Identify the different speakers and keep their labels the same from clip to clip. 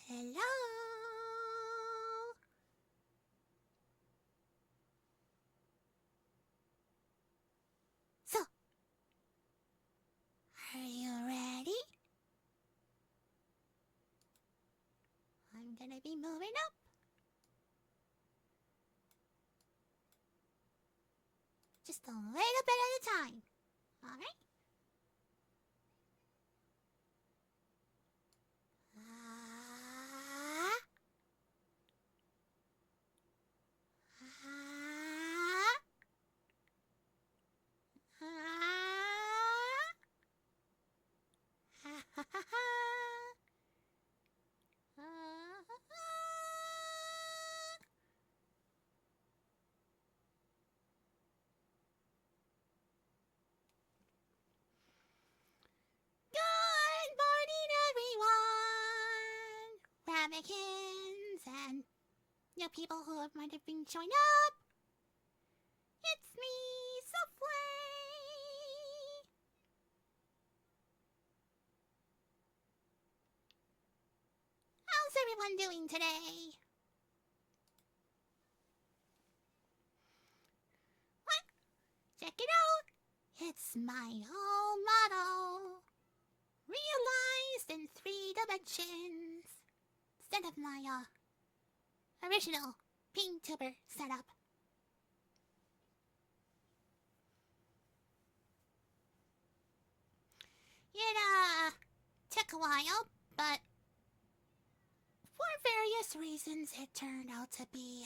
Speaker 1: Hello? So, are you ready? I'm gonna be moving up. Just a little bit at a time. Alright? Good morning, everyone! Ramekins and new people who might have been showing up. It's me, Souffle! How's everyone doing today? What? Check it out! It's my whole motto! Realized in 3 dimensions! Instead of my, original PingTuber setup. It, took a while, but for various reasons it turned out to be,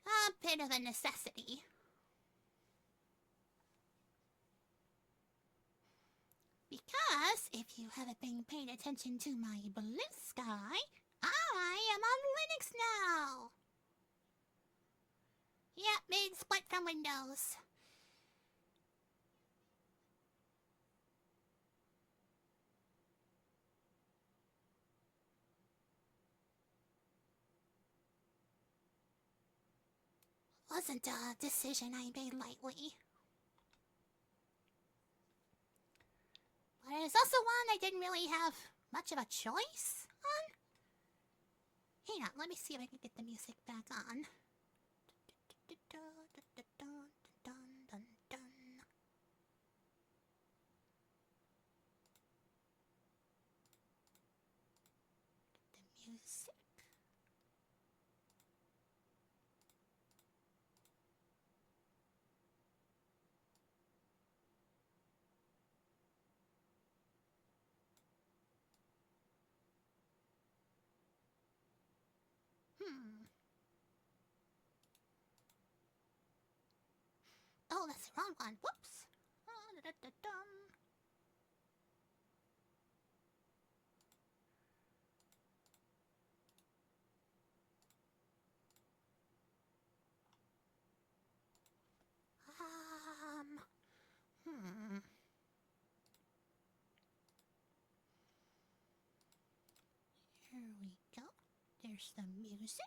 Speaker 1: a bit of a necessity. Because if you haven't been paying attention to my blue sky, I am on Linux now! Yep, made split from Windows. Wasn't a decision I made lightly. But it's also one I didn't really have much of a choice on. Hang on, let me see if I can get the music back on. The music. Hmm. Oh, that's the wrong one. Whoops. Da-da-da-dum. Hmm. Here we go. There's the music.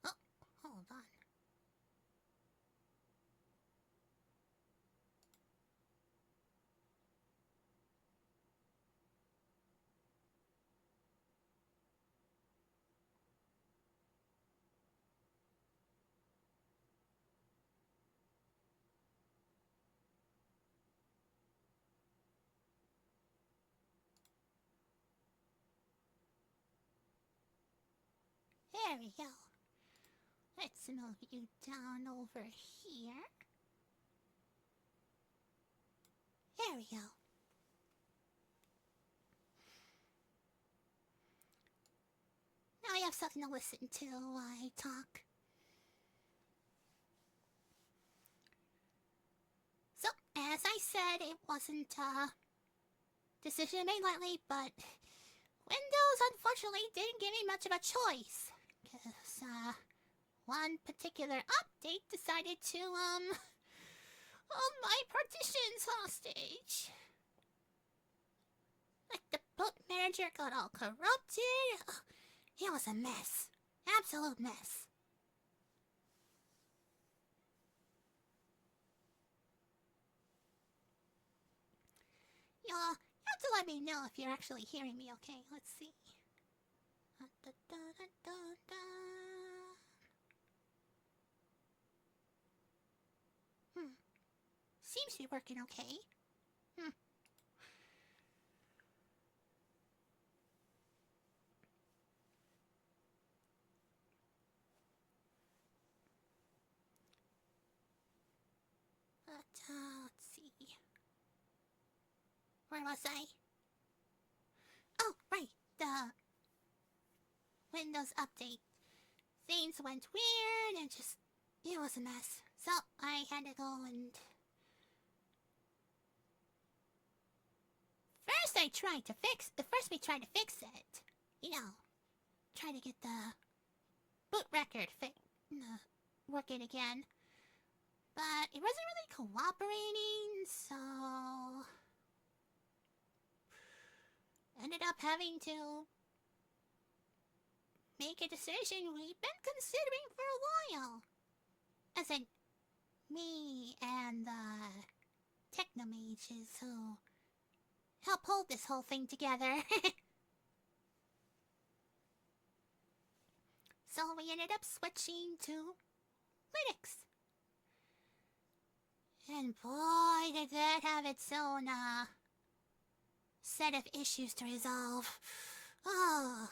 Speaker 1: Oh, hold on. There we go. Let's move you down over here. There we go. Now you have something to listen to while I talk. So, as I said, it wasn't a decision made lightly, but Windows unfortunately didn't give me much of a choice. Because, one particular update decided to, hold my partitions hostage. Like the boot manager got all corrupted. It was a mess. Absolute mess. You'll have to let me know if you're actually hearing me, okay? Let's see. Seems to be working okay. But, let's see. Where was I? Oh, right. The Windows update. Things went weird and just... It was a mess. So, I had to go and... First we tried to fix it. You know, try to get the boot record working again. But it wasn't really cooperating, so... Ended up having to make a decision we've been considering for a while. As in, me and the technomages who help hold this whole thing together. So we ended up switching to Linux. And boy, did that have its own, set of issues to resolve. Oh.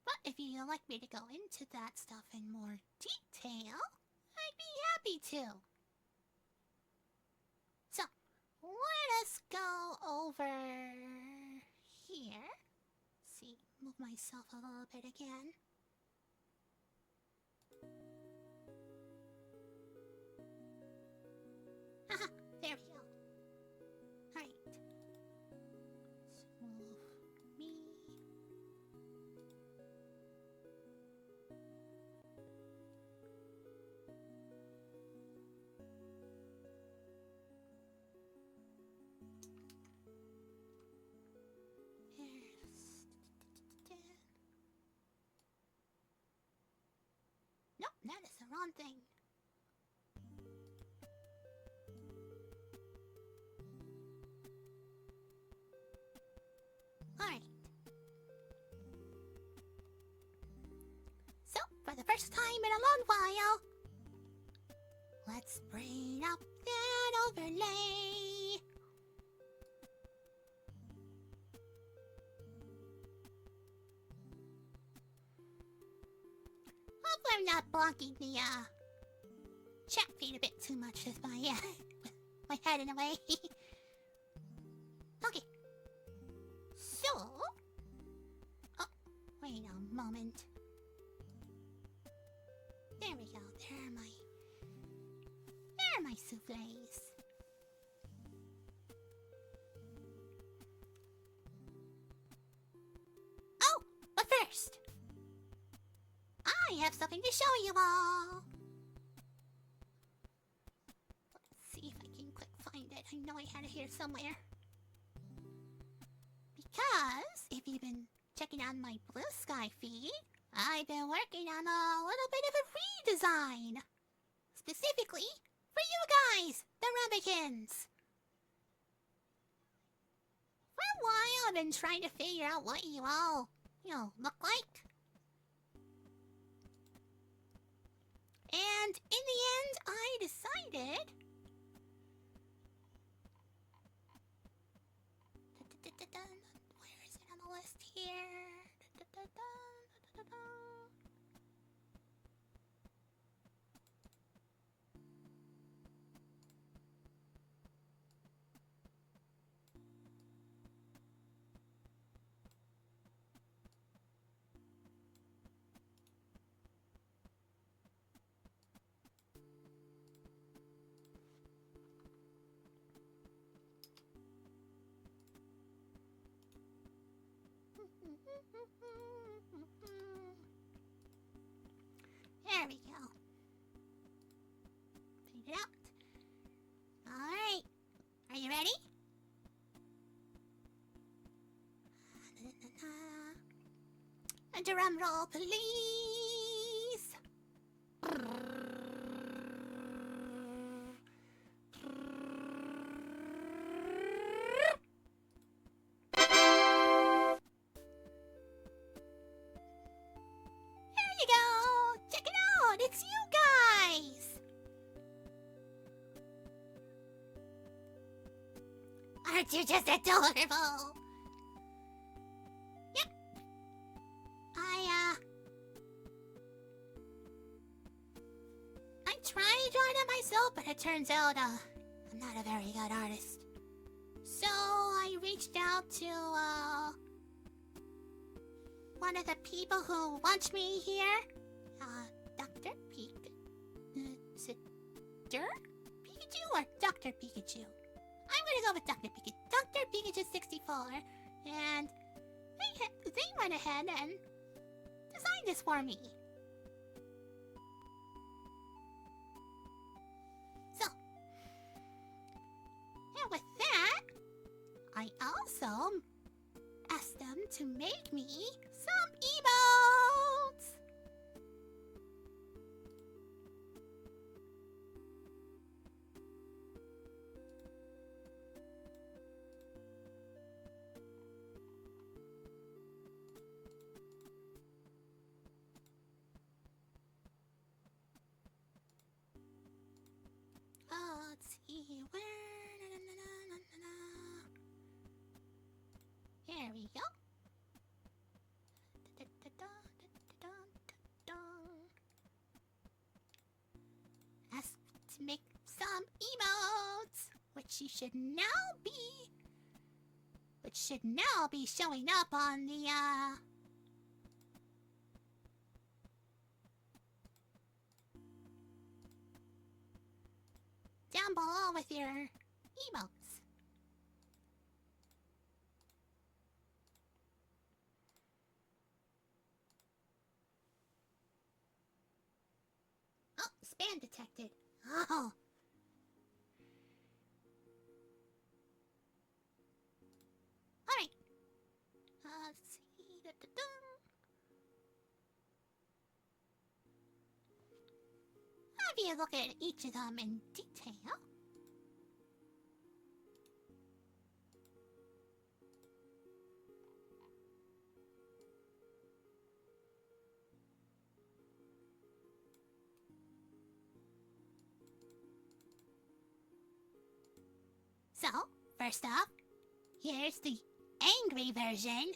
Speaker 1: But if you'd like me to go into that stuff in more detail, I'd be happy to. So, let us go over here. See, move myself a little bit again. Haha, there we go. Alright. Let's move me. Nope, that is the wrong thing. Alright. first time in a long while. Let's bring up that overlay. Hopefully I'm not blocking the chat feed a bit too much with my my head in a way. Okay. So, oh, wait a moment. There we go. There are my souffles. Oh, but first, I have something to show you all. Let's see if I can quick find it. I know I had it here somewhere. Because if you've been checking out my Blue Sky feed, I've been working on a little bit of a redesign. Specifically for you guys, the Rabbikins. For a while, I've been trying to figure out what you all, look like. And in the end, I decided... Where is it on the list here? There we go. Fade it out. Alright. Are you ready? A drum roll, please. It's you guys! Aren't you just adorable? Yep. I tried drawing it myself, but it turns out, I'm not a very good artist. So, I reached out to, one of the people who watch me here. Dr. Is it Pikachu or Dr. Pikachu? I'm gonna go with Dr. Pikachu. Dr. Pikachu 64. And they went ahead and designed this for me. So, and with that, I also asked them to make me some emotes. Let's see where. There we go. Ask to make some emotes, which should now be showing up on the down below with your emotes. Oh, spam detected. Oh. Alright. Let's see. Have you look at each of them in detail? So, first off, here's the angry version.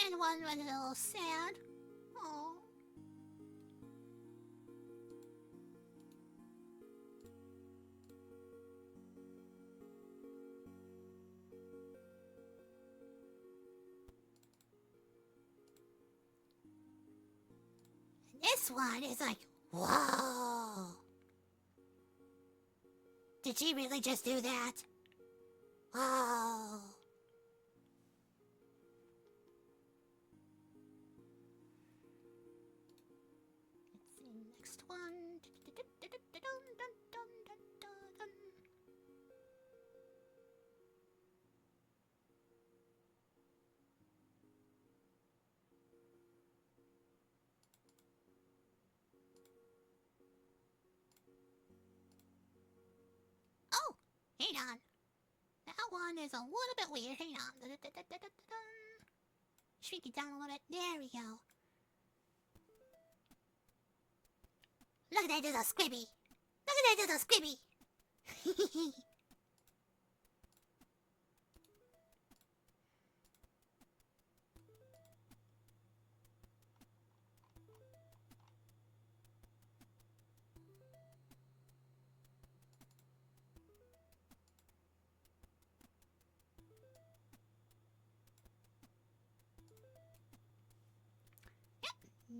Speaker 1: And one was a little sad. Oh. This one is like, whoa. Did she really just do that? Whoa. Let's see, next one. Oh, hang on. That one is a little bit weird. Hang on. Shrink it down a little bit. There we go. Look at that little squibby. Look at that little squibby.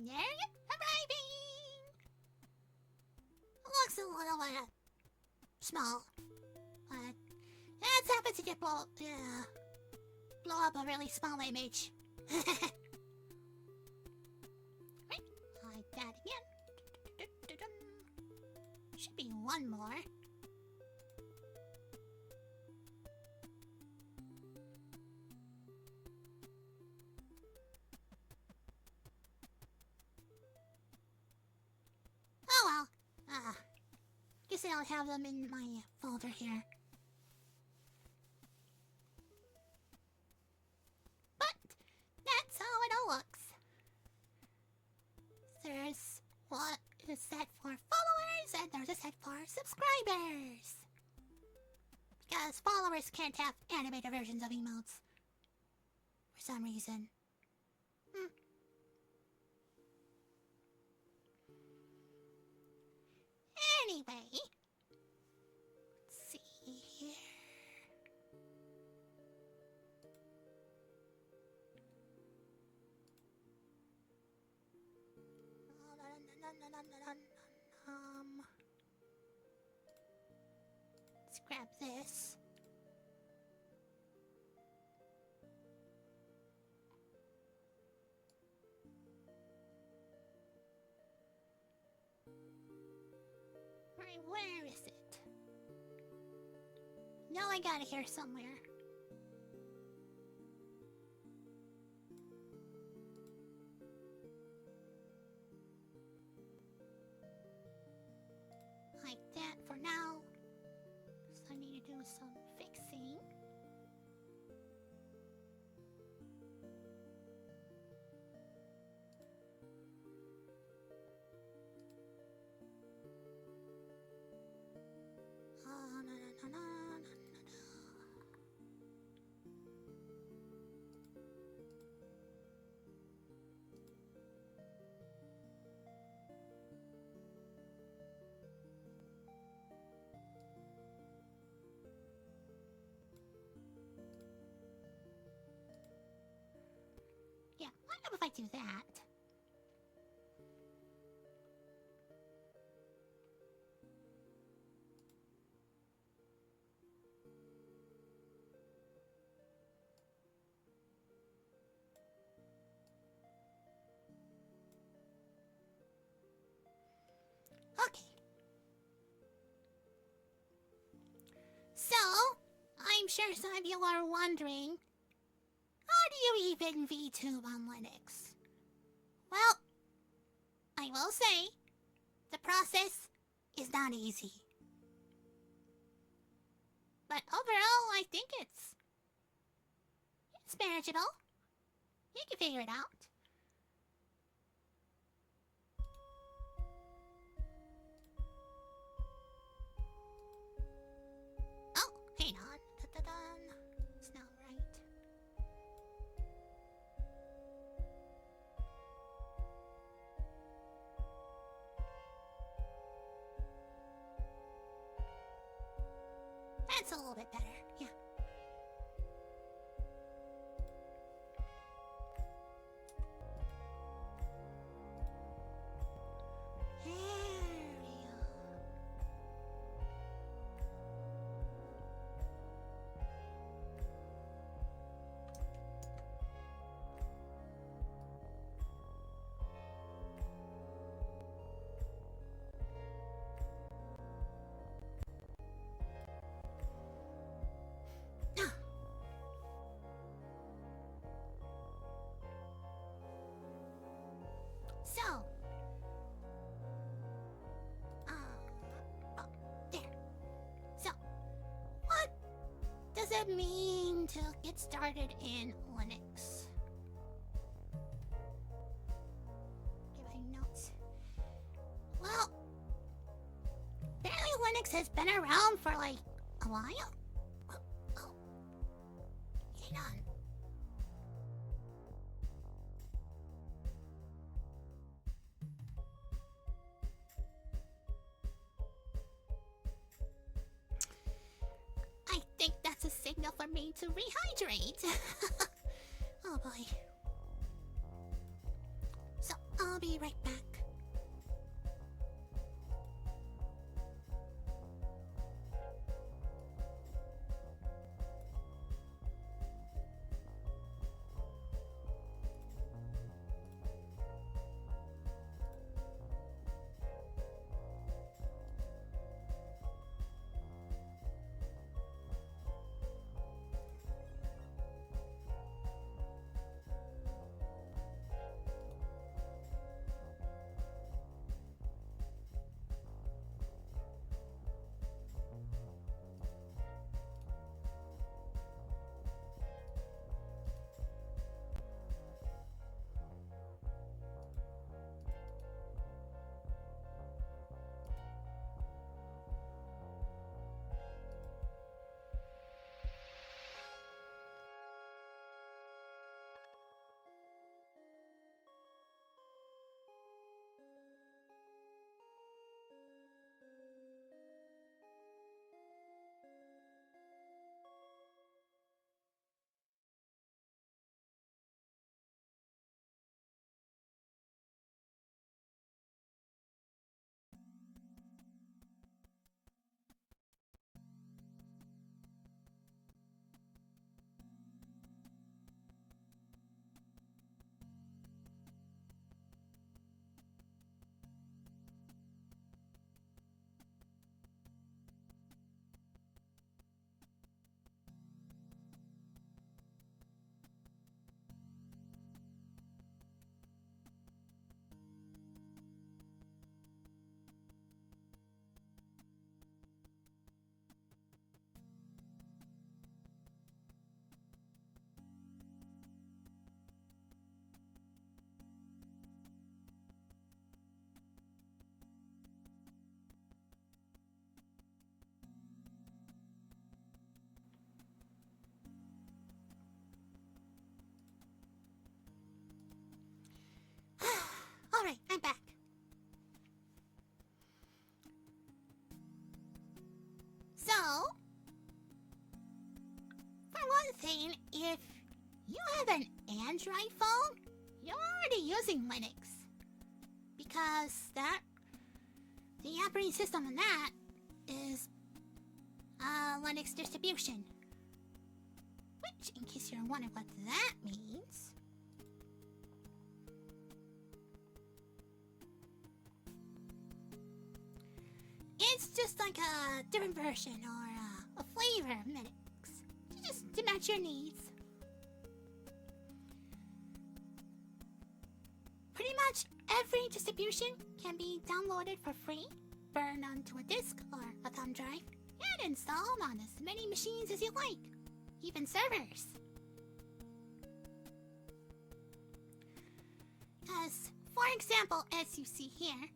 Speaker 1: There you arriving. Looks a little small, but that's happens to get blow up a really small image. Right, like that again. Should be one more. Oh well. Guess I'll have them in my folder here. But that's how it all looks. There's what is set for followers and there's a set for subscribers. Because followers can't have animated versions of emotes. For some reason. Anyway, let's see here. Let's grab this. Where is it? No, I got it here somewhere. Like that for now. So I need to do some fixing. Yeah, I don't know if I do that. Okay. So, I'm sure some of you are wondering, how do you even VTube on Linux? Well, I will say, the process is not easy. but overall, I think it's manageable. You can figure it out. Oh, hang on. Da-da-dun. It's not right. That's a little bit better, yeah. There we go. So, oh, there. So, what does it mean to get started in Linux? Get my notes. Well, apparently Linux has been around for like a while. Oh, hang on. I think that's a signal for me to rehydrate. Oh boy. So, I'll be right back. Alright, I'm back. So, for one thing, if you have an Android phone, you're already using Linux. Because the operating system on that is Linux distribution. Which, in case you're wondering what that means, it's just like a different version or a flavor of Linux, just to match your needs. Pretty much every distribution can be downloaded for free, burned onto a disk or a thumb drive, and install them on as many machines as you like, even servers. As, for example, as you see here,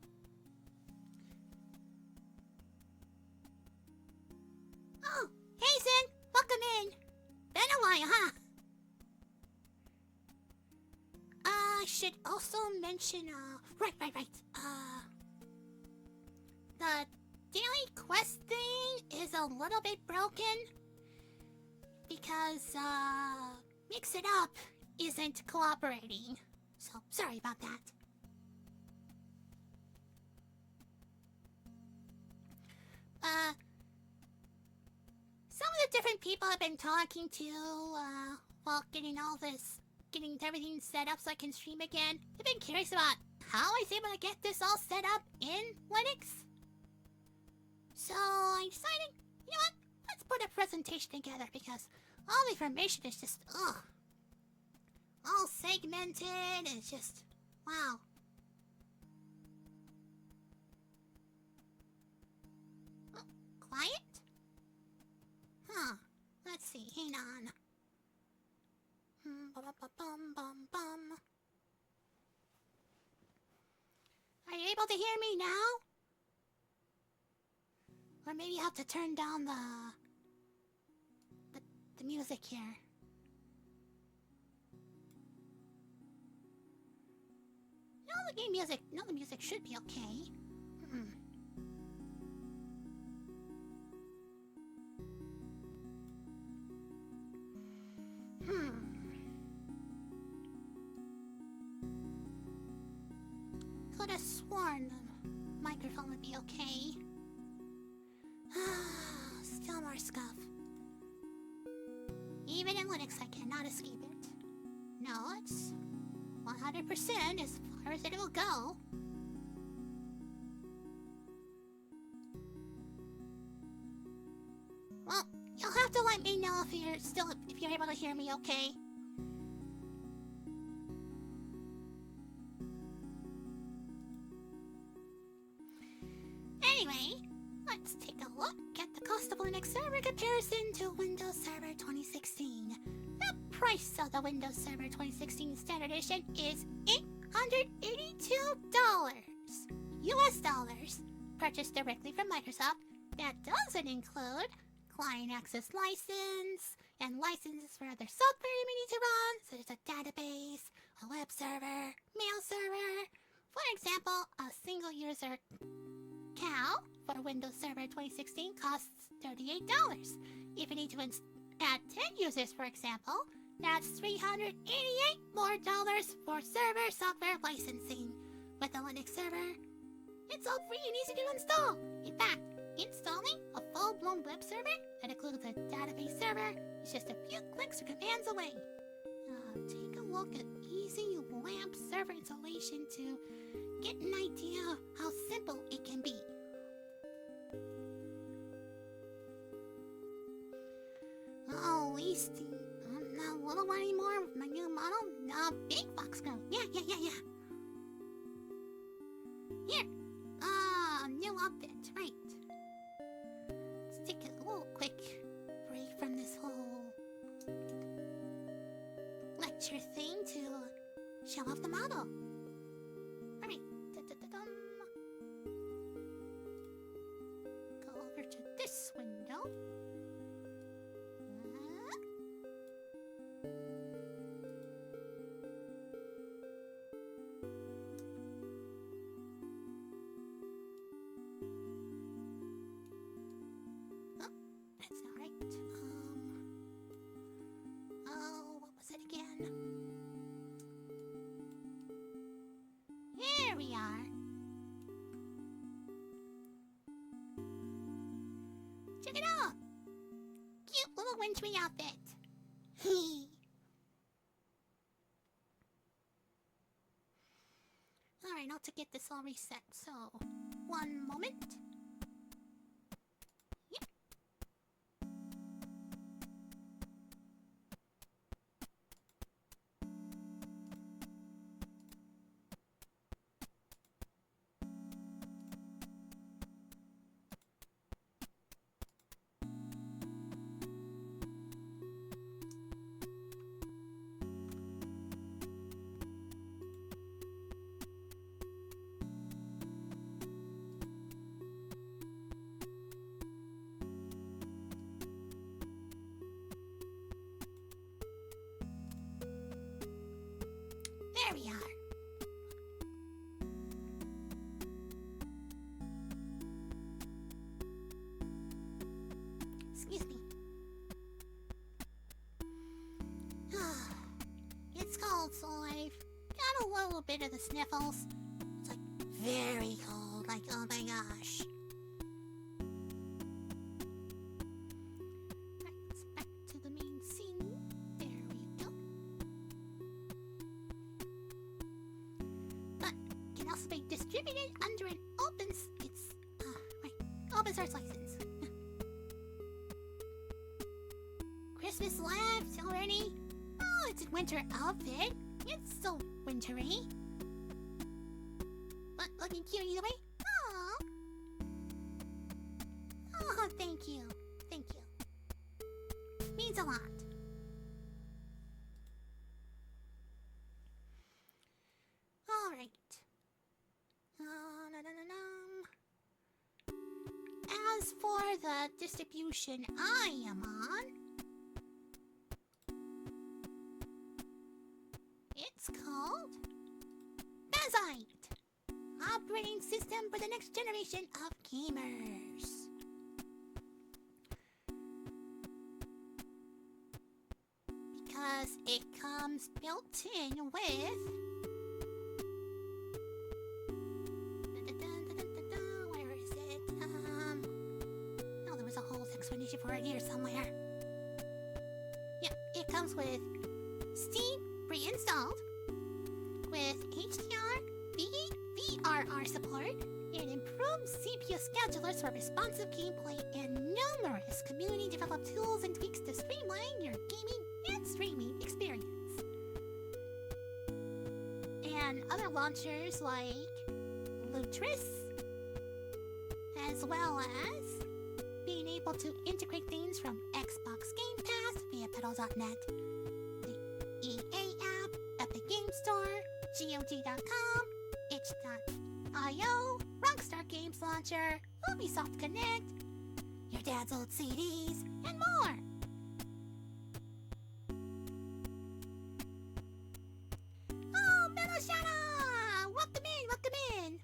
Speaker 1: oh, hey Zen, welcome in. Been a while, huh? I should also mention, right. The daily quest thing is a little bit broken because, Mix It Up isn't cooperating. So, sorry about that. Some of the different people I've been talking to, while getting everything set up so I can stream again, they've been curious about how I was able to get this all set up in Linux. So I decided, you know what, let's put a presentation together because all the information is just, all segmented. It's just, wow. Oh, quiet? Huh. Let's see, hang on. Are you able to hear me now? Or maybe you have to turn down the music here. No, the music should be okay. Could have sworn the microphone would be okay. Still more scuff. Even in Linux, I cannot escape it. No, it's 100% as far as it will go. Well, you'll have to let me know if you're able to hear me, okay? Anyway, let's take a look at the cost of Linux Server comparison to Windows Server 2016. The price of the Windows Server 2016 Standard Edition is $882 US dollars, purchased directly from Microsoft. That doesn't include client access license and licenses for other software you may need to run, such as a database, a web server, mail server. For example, a single user CAL for Windows Server 2016 costs $38. If you need to add 10 users, for example, that's $388 more for server software licensing. With a Linux server, it's all free and easy to install. In fact, installing a full-blown web server that includes a database server is just a few clicks or commands away. Take a look at easy LAMP server installation to get an idea of how simple it can be. Oh, at least I'm not a little one anymore with my new model. Big box girl. Yeah. Here. New outfit. Right. Let's take a little quick break from this whole lecture thing to show off the model. Alright. Go over to this window. That's not right. What was it again? Here we are. Check it out. Cute little wintry outfit. Alright, now to get this all reset, so one moment. we are. Excuse me. It's cold, so I've got a little bit of the sniffles. It's like very cold, like oh my gosh. Right, let's back to the main scene. There we go. But can also be distributed under an open source license. Christmas left already? Oh, it's a winter outfit. It's so wintry. But looking cute either way. Aww. Oh, thank you. Thank you. Means a lot. Alright. As for the distribution I am on, it's called Bazite, operating system for the next generation of gamers. Because it comes built in with where is it? Oh, there was a whole explanation for it here somewhere. Yep, it comes with Steam pre-installed, with HDR, VRR support, and improved CPU schedulers for responsive gameplay, and numerous community-developed tools and tweaks to streamline your gaming and streaming experience. And other launchers like Lutris, as well as being able to integrate things from Xbox Game Pass via Pedal.net, EA app, Epic Game Store, GOG.com, itch.io, Rockstar Games Launcher, Ubisoft Connect, your dad's old CDs, and more. Oh, Meloshana! Welcome in, welcome in!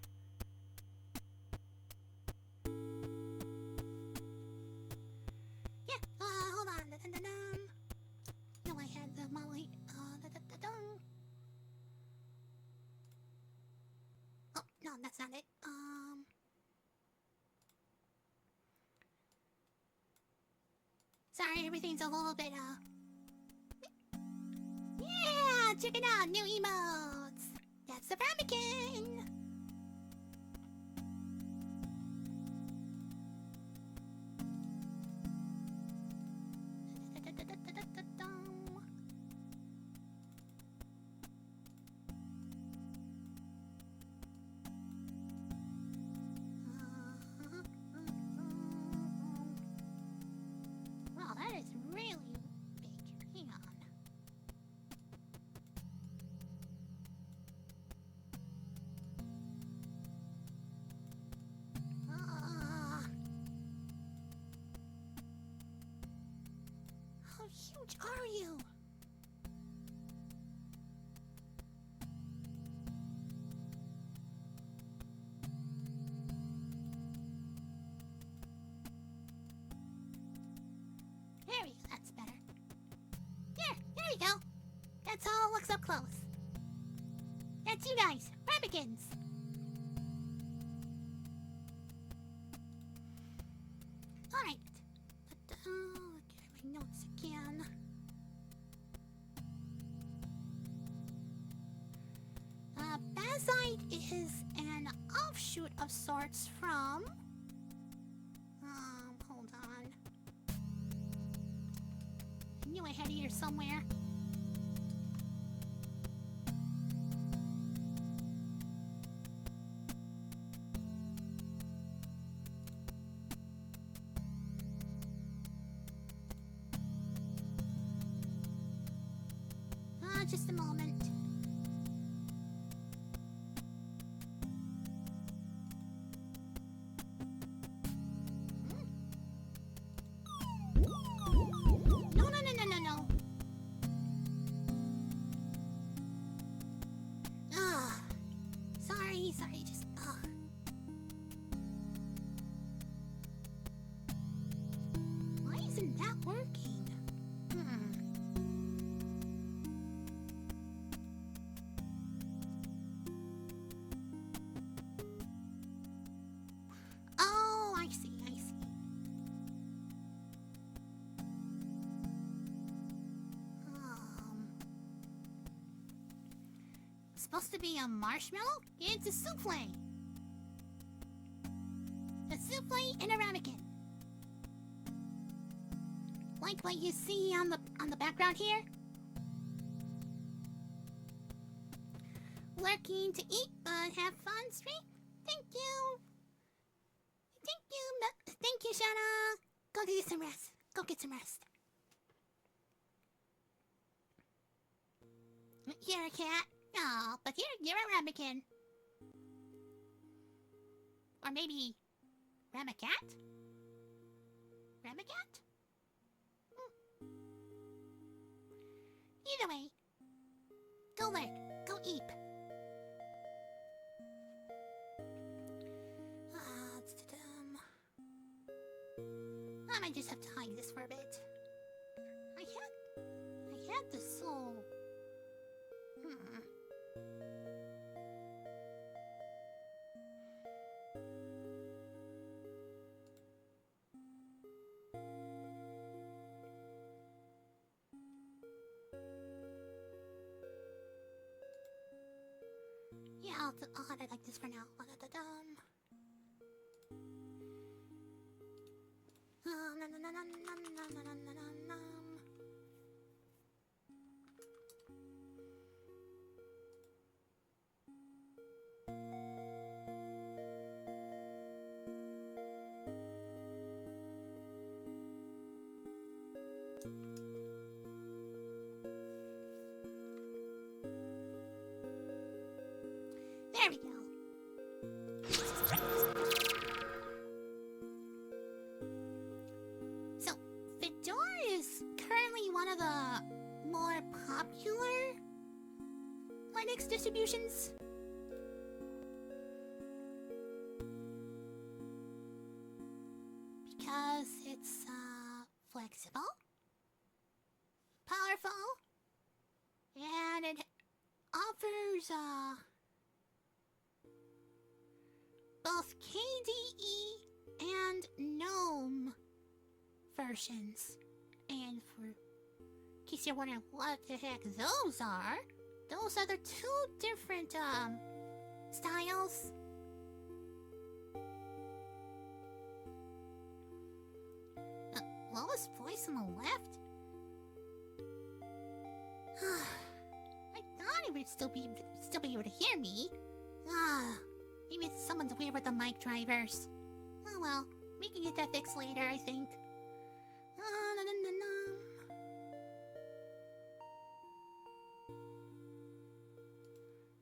Speaker 1: Yeah, hold on. No, I had the Molly. Oh, no, that's not it. Sorry, everything's a little bit, yeah, check it out, new emotes. That's the ramekin. Wow, that is really big. Hang on. How huge are you? There we go, that's better. There we go. That's all looks up close. That's you guys, ramekins. Alright. Look at my notes again. Bazite is an offshoot of sorts from... hold on. I knew I had it here somewhere. Just a moment. No. supposed to be a marshmallow? It's a souffle. A souffle and a ramekin. Like what you see on the background here. Lurking to eat but have fun stream. Thank you. Thank you, Shadow. Go get some rest. Go get some rest. You're a cat. Oh, but you're a ramekin. Or maybe ramacat? Ramacat? Either way, go lurk. Go eat. I might just have to hide this for a bit. I had the soul. Yeah, I'll have it like this for now. There we go. So, Fedora is currently one of the more popular Linux distributions. Because it's flexible, powerful, and it offers both KDE and GNOME versions. And for in case you're wondering what the heck those are the two different styles. Lowest voice on the left? I thought it would still be able to hear me. Maybe someone's weird with the mic drivers. Oh well, we can get that fixed later, I think.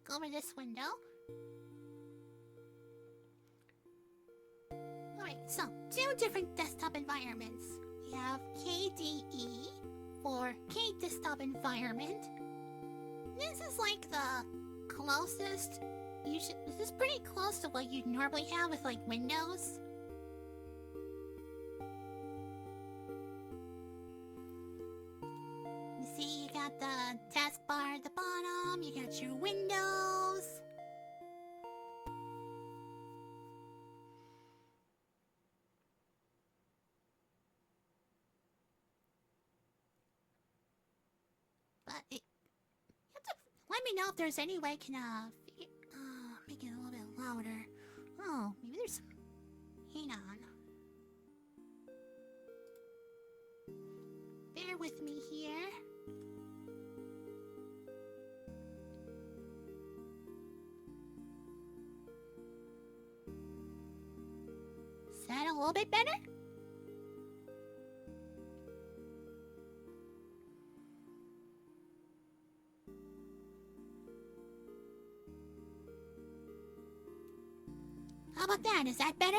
Speaker 1: Go over this window. Alright, so, two different desktop environments. We have KDE for K-Desktop Environment. This is like the closest... This is pretty close to what you'd normally have with, like, Windows. You see, you got the taskbar at the bottom, you got your windows. But you have to let me know if there's any way I can, make it a little bit louder. Oh, maybe there's some... Hang on. Bear with me here. Is that a little bit better? How about that? Is that better?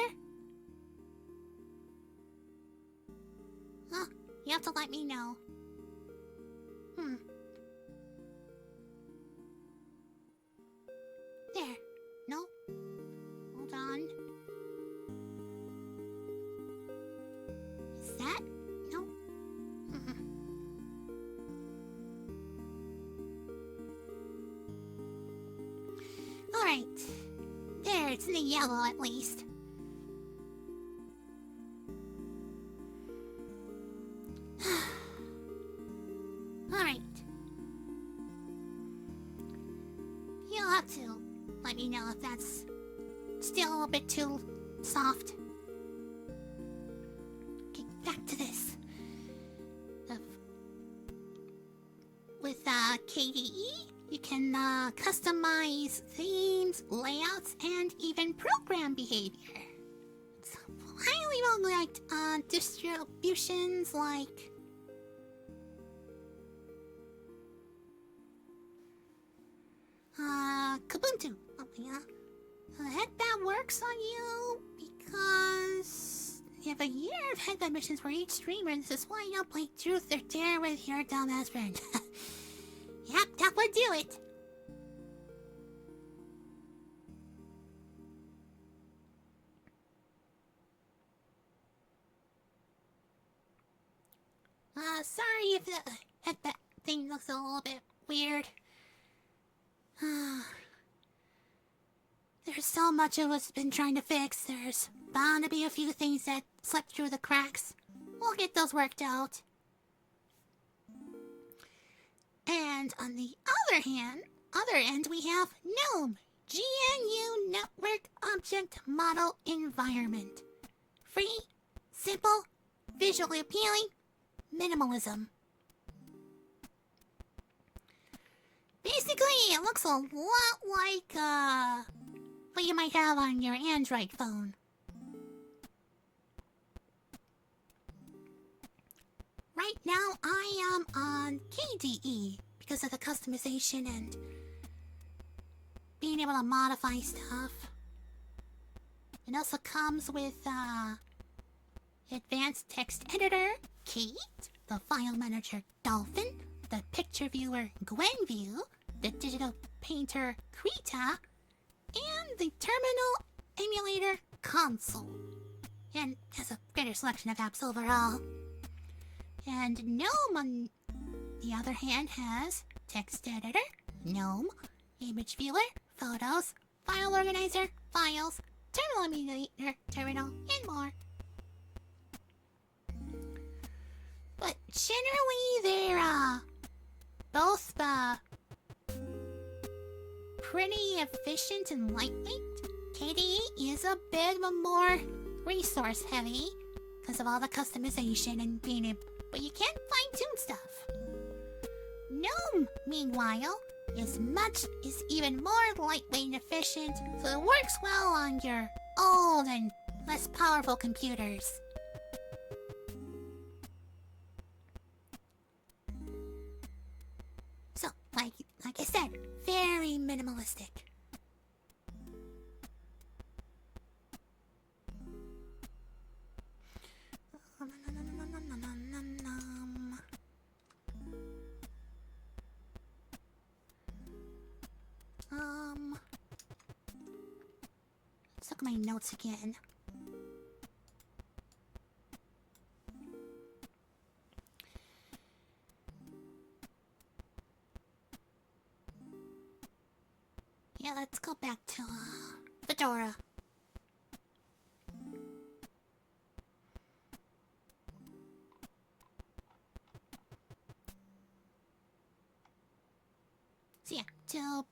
Speaker 1: Huh? You have to let me know. There. No? Hold on. Is that? No? Alright. There, it's in the yellow at least. Alright. have to let me know if that's still a little bit too soft. Okay, back to this. With KDE, you can customize themes, layouts, and even program behavior. It's highly well liked on distributions like Kubuntu. Oh, yeah. Heck, that works on you because you have a year of headband missions for each streamer. This is why you don't play Truth or Dare with your dumbass friend. Yep, that would do it. Sorry if the headband thing looks a little bit weird. There's so much of what's been trying to fix. There's bound to be a few things that slipped through the cracks. We'll get those worked out. And on the other end, we have GNU GNU Network Object Model Environment. Free, simple, visually appealing, minimalism. Basically, it looks a lot like what you might have on your Android phone. Right now, I am on KDE because of the customization and being able to modify stuff. It also comes with Advanced Text Editor, Kate, the File Manager Dolphin, the Picture Viewer Gwenview, the Digital Painter Krita, and the Terminal Emulator Console. And has a greater selection of apps overall. And GNOME, on the other hand, has Text Editor, GNOME, Image Viewer, Photos, File Organizer, Files, Terminal Emulator, Terminal, and more. But generally, they're both pretty efficient and lightweight. KDE is a bit more resource heavy because of all the customization and being able, but you can't fine-tune stuff. GNOME, meanwhile, is even more lightweight and efficient, so it works well on your old and less powerful computers. So, like I said, very minimalistic. Let's look at my notes again. Yeah, let's go back to Fedora. So yeah, to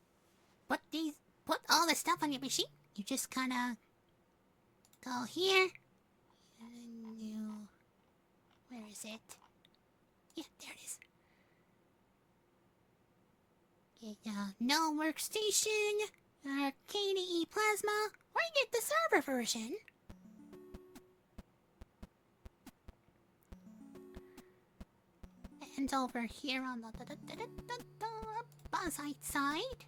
Speaker 1: put all the stuff on your machine, you just kinda go here, and you... Where is it? Yeah, there it is. Get no workstation, or KDE Plasma, or you get the server version. And over here on the Buzzite side,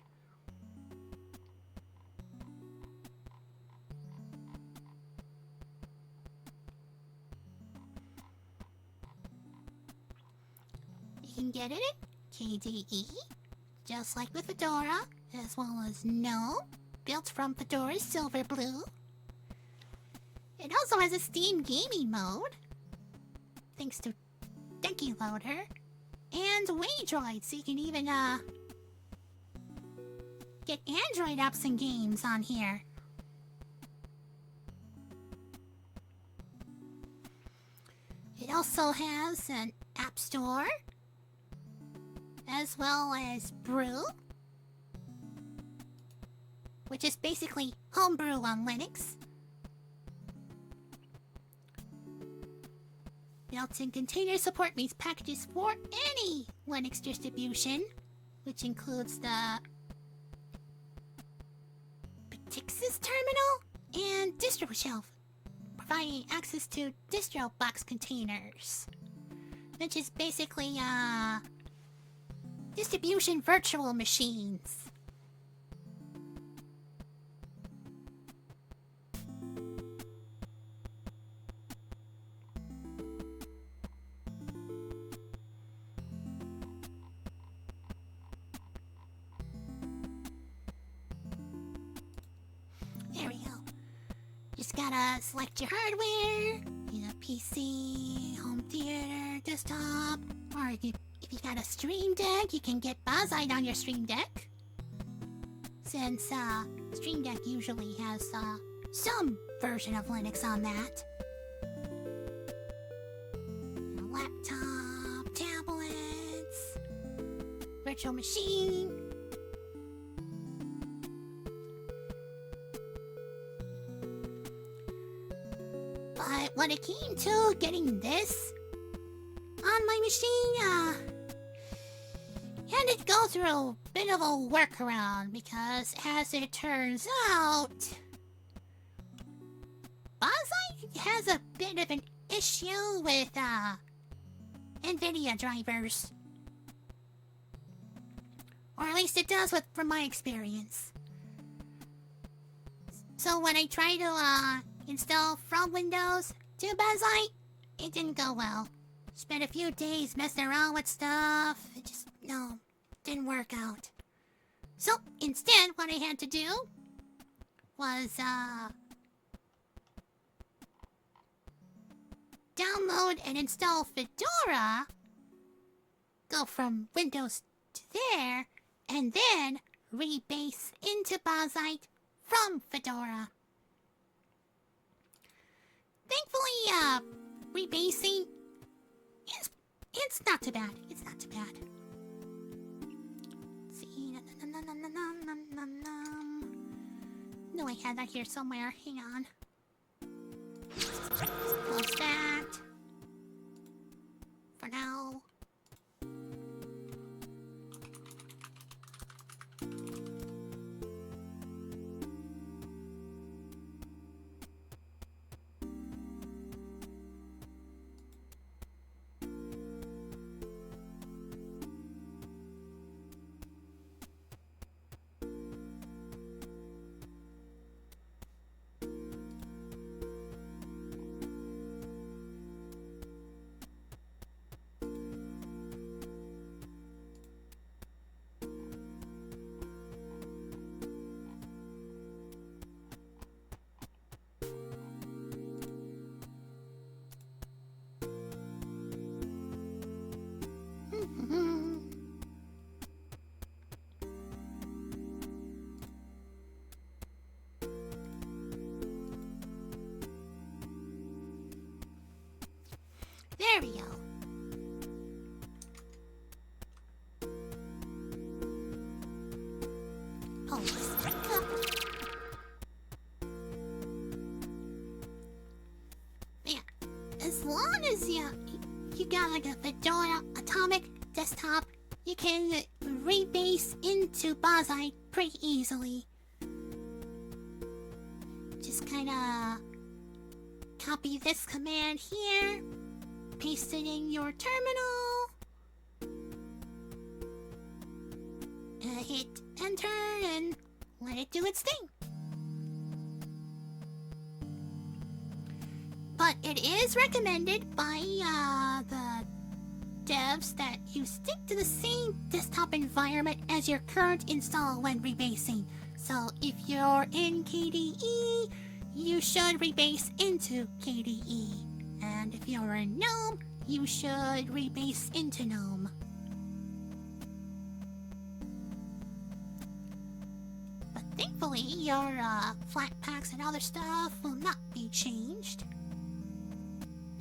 Speaker 1: you can get it in KDE, just like with Fedora, as well as GNOME, built from Fedora's Silverblue. It also has a Steam gaming mode, thanks to Denki Loader, and Waydroid, so you can even get Android apps and games on here. It also has an App Store, as well as Brew, which is basically homebrew on Linux. Built-in container support means packages for any Linux distribution, which includes the Petixis terminal and distro shelf, providing access to distro box containers, which is basically distribution virtual machines. There we go. Just gotta select your hardware, PC, home theater, desktop, or if you got a Stream Deck, you can get Bozite on your Stream Deck. Since Stream Deck usually has some version of Linux on that. Laptop, tablets, virtual machine. But when it came to getting this on my machine, had to go through a bit of a workaround because, as it turns out, Bozite has a bit of an issue with NVIDIA drivers. Or at least it does from my experience. So when I try to install from Windows to Bozite, it didn't go well. Spent a few days messing around with stuff. It just, didn't work out. So instead, what I had to do was download and install Fedora, go from Windows to there, and then rebase into Bozite from Fedora. Thankfully, rebasing it's not too bad. It's not too bad. Let's see. No, I had that here somewhere. Hang on. Close that. For now. There we go. Oh, hiccup. Yeah, as long as you got like a Fedora Atomic desktop, you can rebase into Bozite pretty easily. Just kinda copy this command here, paste it in your terminal, hit enter and let it do its thing. But it is recommended by the devs that you stick to the same desktop environment as your current install when rebasing. So if you're in KDE, you should rebase into KDE. And if you're in GNOME, you should rebase into GNOME. But thankfully, your flat packs and other stuff will not be changed.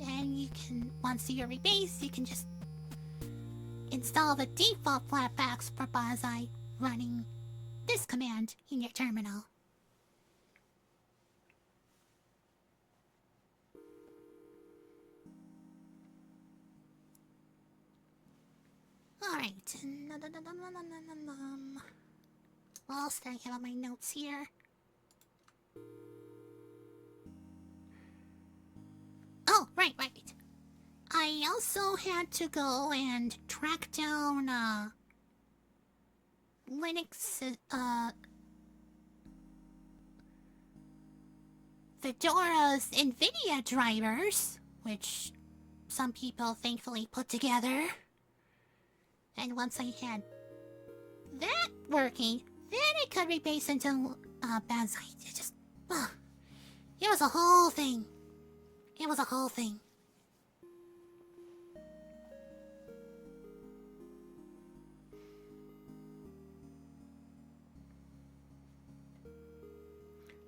Speaker 1: And you can, once you're rebased, you can just install the default flat packs for Bozite running this command in your terminal. Alright. What else did I have on my notes here? Oh, right. I also had to go and track down, Linux, Fedora's NVIDIA drivers, which some people thankfully put together. And once I had that working, then it could rebase into, Bazite. It just, it was a whole thing.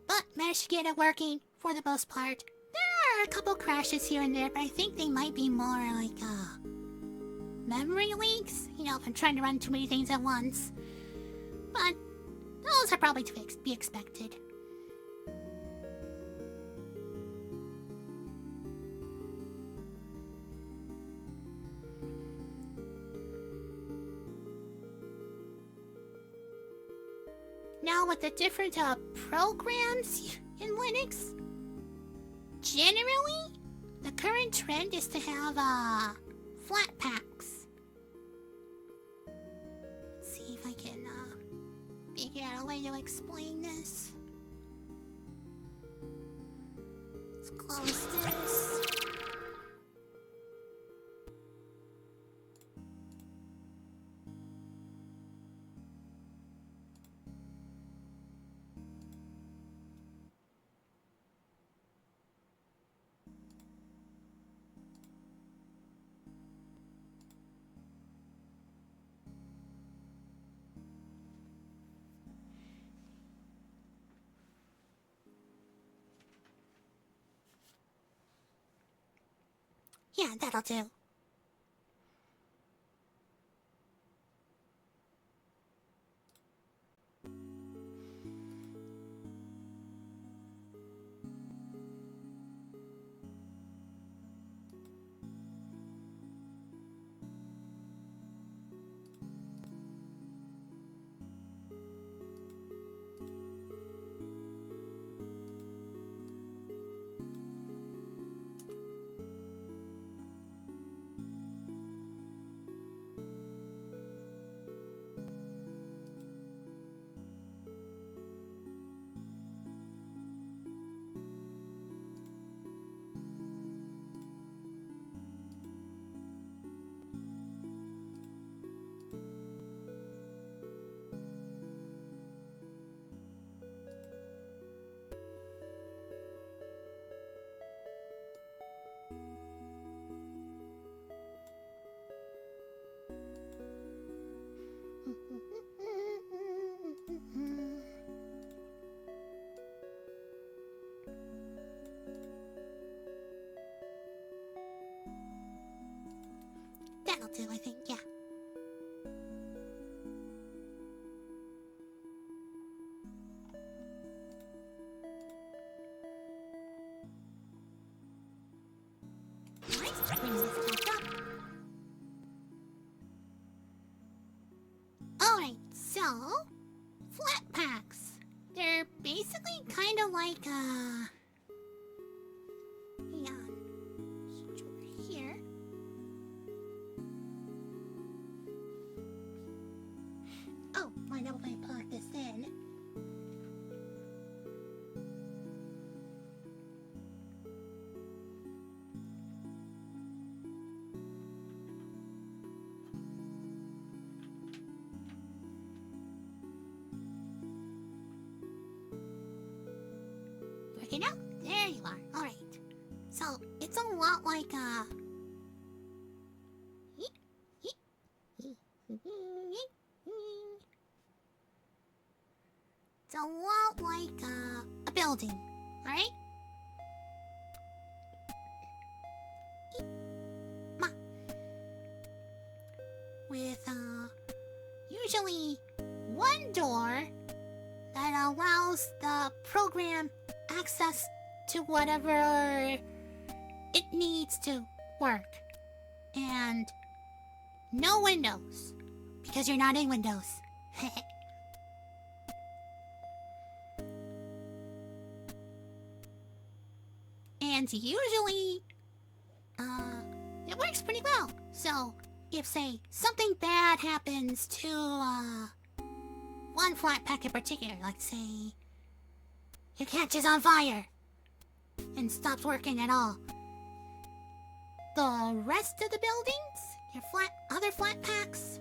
Speaker 1: But managed to get it working for the most part. There are a couple crashes here and there, but I think they might be more like, memory leaks? You know, if I'm trying to run too many things at once. But those are probably to be expected. Now with the different programs in Linux, generally, the current trend is to have flat packs. Let's see if I can figure out a way to explain this. Let's close this. Yeah, that'll do. That'll do, I think, yeah. Alright, bring this back up. Alright, so flat packs. They're basically kind of like, hang on. Switch over here. Oh, I know if I plug this in. Working out? There you are. Alright. So, it's a lot like, it's a lot like, a building, alright? With, usually one door that allows the program access to whatever it needs to work. And no windows. Because you're not in Windows. And usually, it works pretty well. So, if, say, something bad happens to, one flat pack in particular, like, say, it catches on fire and stops working at all, the rest of the buildings, your other flat packs,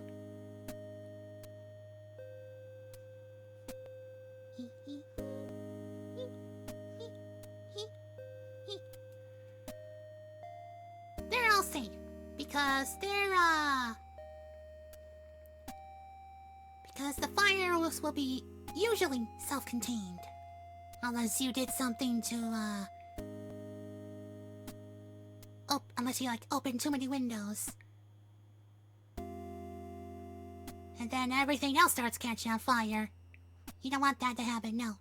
Speaker 1: they're all safe because because the fires will be usually self-contained, unless you did something to unless you like open too many windows, and then everything else starts catching on fire. You don't want that to happen. No.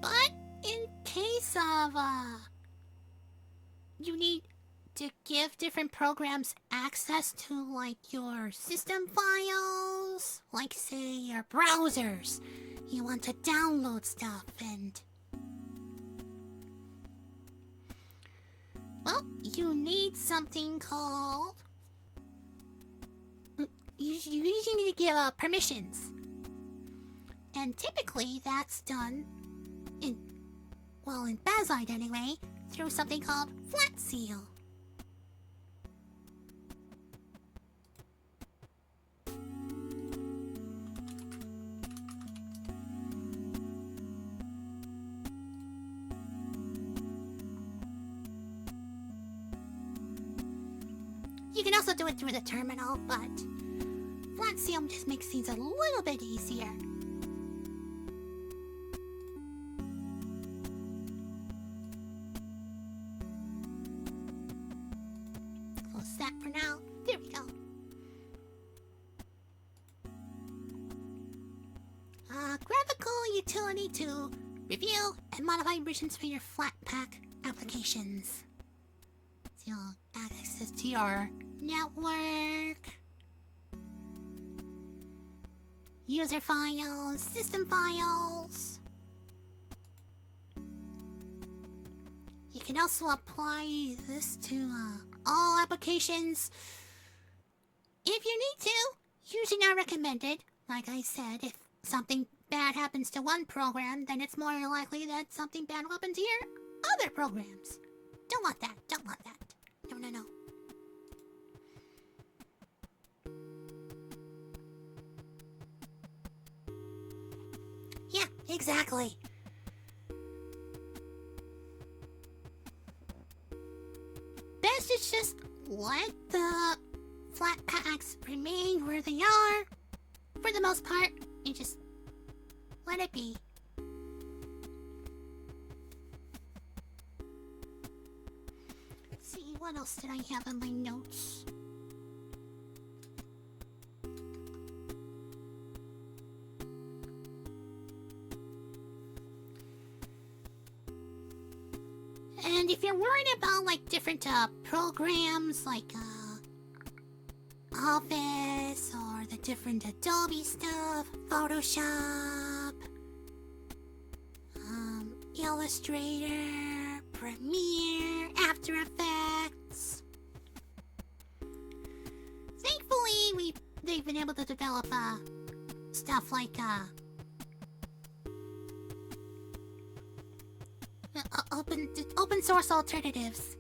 Speaker 1: But in case of you need to give different programs access to like your system files, like say your browsers. You want to download stuff and well, you need something called you usually need to give permissions. And typically that's done in Bazide anyway, through something called Flat Seal. You can also do it through the terminal, but Flat Seal just makes things a little bit easier. Close that for now. There we go. Graphical utility to review and modify versions for your Flatpak applications. So you'll add access to your network, user files, system files. You can also apply this to all applications if you need to. Usually not recommended. Like I said, if something bad happens to one program, then it's more likely that something bad will happen to your other programs. Don't want that. Don't want that. No. Yeah, exactly. Best is just let the flat packs remain where they are. For the most part, you just let it be. Let's see, what else did I have in my notes? And if you're worried about like different programs like Office or the different Adobe stuff, Photoshop, Illustrator, Premiere, After Effects. Thankfully, they've been able to develop stuff like open source alternatives,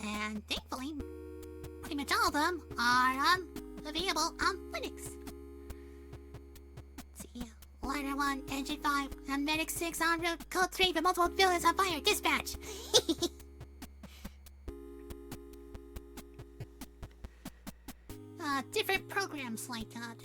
Speaker 1: and thankfully, pretty much all of them are available on Linux. Let's see, Liner 1, Engine 5, Medic 6, on road, Code 3, but multiple buildings on fire, dispatch! Different programs like, hang on,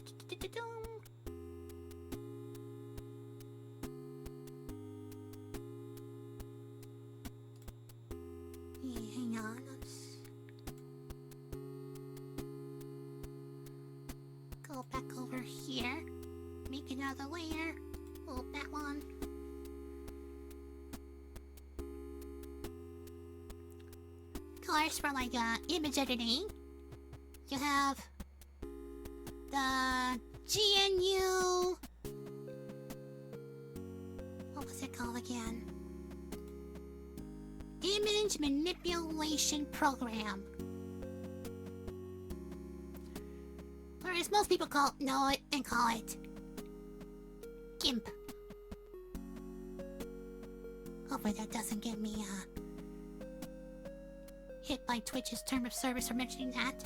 Speaker 1: go back over here, make another layer, oh, that one. course, for like image editing, you have the GNU. What was it called again? Image Manipulation Program. Or as most people know it and call it GIMP. Hopefully that doesn't get me hit by Twitch's term of service for mentioning that.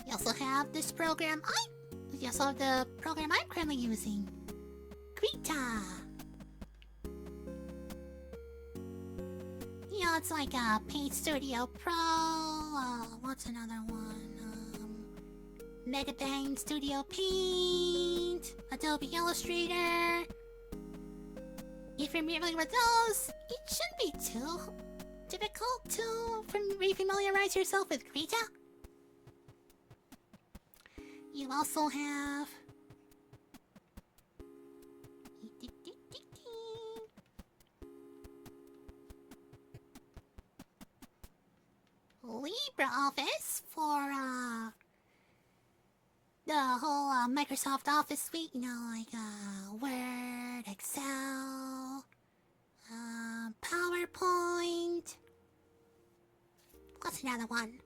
Speaker 1: You also have this program. You also have the program I'm currently using, Krita. You know, it's like Paint Studio Pro. What's another one? Metabang Studio Paint, Adobe Illustrator. If you're familiar with those, it shouldn't be too difficult to refamiliarize yourself with Krita. You also have LibreOffice for the whole Microsoft Office suite, you know, like Word, Excel, PowerPoint. What's another one?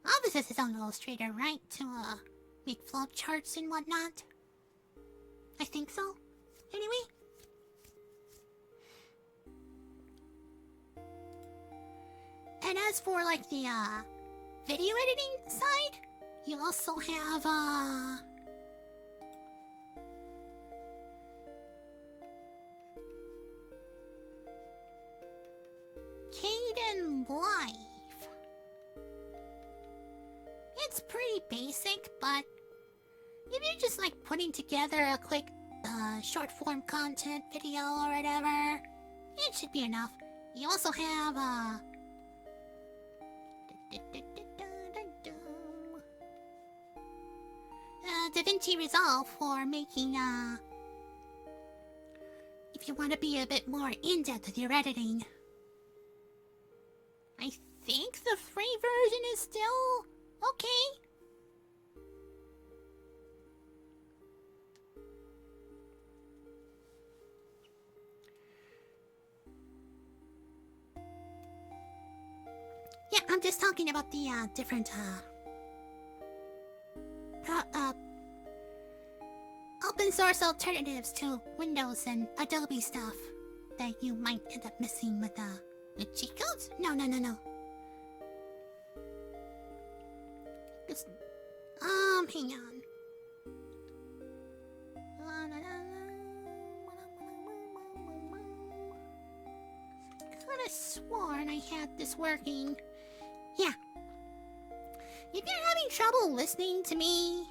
Speaker 1: Office has its own Illustrator, right? To make flow charts and whatnot. I think so. Anyway. And as for like the video editing side, you also have Caden Live. It's pretty basic, but if you're just like putting together a quick short form content video or whatever, it should be enough. You also have DaVinci Resolve for making if you want to be a bit more in-depth with your editing. I think the free version is still okay. Yeah, I'm just talking about the different open source alternatives to Windows and Adobe stuff that you might end up missing with the cheat codes? No. Just, hang on. Could've sworn I had this working. Yeah. If you're having trouble listening to me,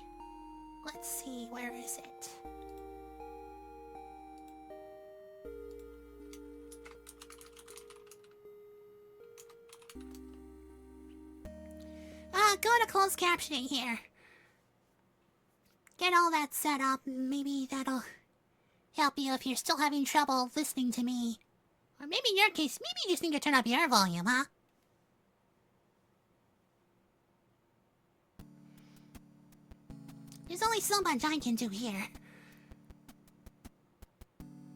Speaker 1: let's see, where is it? Go to closed captioning here. Get all that set up. Maybe that'll help you if you're still having trouble listening to me. Or maybe in your case, maybe you just need to turn up your volume, huh? There's only so much I can do here.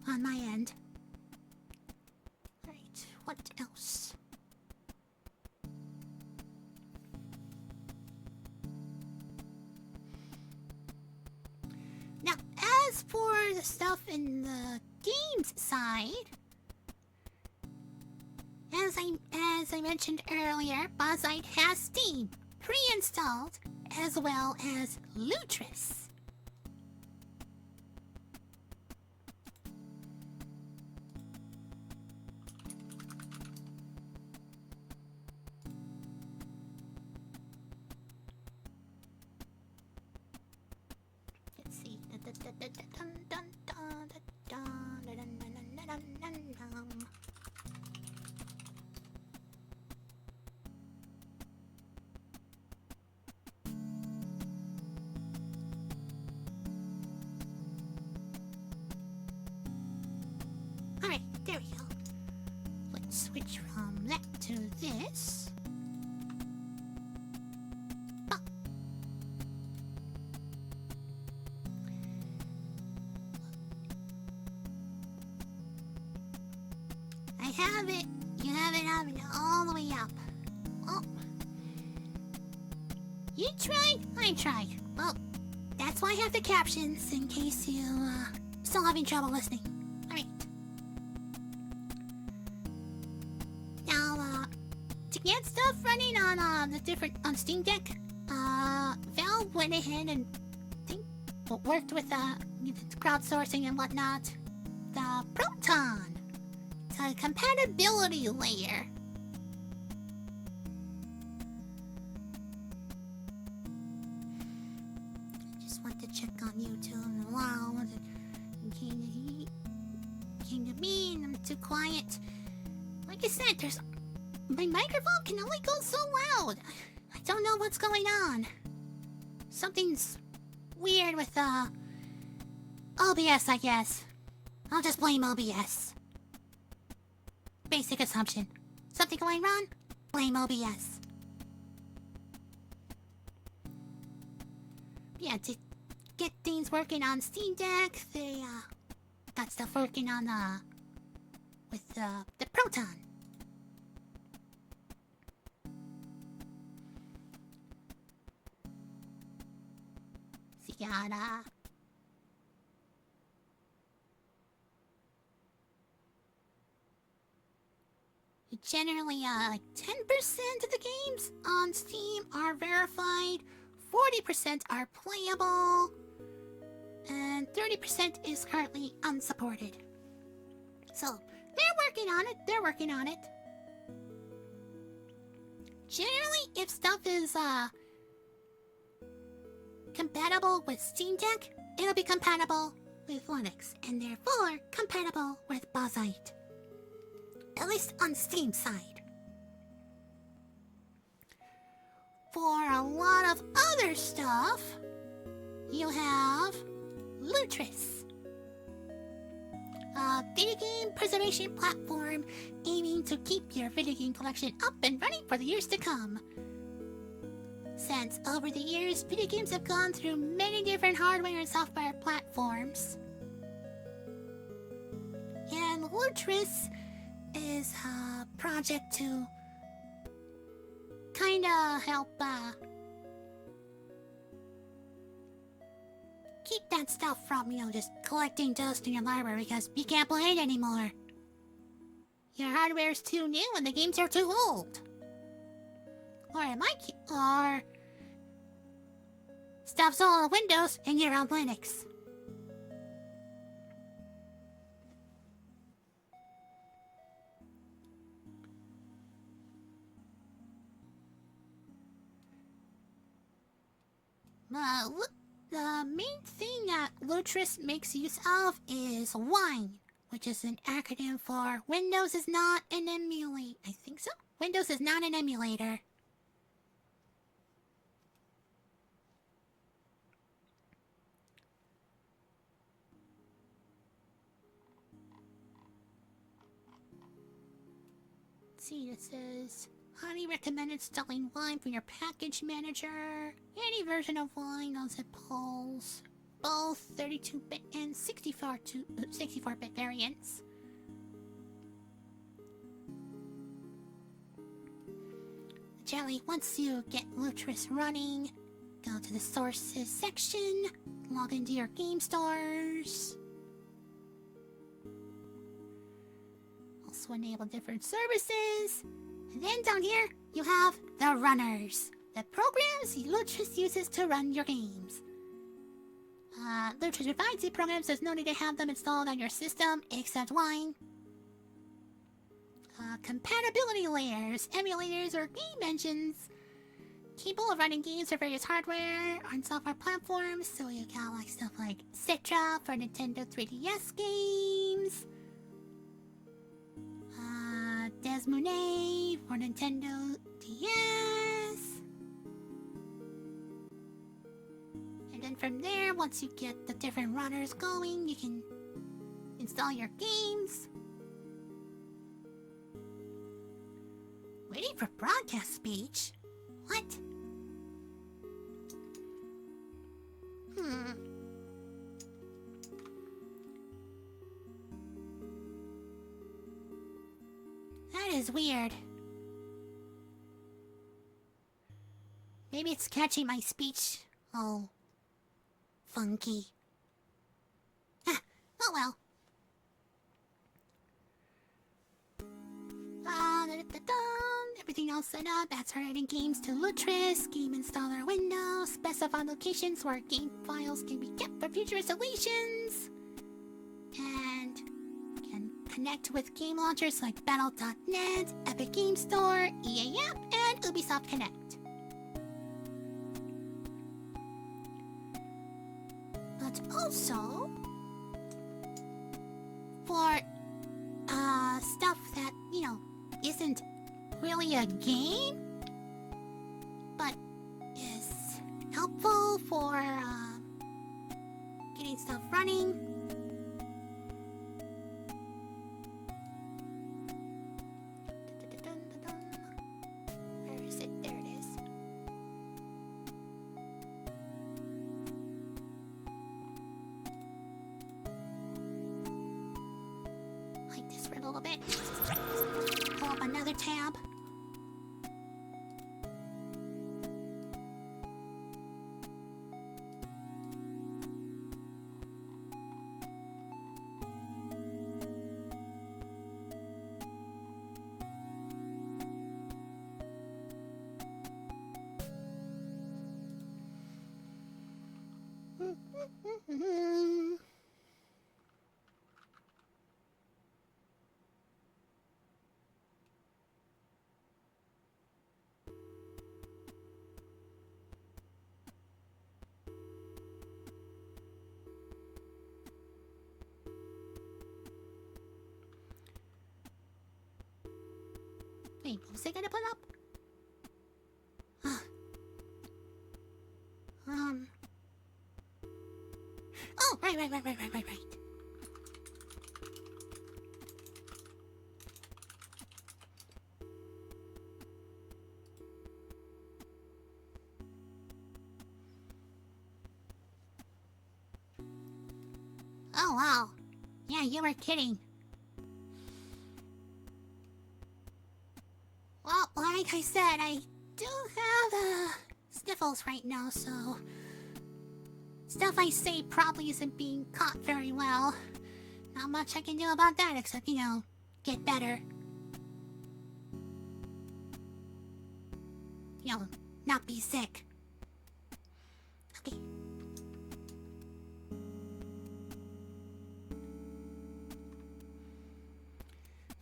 Speaker 1: On my end. Right, what else? Now, as for the stuff in the games side, as I mentioned earlier, Buzzite has Steam pre-installed, as well as Lutris. Let's see. switch from that to this. Oh. I have it. You have it all the way up. Oh. You tried? I tried. Well, that's why I have the captions, in case you, still having trouble listening. Alright. Now, to get stuff running on, on Steam Deck, Valve went ahead and, worked with, crowdsourcing and whatnot. The Proton. It's a compatibility layer. Want to check on YouTube. Wow, he came to me and I'm too quiet. Like I said, my microphone can only go so loud. I don't know what's going on. Something's weird with OBS, I guess. I'll just blame OBS. Basic assumption. Something going wrong? Blame OBS. Yeah, to get things working on Steam Deck, they got stuff working on with the Proton. So you got generally like 10% of the games on Steam are verified, 40% are playable, and 30% is currently unsupported. So, they're working on it. Generally, if stuff is, compatible with Steam Deck, it'll be compatible with Linux, and therefore compatible with Bozite. At least on Steam side. For a lot of other stuff, you have Lutris, a video game preservation platform aiming to keep your video game collection up and running for the years to come. Since over the years, video games have gone through many different hardware and software platforms. And Lutris is a project to kinda help, keep that stuff from, just collecting dust in your library because you can't play it anymore. Your hardware's too new and the games are too old. Or stuff's all on Windows and you're on Linux. The main thing that Lutris makes use of is WINE, which is an acronym for Windows is not an emulator. I think so. Windows is not an emulator. Let's see, it says highly recommend installing Wine from your package manager. Any version of Wine knows it pulls both 32-bit and 64-bit variants. Generally, once you get Lutris running, go to the sources section, log into your game stores. Also enable different services. And then down here, you have the runners. The programs Lutris uses to run your games. Lutris provides the programs, there's no need to have them installed on your system, except Wine. Compatibility layers, emulators, or game engines capable of running games for various hardware on software platforms. So you got like stuff like Citra for Nintendo 3DS games. Desmonet for Nintendo DS. And then from there, once you get the different runners going, you can install your games. Waiting for broadcast speech? What? That is weird. Maybe it's catching my speech. Oh. Funky. Ah, oh well. Everything else set up. Add targeting games to Lutris. Game installer window. Specify locations where game files can be kept for future installations. And can connect with game launchers like Battle.net, Epic Game Store, EA App, and Ubisoft Connect. But also, for stuff that, isn't really a game, but is helpful for getting stuff running. Where is it? There it is. Hide this for a little bit. Pull up another tab. Wait, what was I gonna put up? Oh, right. Oh, wow. Yeah, you were kidding. Well, like I said, I do have, sniffles right now, so... stuff I say probably isn't being caught very well. Not much I can do about that except, get better. Not be sick. Okay.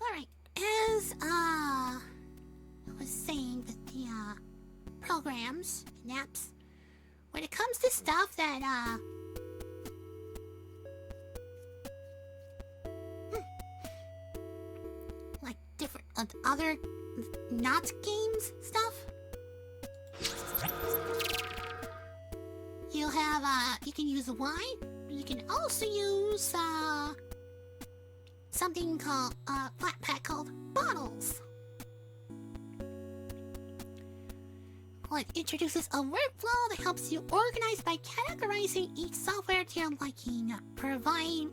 Speaker 1: Alright, as, I was saying with the, programs and apps, when it comes to stuff that, like different, other not games stuff, you have, you can use wine, you can also use, something called, flat pack called bottles. It introduces a workflow that helps you organize by categorizing each software to your liking, providing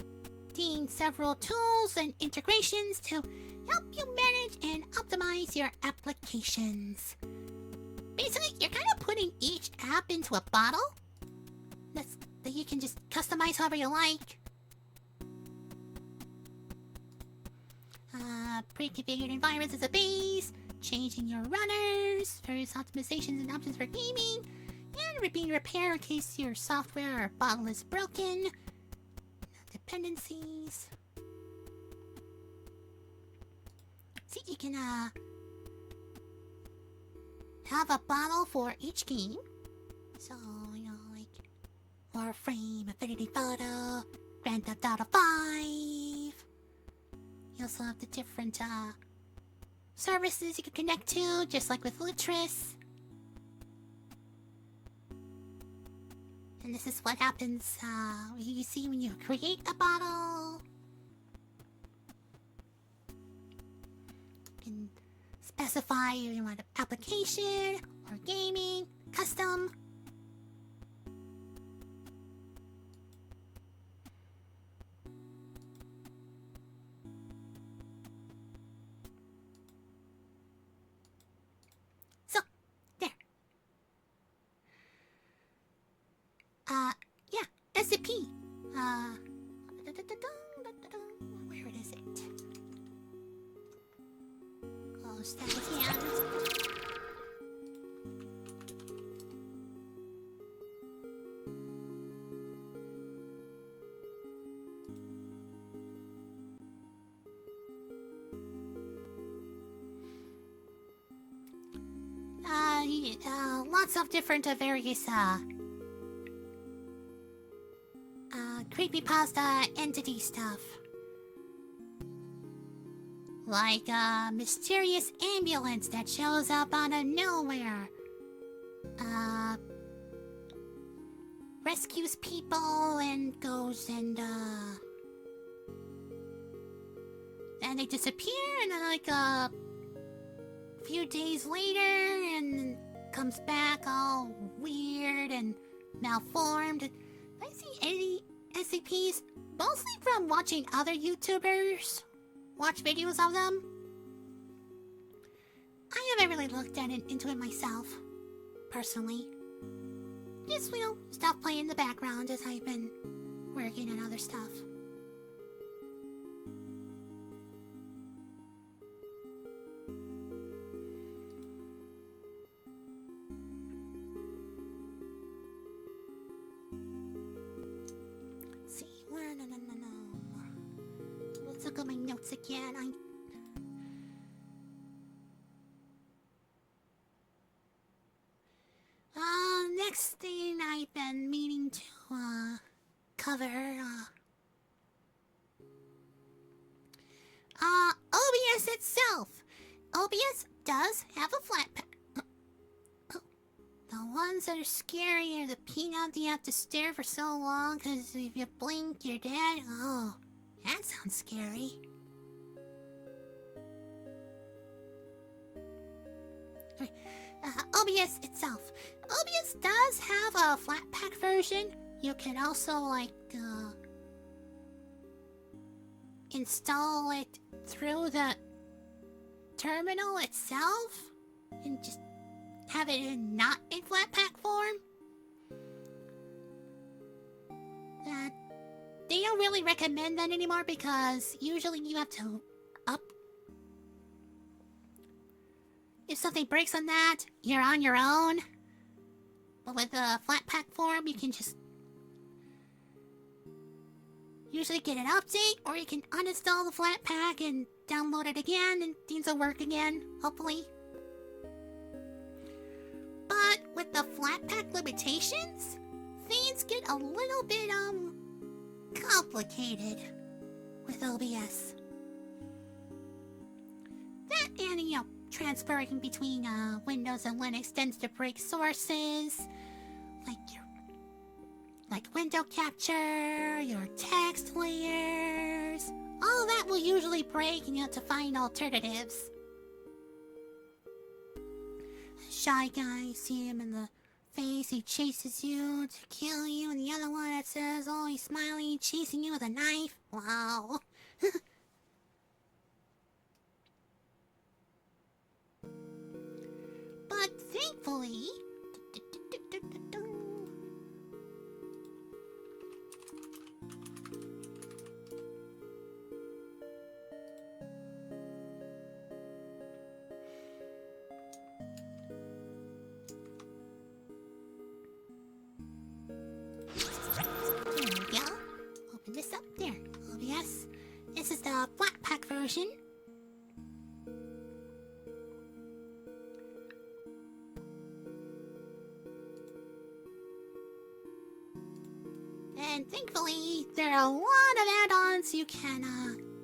Speaker 1: several tools and integrations to help you manage and optimize your applications. Basically, you're kind of putting each app into a bottle that you can just customize however you like. Pre-configured environments as a base, changing your runners, various optimizations and options for gaming, and being repair in case your software or bottle is broken. Dependencies. See, you can have a bottle for each game. So, like Warframe, Affinity Photo, Grand Theft Auto 5. You also have the different services you can connect to, just like with Lutris. And this is what happens, you see when you create a bottle. You can specify if you want application or gaming, custom. So, there. Yeah, SCP. Where is it? Close that again. Lots of different various creepypasta entity stuff. Like a mysterious ambulance that shows up out of nowhere. Rescues people and goes and then they disappear and then like a few days later and comes back all weird and malformed. I see any SCPs mostly from watching other YouTubers watch videos of them. I haven't really looked at it into it myself, personally. Just, stuff playing in the background as I've been working on other stuff. Let's see, where, no. Let's look at my notes again. Next thing I've been meaning to, cover, OBS itself. OBS does have a flat pack. The ones that are scary are the peanut you have to stare for so long because if you blink, you're dead. Oh, that sounds scary. OBS itself. OBS does have a flat pack version. You can also, install it through the terminal itself and just have it not in flat pack form. They don't really recommend that anymore because usually you have to if something breaks on that, you're on your own. But with the flat pack form, you can just usually get an update, or you can uninstall the flat pack and download it again, and things will work again, hopefully. But with the flat pack limitations, things get a little bit, complicated with OBS. That and, transferring between Windows and Linux tends to break sources, like window capture, your text layers. All that will usually break, and you have to find alternatives. A shy guy, see him in the face, he chases you to kill you, and the other one that says, oh, he's smiling, chasing you with a knife. Wow. But thankfully, there we go. Open this up. There. OBS. This is the flat pack version. And thankfully, there are a lot of add-ons you can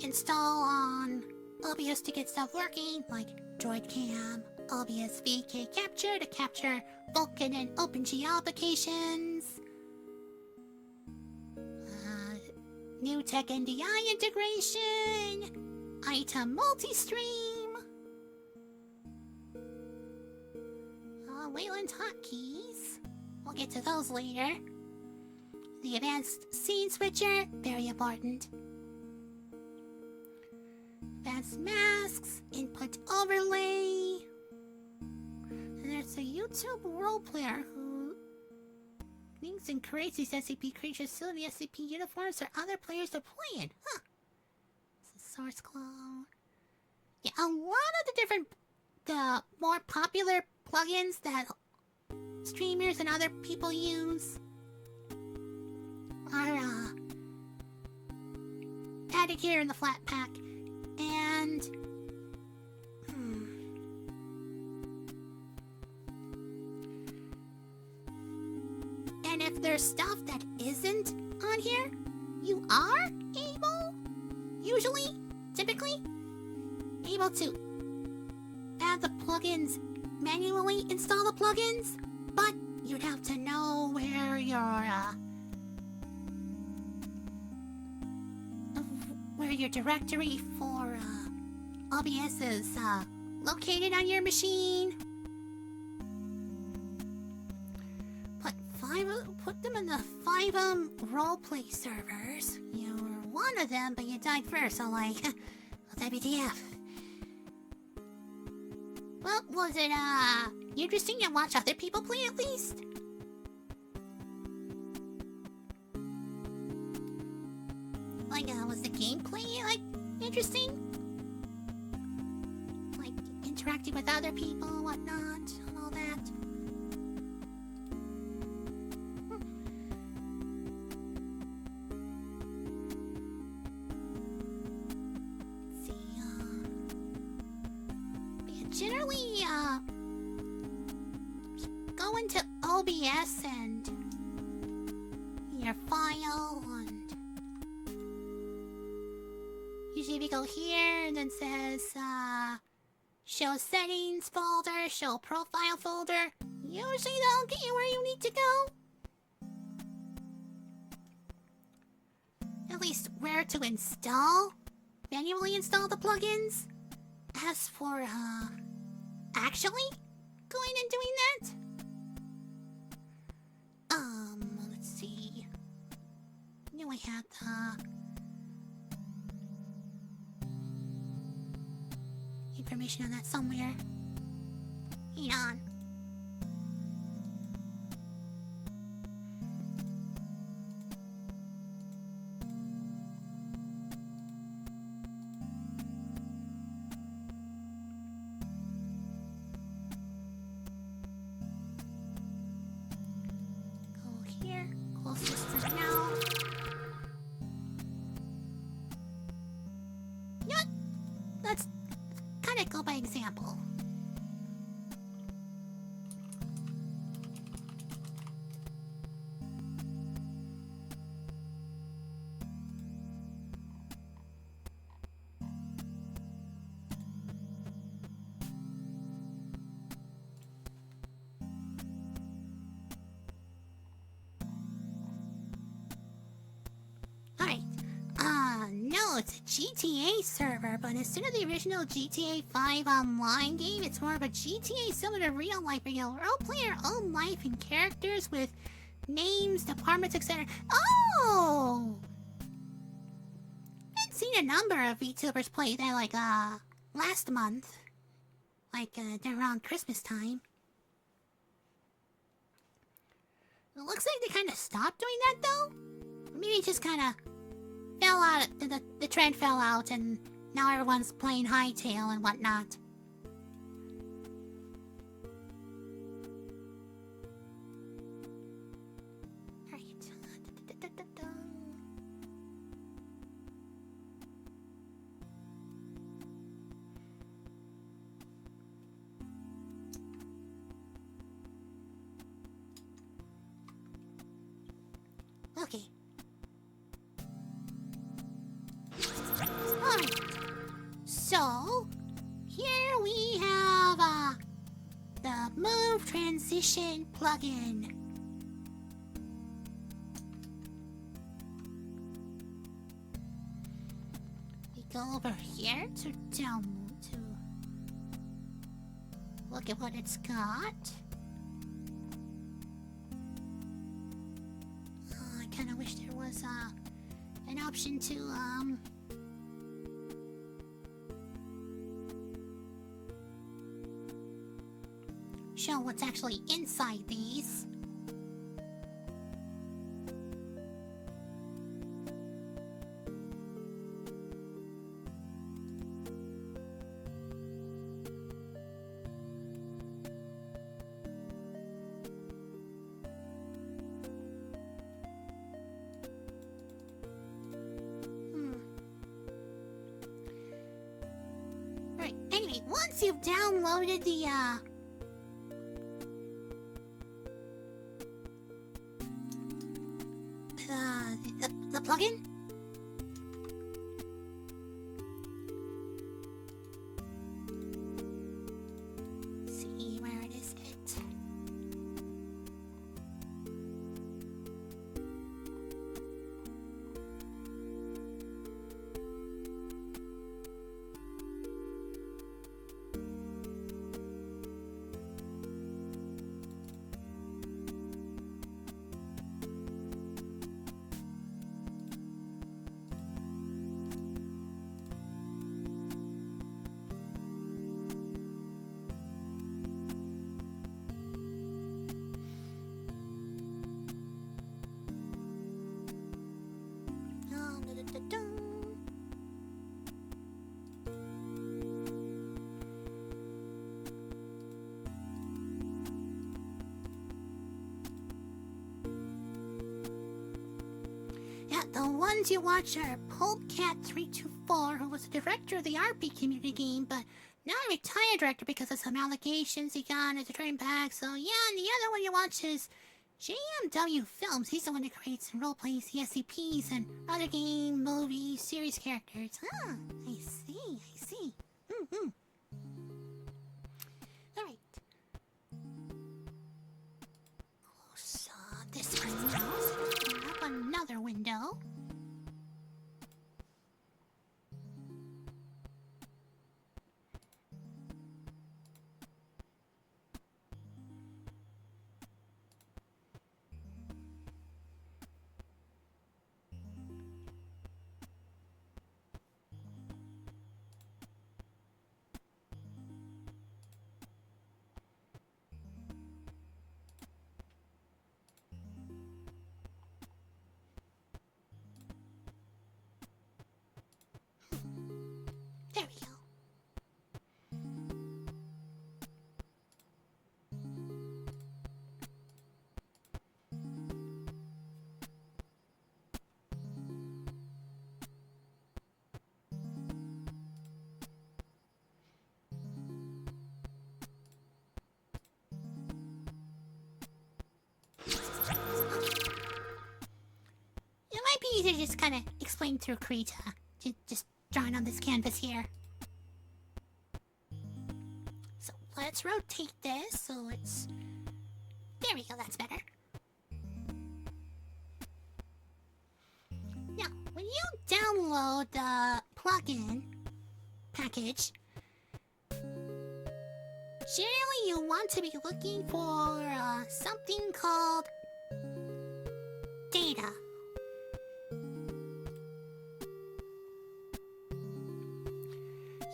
Speaker 1: install on OBS to get stuff working, like Droid Cam, OBS VK Capture to capture Vulkan and OpenGL applications, new Tech NDI integration, item multi-stream, Wayland hotkeys. We'll get to those later. The advanced scene switcher, very important. Advanced masks, input overlay. And there's a YouTube role player who thinks and creates these SCP creatures so the SCP uniforms for other players to play in. Huh. This is source clone. Yeah, a lot of the different, the more popular plugins that streamers and other people use are added here in the flat pack. And and if there's stuff that isn't on here, you are able, usually, typically, able to add the plugins, manually install the plugins, but you'd have to know where your directory for OBS is located on your machine. Put them in the 5 roleplay servers. You were one of them, but you died first, so like, WTF. Well, was it interesting to watch other people play at least? Like, was the gameplay, like, interesting? Like, interacting with other people, whatnot, and all that? Let's see, yeah, generally, go into OBS and your file and usually if you go here and then says show settings folder, show profile folder, usually that'll get you where you need to go. At least where to install, manually install the plugins. As for actually going and doing that, let's see. I knew I had information on that somewhere. Hang on. Go here. Close this for now. You know what? Let's kind of go by example. Alright. No, it's a GTA server, but instead of the original GTA 5 online game, it's more of a GTA similar to real life, where you'll roleplay your own life and characters with names, departments, etc. Oh! I've seen a number of VTubers play that, like, last month. Like, around Christmas time. It looks like they kind of stopped doing that, though. Maybe just kind of fell out, the trend fell out, and now everyone's playing Hightail and whatnot. Alright. Okay. Alright. So, here we have the Move Transition plugin. We go over here to download, to look at what it's got. option to, show what's actually inside these. Right, anyway, once you've downloaded the plugin, see where it is. Yeah, the ones you watch are Polecat324, who was the director of the RP community game, but now a retired director because of some allegations he got as a train back. So yeah, and the other one you watch is JMW Films. He's the one that creates and roleplays the SCPs and other game, movie, series characters. Ah, I see. Mm-hmm. Alright. Close this window. So open up another window. There we go. It might be easier to just kind of explain through Krita. Just drawing on this canvas here. So let's rotate this so it's... There we go, that's better. Now, when you download the plugin package, generally you want to be looking for something called data.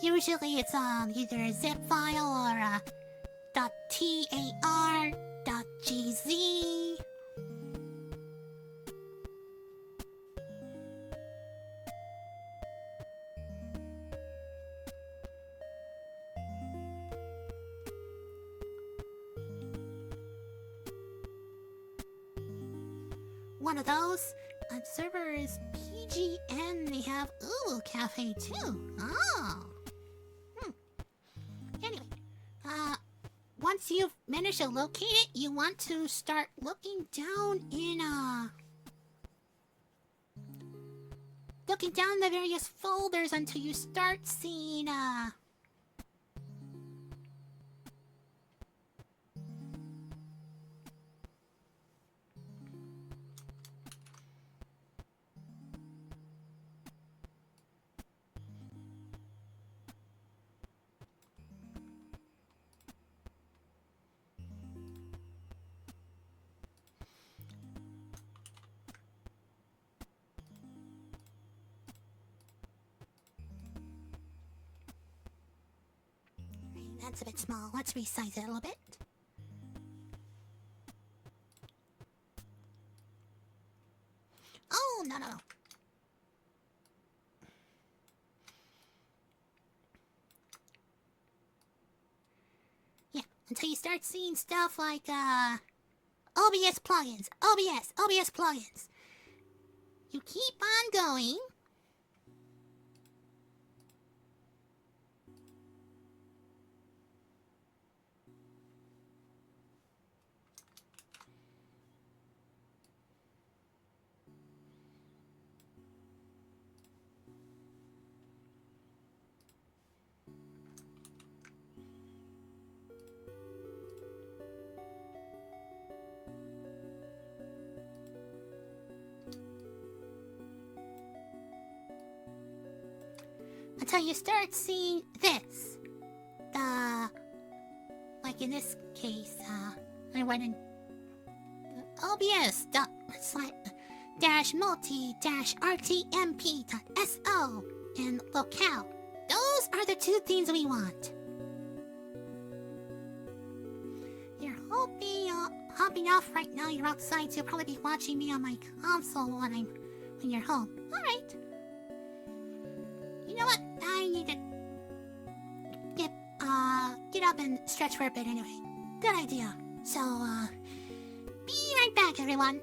Speaker 1: Usually it's either a zip file or a .tar.gz. One of those. On server is PGN. They have Ulu Cafe too. Oh. Anyway, once you've managed to locate it, you want to start looking down in looking down the various folders until you start seeing That's a bit small. Let's resize it a little bit. Oh, no. Yeah, until you start seeing stuff like, OBS plugins. OBS plugins. You keep on going. Until you start seeing this. Like in this case, I went in OBS dash multi dash rtmp.so and locale. Those are the two things we want. You're hopping off right now. You're outside, so you'll probably be watching me on my console when you're home. Alright. You know what? I need to get up and stretch for a bit anyway. Good idea. So, be right back, everyone.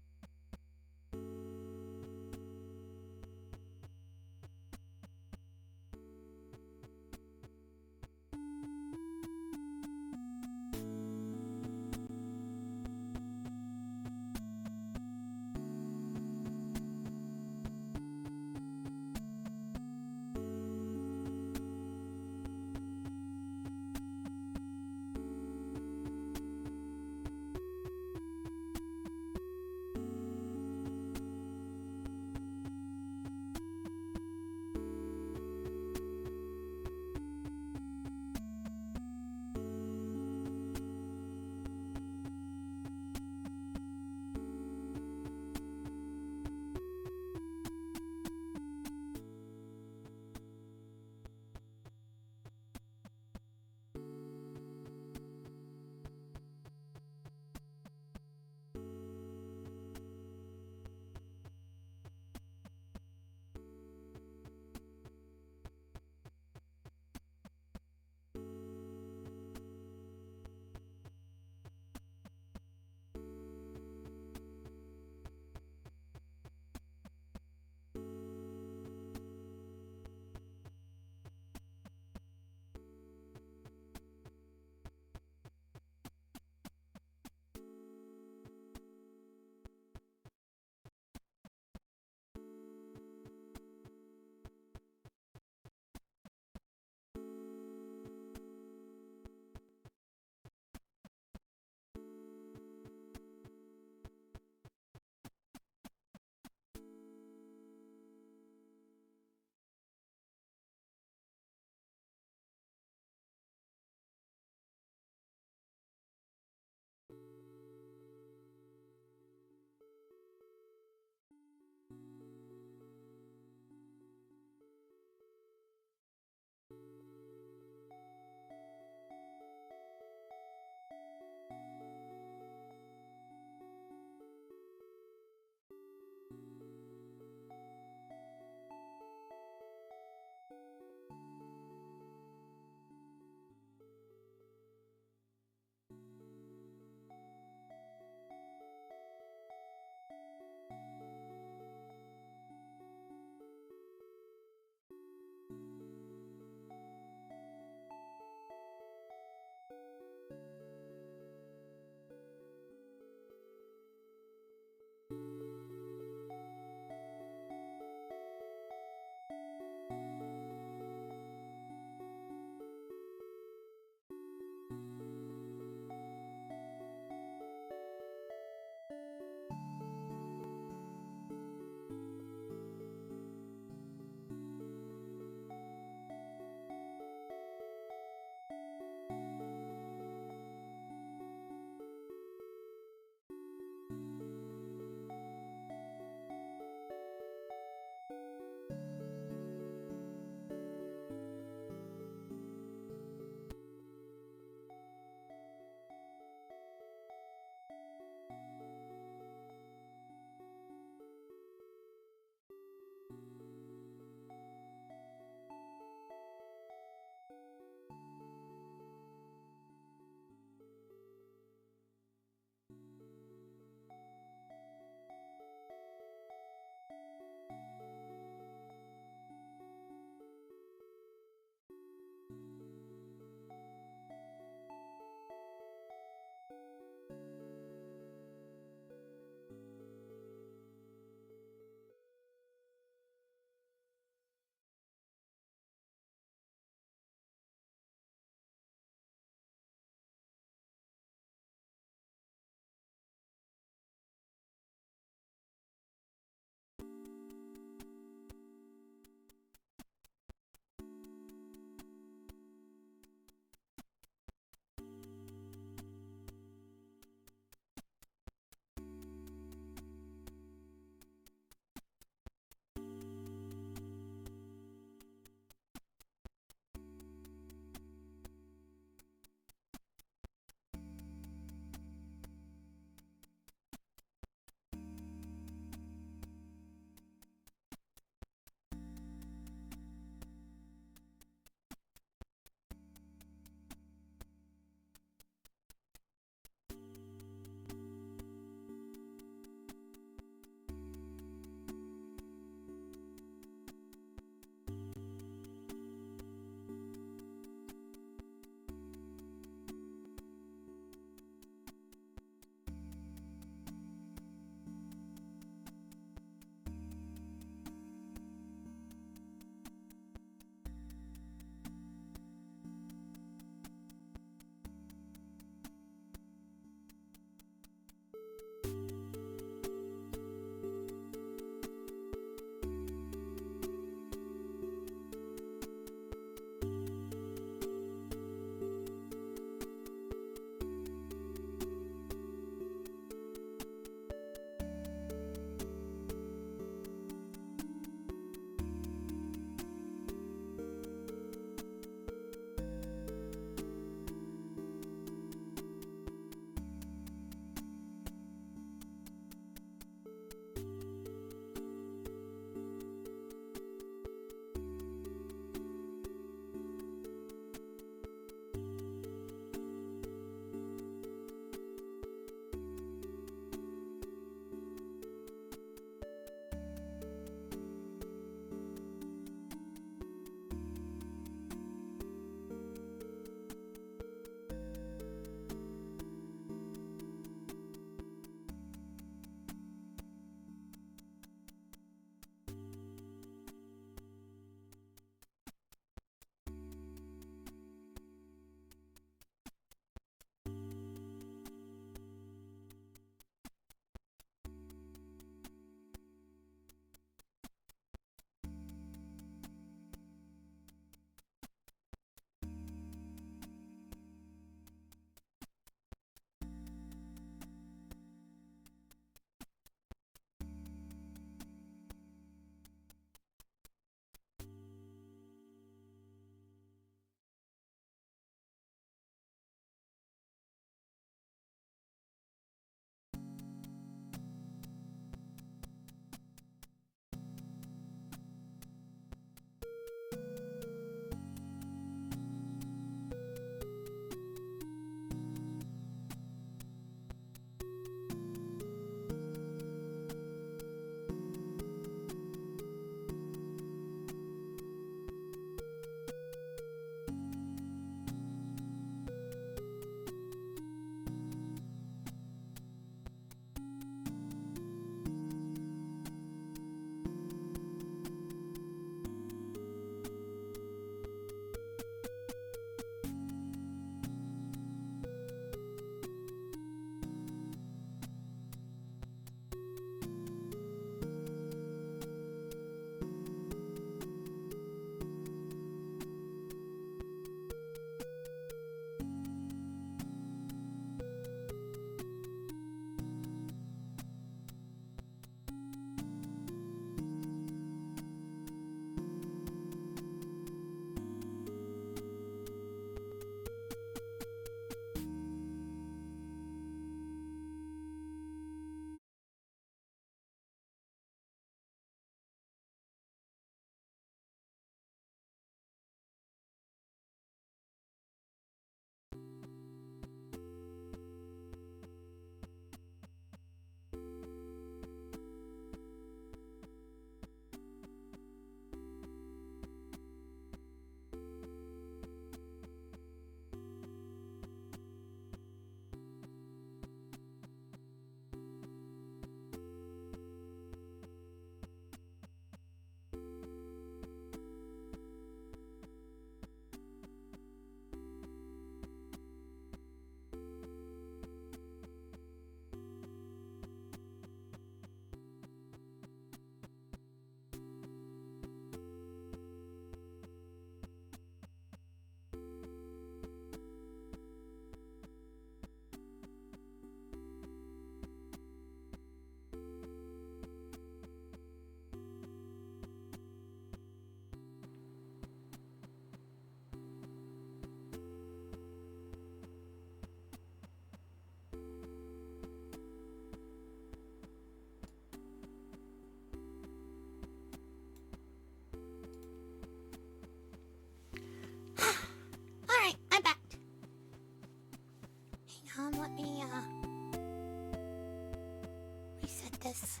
Speaker 1: this.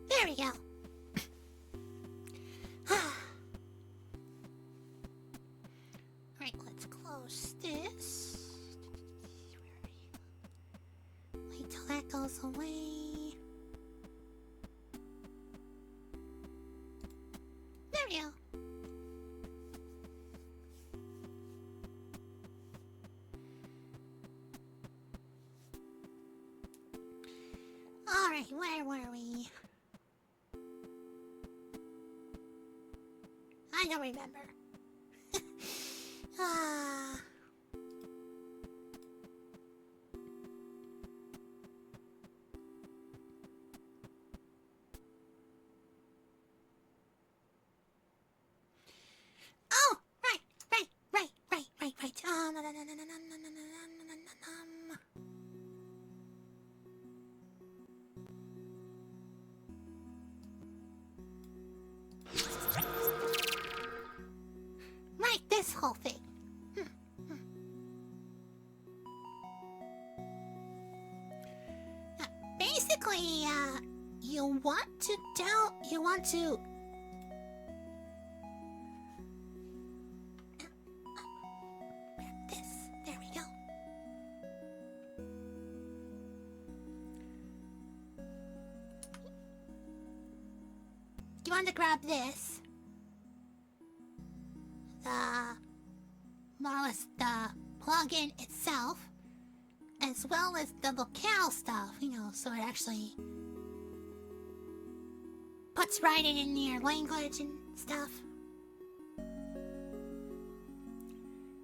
Speaker 1: There we go. Alright, let's close this. Wait till that goes away. There we go. Alright, where were we? I don't remember. Oh, right. Right, this whole thing. Basically, you want to this. There we go. You want to grab this. More or less the plugin itself, as well as the locale stuff, so it actually puts right in your language and stuff.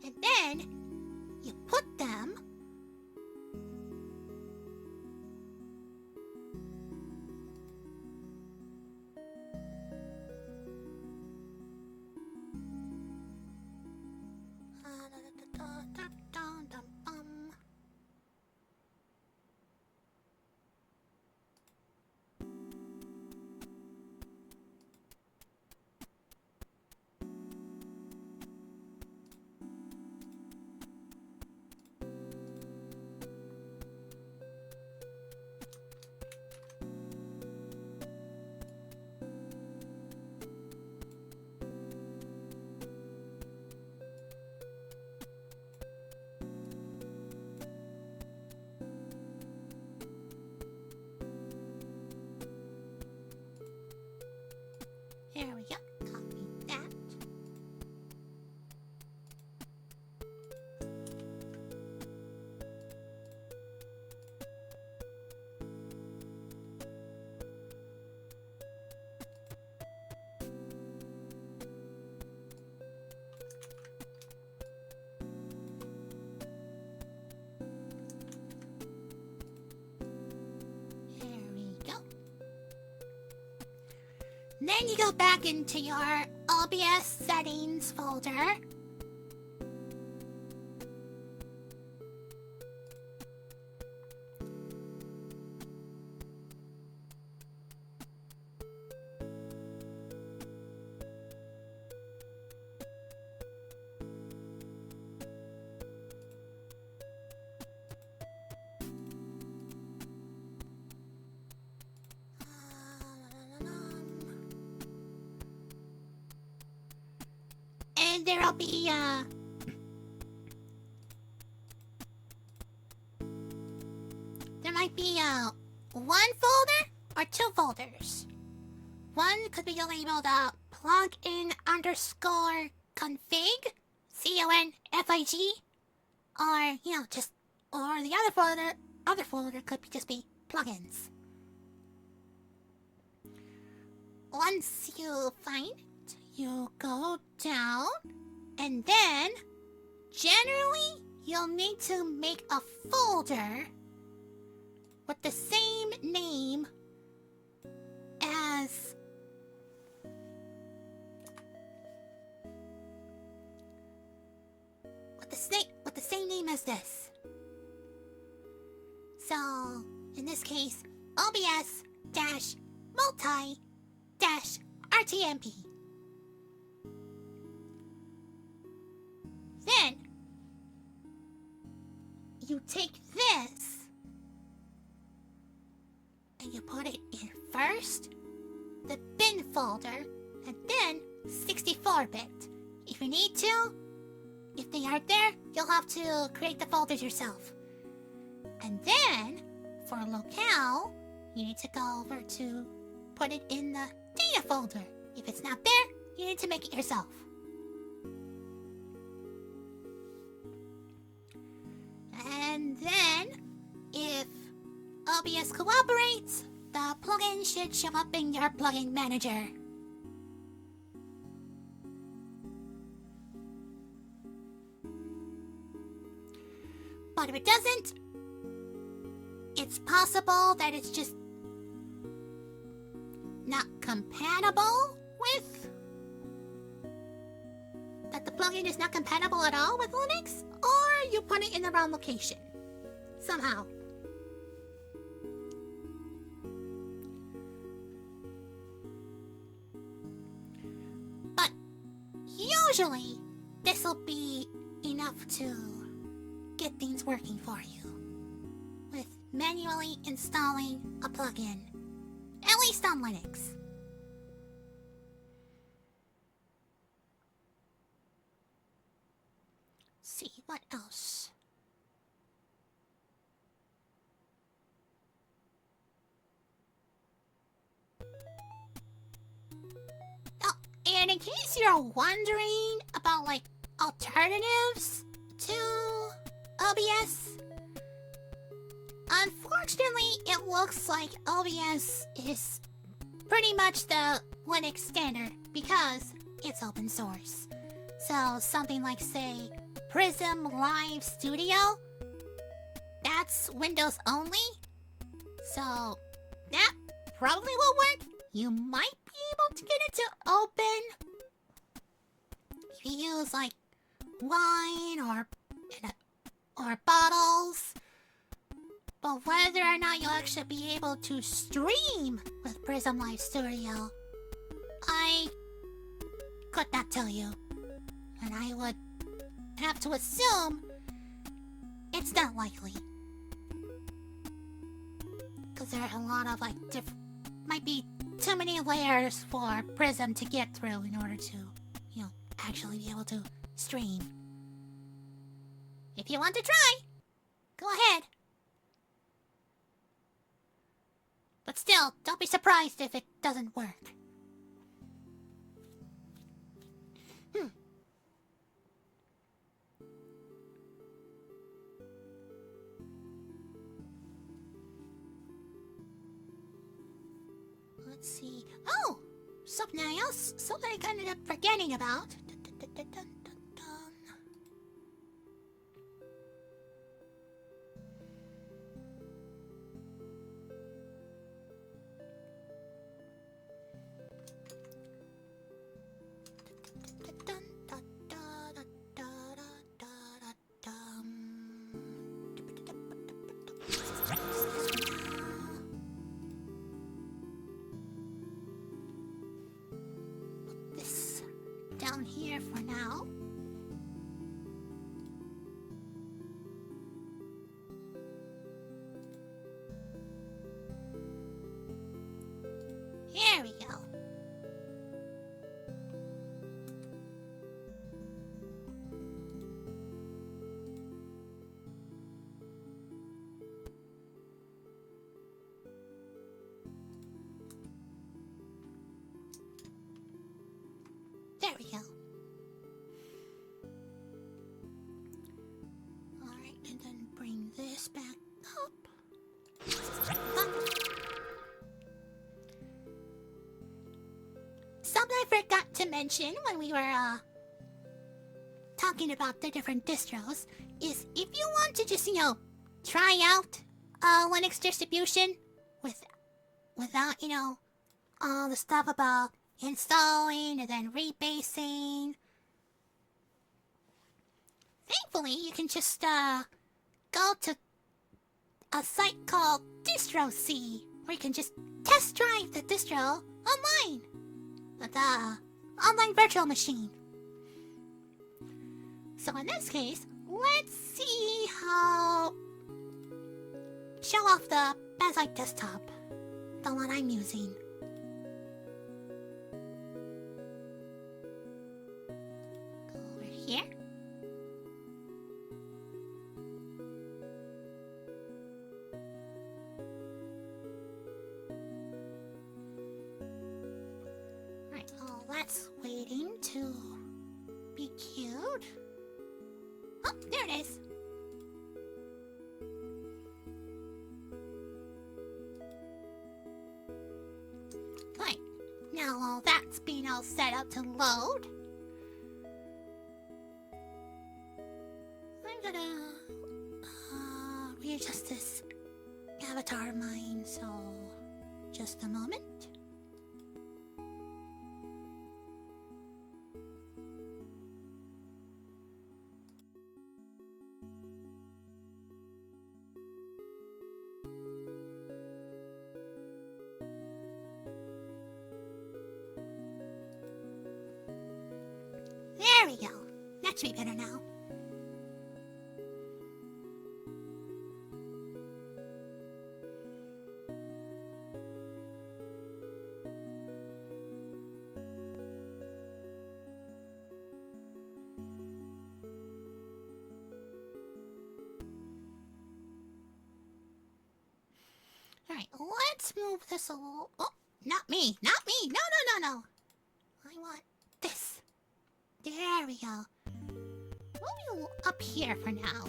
Speaker 1: And then you put them There we go. Copy that. There we go. Then you go back into your OBS settings folder. And there'll be, there might be, one folder or two folders. One could be labeled, plugin underscore config, CONFIG, or, or the other folder could just be plugins. Once you find it, you go down, and then generally you'll need to make a folder with the same name as with the same name as this. So in this case, OBS-multi-RTMP. Then you take this and you put it in first the bin folder and then 64-bit. If you need to, if they aren't there, you'll have to create the folders yourself. And then for locale, you need to go over to put it in the data folder. If it's not there, you need to make it yourself. And then, if OBS cooperates, the plugin should show up in your plugin manager. But if it doesn't, it's possible that it's just not compatible with... that the plugin is not compatible at all with Linux, or you put it in the wrong location. Somehow. But usually, this'll be enough to get things working for you with manually installing a plugin, at least on Linux. See, what else? Oh, and in case you're wondering about, like, alternatives to OBS, unfortunately, it looks like OBS is pretty much the Linux standard because it's open source. So something like, say, Prism Live Studio, that's Windows only. So that probably will work. You might be able to get it to open if you use like wine or bottles. But whether or not you'll actually be able to stream with Prism Live Studio, I could not tell you. And I would have to assume it's not likely. Because there are a lot of like might be too many layers for Prism to get through in order to, actually be able to stream. If you want to try, go ahead. But still, don't be surprised if it doesn't work. Let's see. Oh! Something else. Something I ended up forgetting about. Down here for now. Here we go. There we go. something I forgot to mention when we were, talking about the different distros is if you want to just, try out, Linux distribution without, all the stuff about installing and then rebasing. Thankfully, you can just, go to a site called DistroC, where you can just test drive the distro online with the online virtual machine. So in this case, let's see how... show off the Bazite desktop, the one I'm using. Go over here. Right, oh, that's waiting to be queued. Oh, there it is. Right, now all that's being all set up to load. I'm gonna readjust this avatar of mine, so just a moment. There we go. That should be better now. Alright, let's move this a little... Oh, not me! Not me! No, no, no, no! I want this. There we go. We'll be up here for now.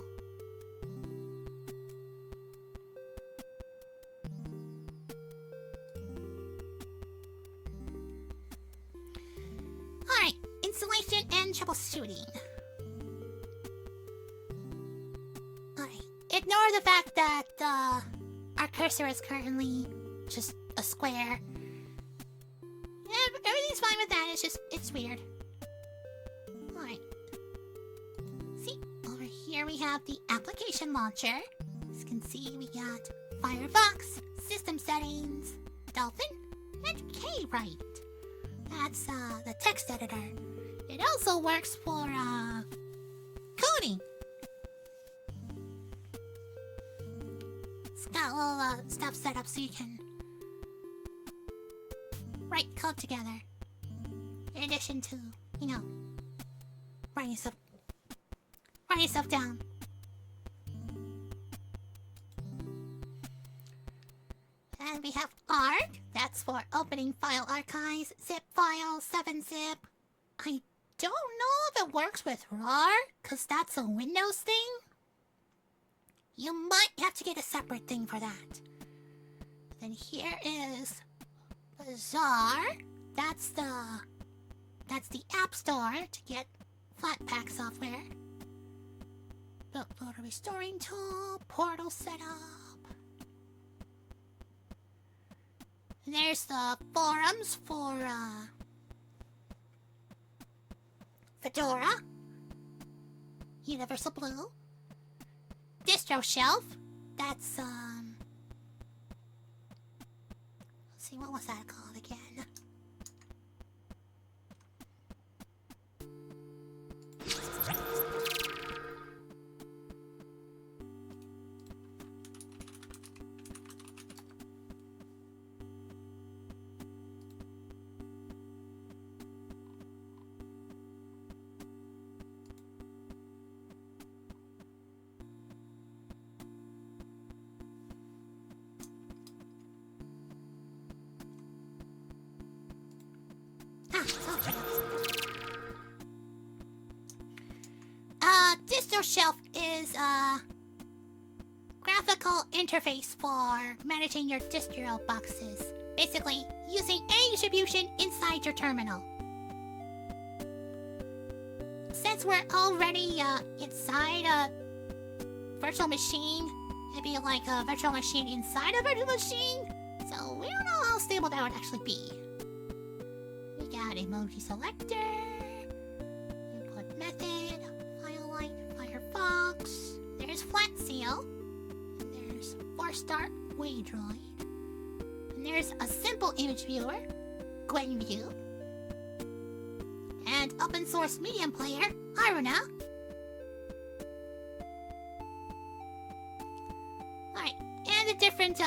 Speaker 1: Alright, installation and troubleshooting. Alright, ignore the fact that our cursor is currently just a square. Yeah, everything's fine with that, it's weird. Alright. See, over here we have the application launcher. As you can see, we got Firefox, System Settings, Dolphin, and Kwrite. That's the text editor. It also works for coding. It's got a little stuff set up so you can write code together. In addition to, writing stuff down. And we have ARC. That's for opening file archives, zip files, 7-zip. I don't know if it works with RAR, because that's a Windows thing. You might have to get a separate thing for that. Then here is Bazaar. That's the App Store to get Flatpak software. Bootloader restoring tool, portal setup. And there's the forums for Fedora, Universal Blue, Distro Shelf. That's let's see, what was that called again? Distro Shelf is a graphical interface for managing your distro boxes. Basically, using any distribution inside your terminal. Since we're already inside a virtual machine, it'd be like a virtual machine inside a virtual machine, so we don't know how stable that would actually be. We got emoji selector, input method, Firelight, Firefox, there's Flat Seal, there's 4-star Waydroid, and there's a simple image viewer, GwenView, and open source medium player, Irona. Alright, and the different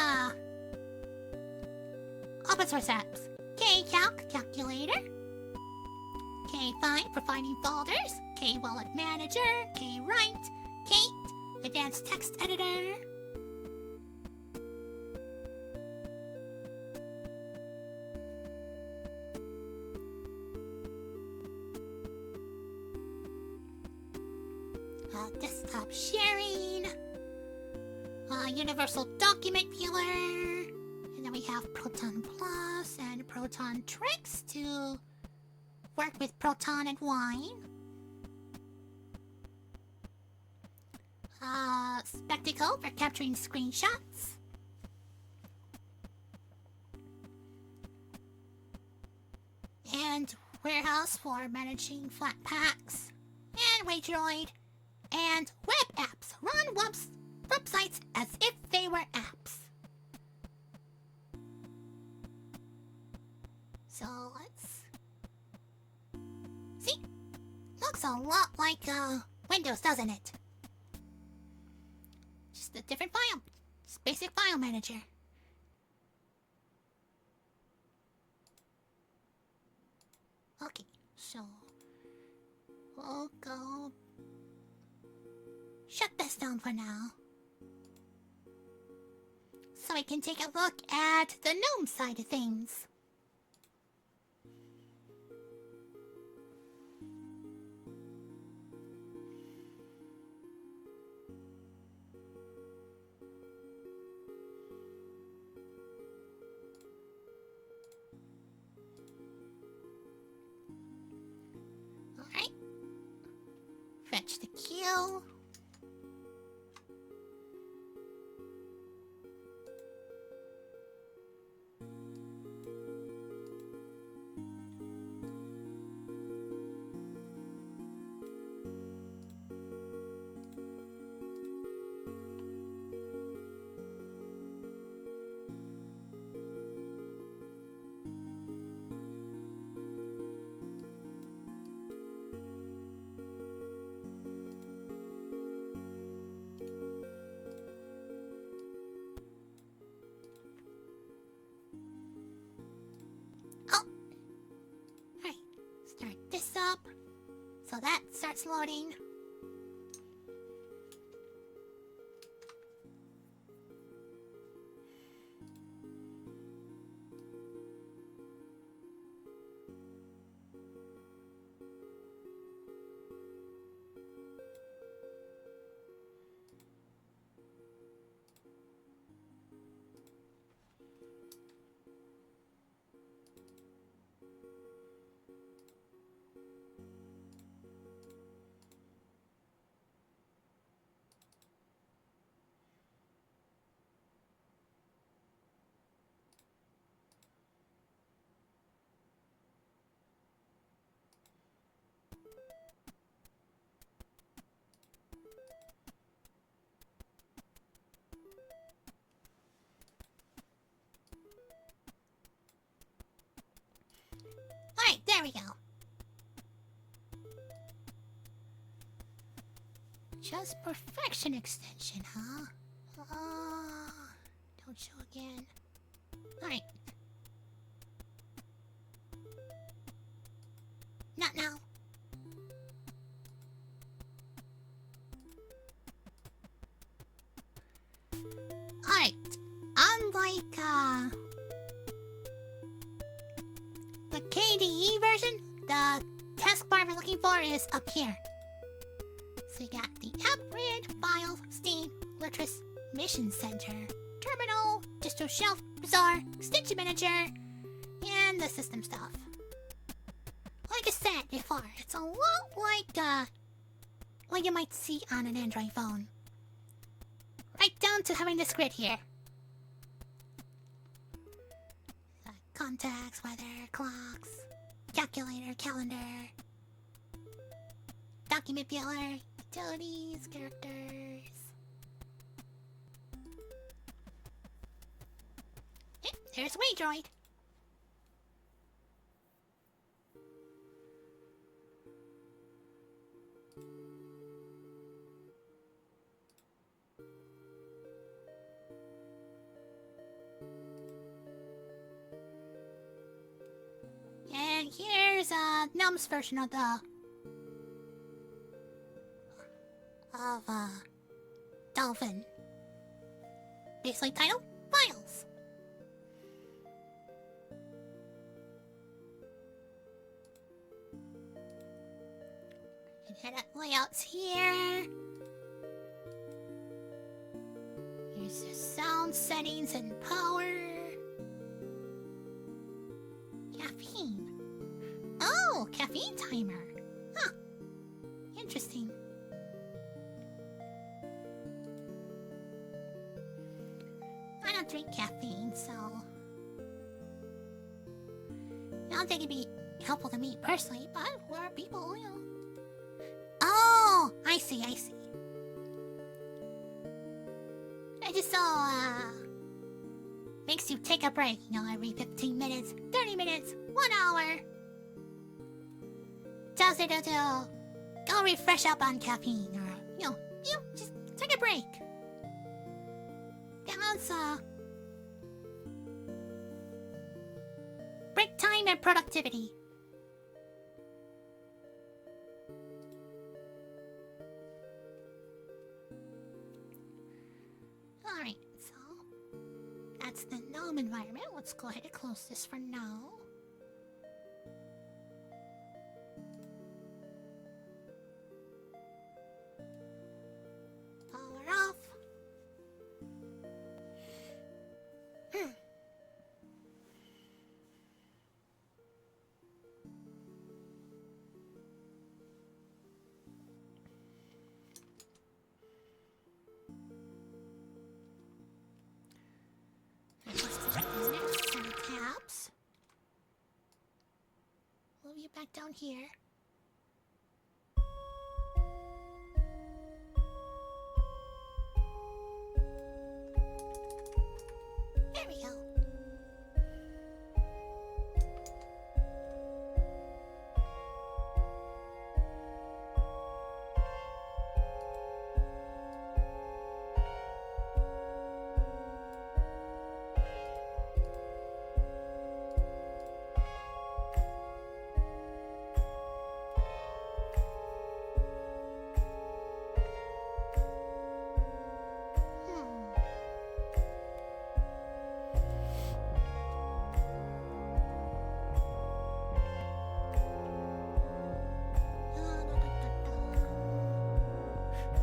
Speaker 1: open source apps. Kcalc, calculator. Kfind for finding folders. Kwallet manager. Kwrite. Kate, advanced text editor. Desktop sharing, universal document viewer, and then we have Proton Plus and Proton Tricks to work with Proton and Wine. Spectacle for capturing screenshots. And Warehouse for managing Flatpaks. And Waydroid. And web apps run websites as if they were apps. So let's see. Looks a lot like Windows, doesn't it? Just a different file. Just basic file manager. Okay, so we'll go. Shut this down for now. So we can take a look at the GNOME side of things. Alright. Fetch the queue. Up, so that starts loading. Alright, there we go. Just perfection extension, huh? Don't show again. Alright. Not now. Alright. Unlike, the KDE version, the taskbar we're looking for is up here. So you got the App Grid, Files, Steam, Lutris, Mission Center, Terminal, Distro Shelf, Bazaar, Extension Manager, and the system stuff. Like I said before, it's a lot like what you might see on an Android phone. Right down to having this grid here. Contacts, weather, clocks, calculator, calendar, document viewer, utilities, characters. There's Waydroid. And here's Num's version of Dolphin. Basically titled Files. And head layouts here. Here's the sound settings and power. Caffeine. Oh, caffeine timer. Huh. Interesting. I don't drink caffeine, so I don't think it'd be helpful to me personally, but for people, you know. Oh, I see. I just saw, makes you take a break, you know, every 15 minutes, 30 minutes, 1 hour. Tells you to go refresh up on caffeine, or, you know, just take a break. Balance, break time and productivity. Alright, so that's the GNOME environment. Let's go ahead and close this for now. Power off. Next set of tabs. Move you back down here. There we go.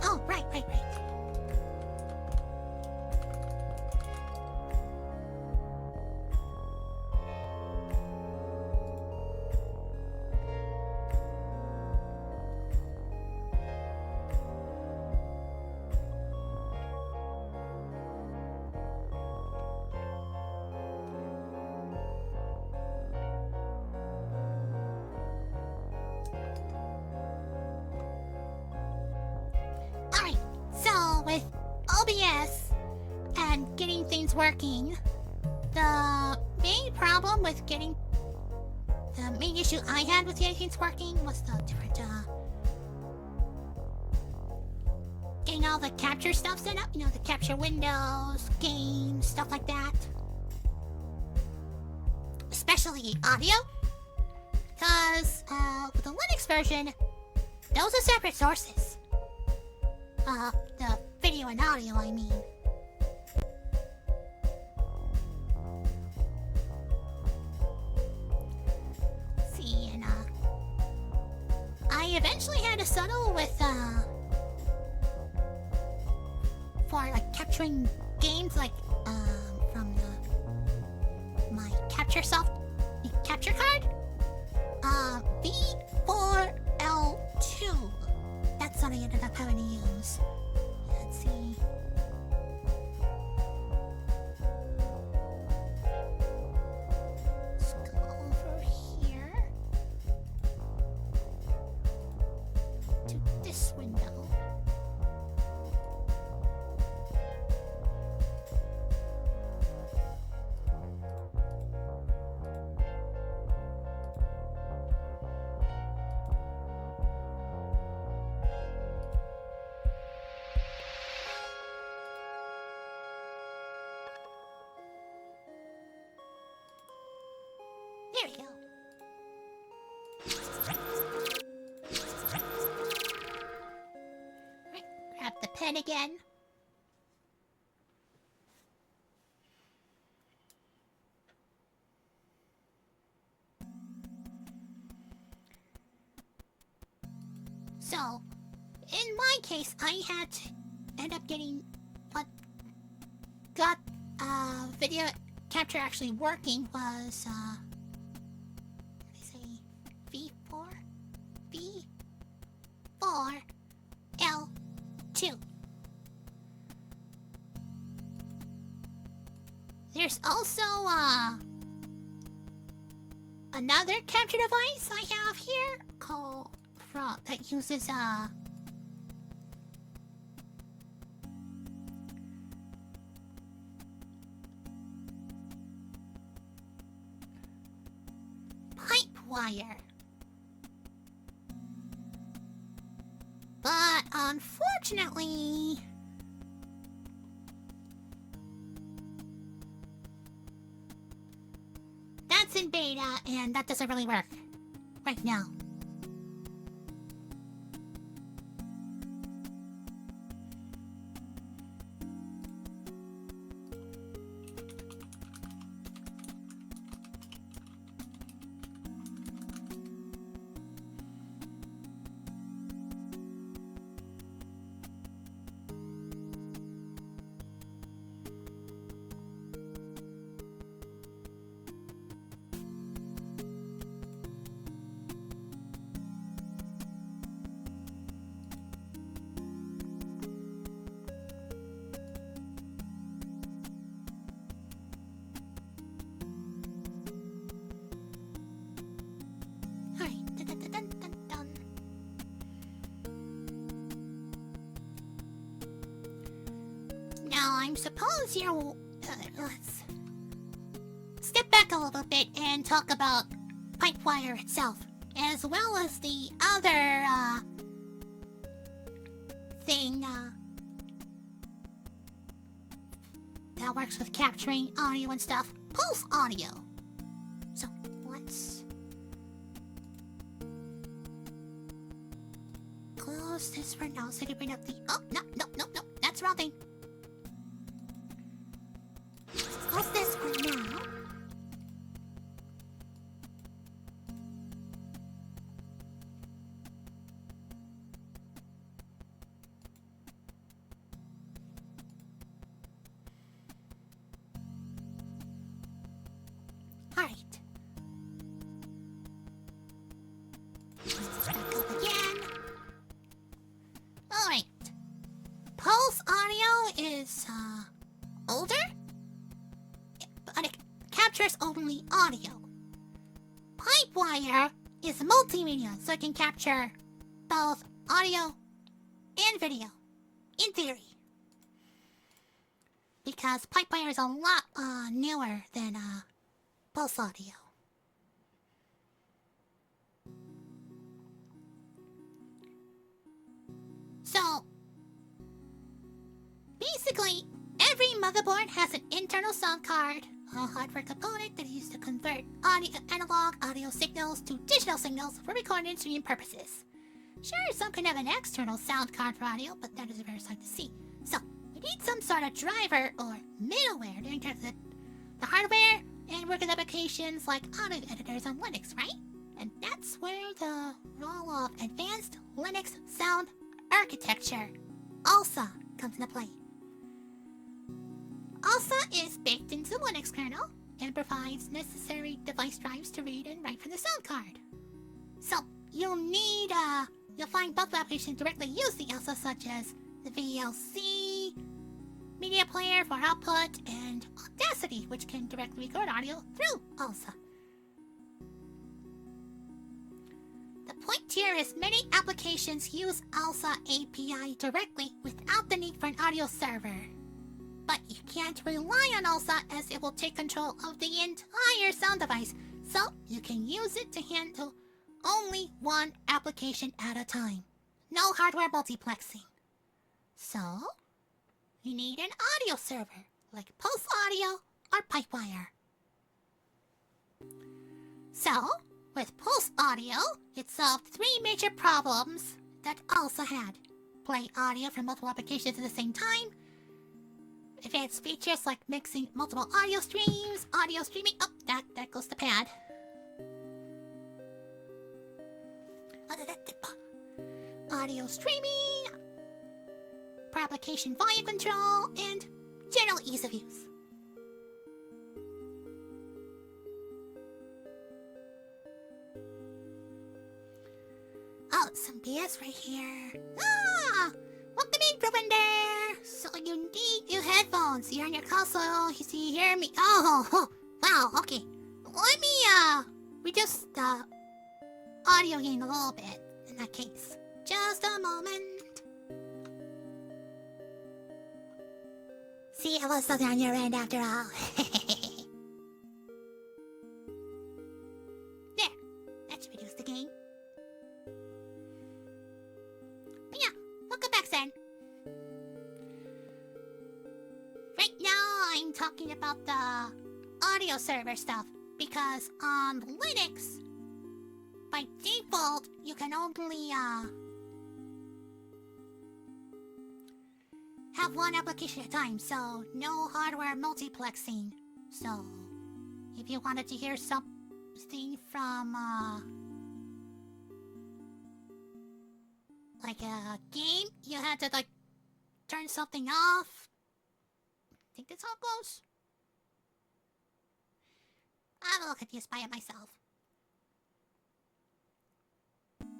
Speaker 1: Oh, right. Alright, so with OBS and getting things working, the main problem with getting... The main issue I had with getting things working was the different, getting all the capture stuff set up, you know, the capture windows, games, stuff like that. Especially audio. Because, with the Linux version, those are separate sources. The video and audio, I mean. See, and, I eventually had to settle with, for, like, capturing games, like, from my capture we go. Right, grab the pen again. So, in my case, I had to end up getting what got video capture actually working was what did I say? V4L2. There's also another capture device I have here called that uses pipe wire. But unfortunately, that's in beta and that doesn't really work right now. Now, I suppose you're... let's step back a little bit and talk about pipe wire itself, as well as the other, thing, that works with capturing audio and stuff. Pulse audio. So, let's close this for now so I can bring up the... Oh, no, that's the wrong thing. Close this for now. Alright. Back up again. Alright. Pulse audio is, older? But it captures only audio. Pipewire is multimedia, so it can capture both audio and video, in theory. Because Pipewire is a lot newer than Pulse audio. So, basically, every motherboard has an internal sound card, a hardware component that is used to convert analog audio signals to digital signals for recording and streaming purposes. Sure, some can have an external sound card for audio, but that is a rare sight to see. So, you need some sort of driver or middleware to interact with the hardware and work with applications like audio editors on Linux, right? And that's where the role of Advanced Linux Sound Architecture, ALSA, comes into play. ALSA is baked into the Linux kernel and provides necessary device drives to read and write from the sound card. So, you'll find both applications directly use the ALSA, such as the VLC, Media Player for output, and Audacity, which can directly record audio through ALSA. The point here is many applications use ALSA API directly without the need for an audio server. But you can't rely on ALSA as it will take control of the entire sound device, so you can use it to handle only one application at a time. No hardware multiplexing. So, you need an audio server, like Pulse Audio or Pipewire. So, with Pulse Audio, it solved 3 major problems that also had play audio from multiple applications at the same time, advanced features like mixing multiple audio streams, audio streaming. Oh, that goes to pad. Audio streaming, per application volume control, and general ease of use. Oh, some BS right here. Ah! Welcome in, Provender! So you need new headphones. You're on your console. You see, you hear me. Oh, wow, okay. Let me, reduce the audio gain a little bit in that case. Just a moment. See, I was something on your end after all. There. That should reduce the gain. But yeah, welcome back, Zen. Right now, I'm talking about the audio server stuff. Because on Linux, by default, you can only, have one application at a time, so no hardware multiplexing. So, if you wanted to hear something from, like a game, you had to, like, turn something off. I think that's how it goes. I'm a little confused by it myself.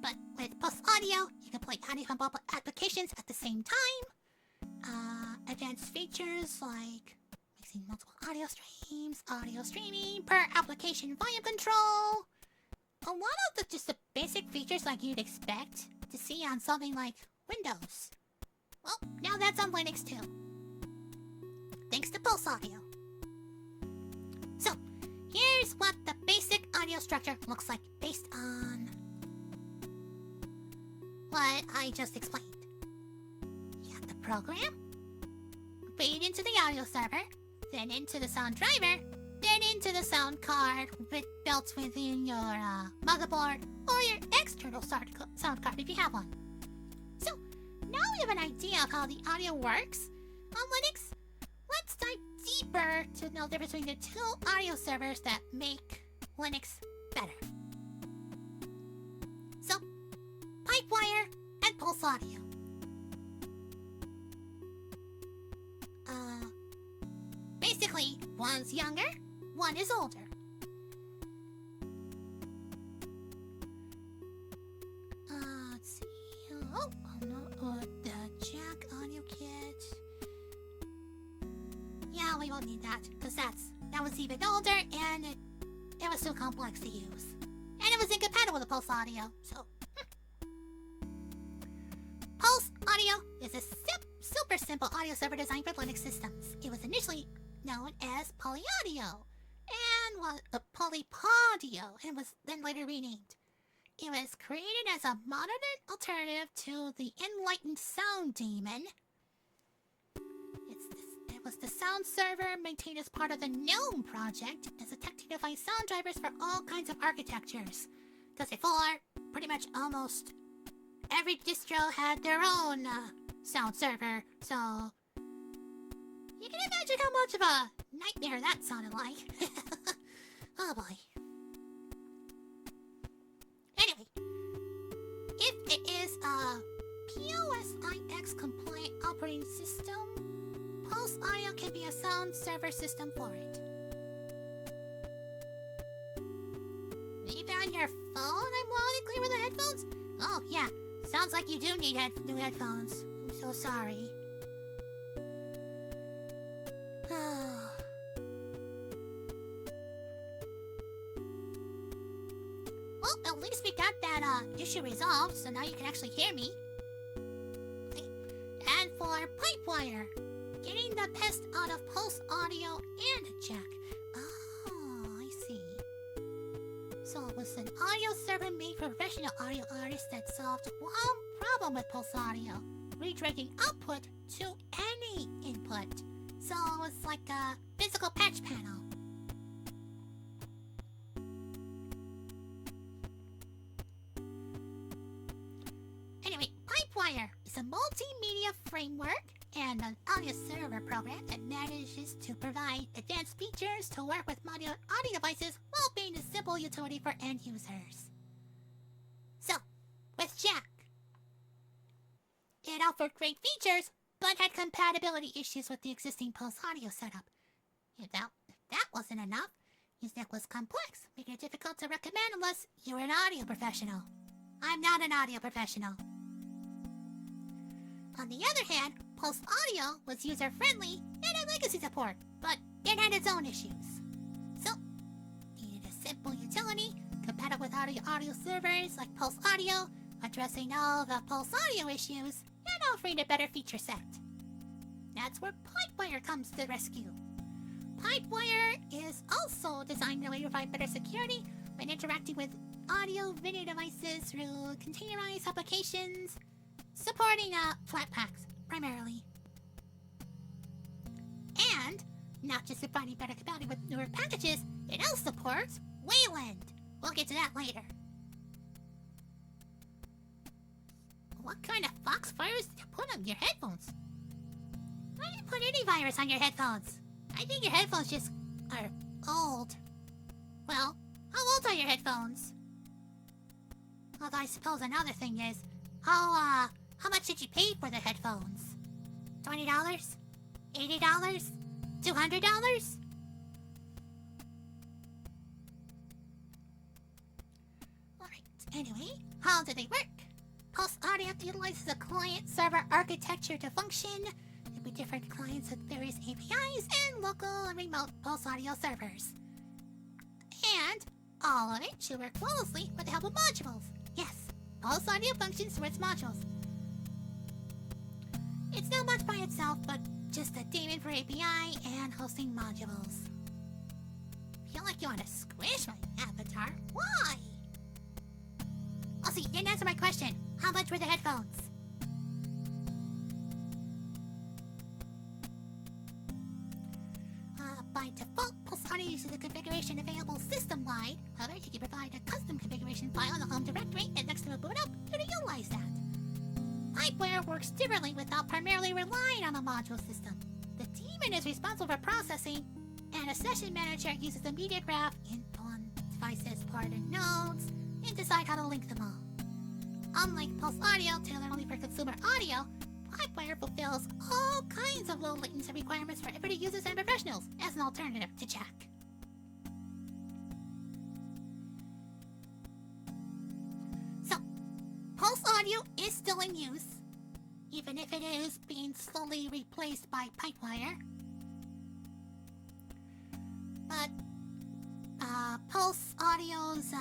Speaker 1: But with Pulse Audio, you can play audio from both applications at the same time. Advanced features like mixing multiple audio streams, audio streaming, per application volume control. A lot of just the basic features like you'd expect to see on something like Windows. Well, now that's on Linux too. Thanks to Pulse Audio. So, here's what the basic audio structure looks like based on what I just explained. You have the program, feed into the audio server, then into the sound driver, then into the sound card built within your motherboard or your external sound card if you have one. So, now we have an idea of how the audio works on Linux. Let's dive deeper to know the difference between the two audio servers that make Linux better. So, Pipewire and Pulse Audio. Basically, one's younger, one is older. Let's see. Oh no, the jack audio kit. Yeah, we won't need that, because that was even older, and it was too complex to use. And it was incompatible with Pulse Audio, so... Pulse Audio is a super simple audio server designed for Linux systems. It was initially known as PolyAudio, and was PolyPaudio, and was then later renamed. It was created as a modern alternative to the Enlightened Sound Daemon. It was the sound server maintained as part of the GNOME project as a tech to define sound drivers for all kinds of architectures. Because before, pretty much almost every distro had their own sound server, so you can imagine how much of a nightmare that sounded like. Oh boy. Anyway, if it is a POSIX compliant operating system, Pulse Audio can be a sound server system for it. Maybe on your phone I'm loud and clear with the headphones? Oh yeah, sounds like you do need new headphones. I'm so sorry. Well, at least we got that issue resolved, so now you can actually hear me. And for Pipewire, getting the best out of Pulse Audio and jack. Oh, I see. So it was an audio server made for professional audio artists that solved one problem with Pulse Audio, redirecting output to any input. So it was like a physical patch panel. Pipewire is a multimedia framework and an audio server program that manages to provide advanced features to work with audio devices while being a simple utility for end users. So, with Jack, it offered great features, but had compatibility issues with the existing Pulse audio setup. If that wasn't enough, his neck was complex, making it difficult to recommend unless you're an audio professional. I'm not an audio professional. On the other hand, Pulse Audio was user-friendly and had legacy support, but it had its own issues. So, needed a simple utility compatible with audio servers like Pulse Audio, addressing all the Pulse Audio issues and offering a better feature set. That's where Pipewire comes to the rescue. Pipewire is also designed to provide better security when interacting with audio-video devices through containerized applications, supporting Flatpaks primarily. And not just providing better compatibility with newer packages, it also supports Wayland. We'll get to that later. What kind of foxfires did you put on your headphones? I didn't put any virus on your headphones. I think your headphones just are old. Well, how old are your headphones? Although I suppose another thing is, how much did you pay for the headphones? $20? $80? $200? Alright, anyway, how do they work? Pulse Audio utilizes a client-server architecture to function. There'll be different clients with various APIs and local and remote Pulse Audio servers. And all of it should work flawlessly with the help of modules. Yes, Pulse Audio functions through its modules. It's not much by itself, but just a daemon for API and hosting modules. Feel like you want to squish my avatar? Why? Oh, see, you didn't answer my question. How much were the headphones? By default, Pulse Audio uses a configuration available system-wide. However, you can provide a custom configuration file in the home directory and next to a boot up to utilize that. Pipewire works differently without primarily relying on a module system. The daemon is responsible for processing, and a session manager uses the media graph info on devices, part, and nodes, and decide how to link them all. Unlike Pulse Audio, tailored only for consumer audio, Pipewire fulfills all kinds of low latency requirements for everyday users and professionals as an alternative to Jack. So, Pulse Audio is still in use, even if it is being slowly replaced by Pipewire. But Pulse Audio's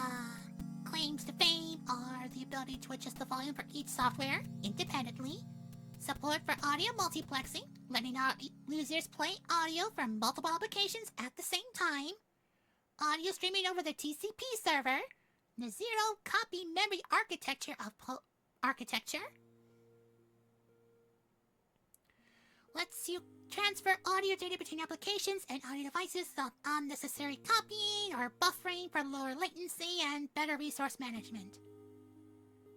Speaker 1: claims to fame are the ability to adjust the volume for each software independently, support for audio multiplexing, letting users play audio from multiple applications at the same time, audio streaming over the TCP server, the zero-copy memory architecture of architecture, lets you transfer audio data between applications and audio devices without unnecessary copying or buffering for lower latency and better resource management.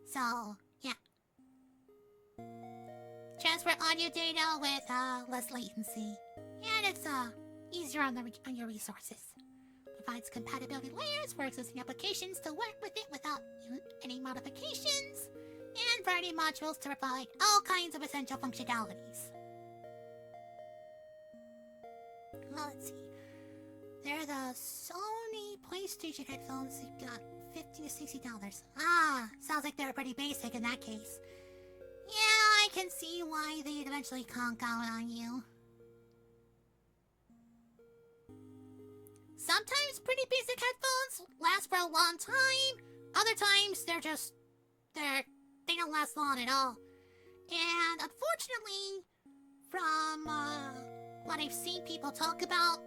Speaker 1: So, yeah. Transfer audio data with less latency latency and it's easier on your resources. Provides compatibility layers for existing applications to work with it without any modifications, and variety of modules to provide all kinds of essential functionalities. Well, let's see. They're the Sony PlayStation headphones. You've got $50 to $60. Sounds like they're pretty basic in that case. Yeah, I can see why they'd eventually conk out on you. Sometimes pretty basic headphones last for a long time. Other times they don't last long at all. And unfortunately, from what I've seen people talk about,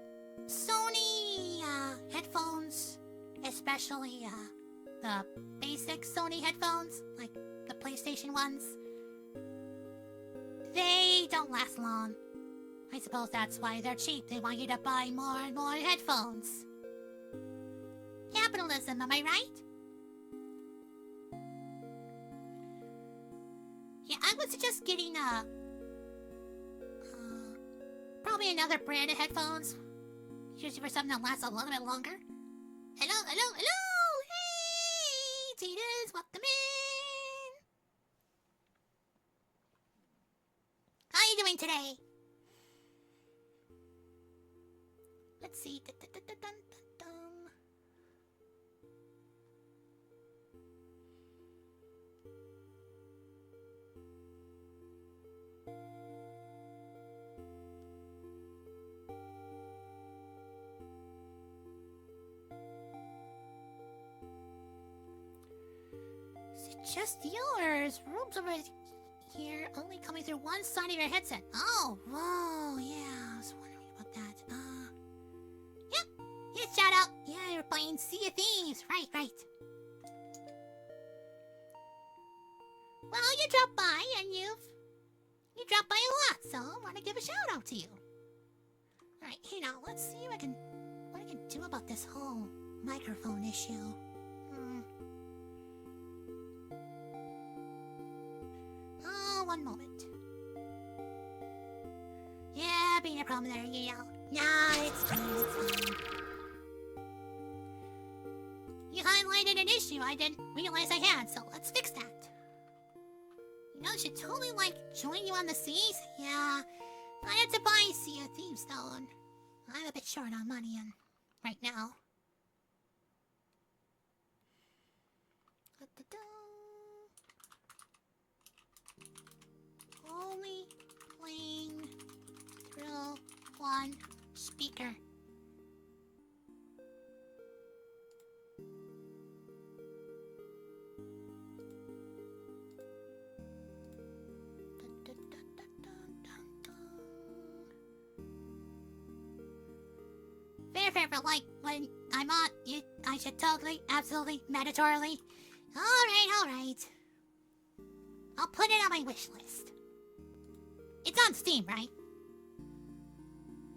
Speaker 1: Sony headphones, especially the basic Sony headphones, like the PlayStation ones, they don't last long. I suppose that's why they're cheap. They want you to buy more and more headphones. Capitalism, am I right? Yeah, I would suggest getting probably another brand of headphones. Usually for something that lasts a little bit longer. Hello, hello, hello! Hey, Titas, welcome in. How are you doing today? Let's see. Dun, dun, dun, dun, dun, dun. Is it just yours? Rooms over here only coming through one side of your headset. Oh, whoa, yeah, I was wondering about that. Yep, yeah, shout out. Yeah, you're playing Sea of Thieves. Right. Well, you dropped by and you dropped by a lot, so I want to give a shout out to you. Alright, here now, let's see what I can do about this whole microphone issue. Oh, one moment. Yeah, being a problem there, you know. Nah, it's fine. You highlighted an issue I didn't realize I had, so let's fix that. You know, I should totally, join you on the seas. Yeah, I had to buy Sea of Thieves, though, and I'm a bit short on money right now. Only playing through one speaker. Fair, but when I'm on it, I should totally, absolutely, mandatorily. Alright. I'll put it on my wish list. It's on Steam, right?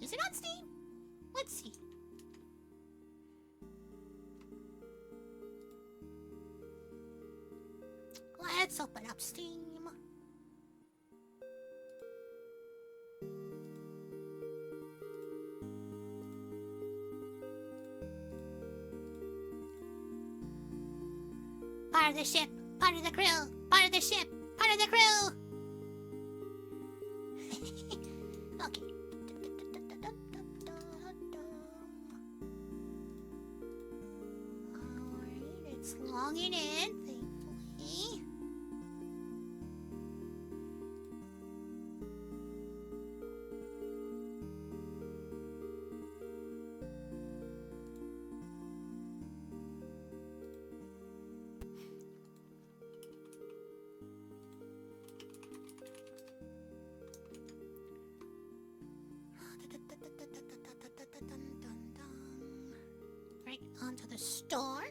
Speaker 1: Is it on Steam? Let's see. Let's open up Steam. Part of the ship, part of the crew, part of the ship, part of the crew. Okay. Alright, it's logging in, thankfully. Right onto the store.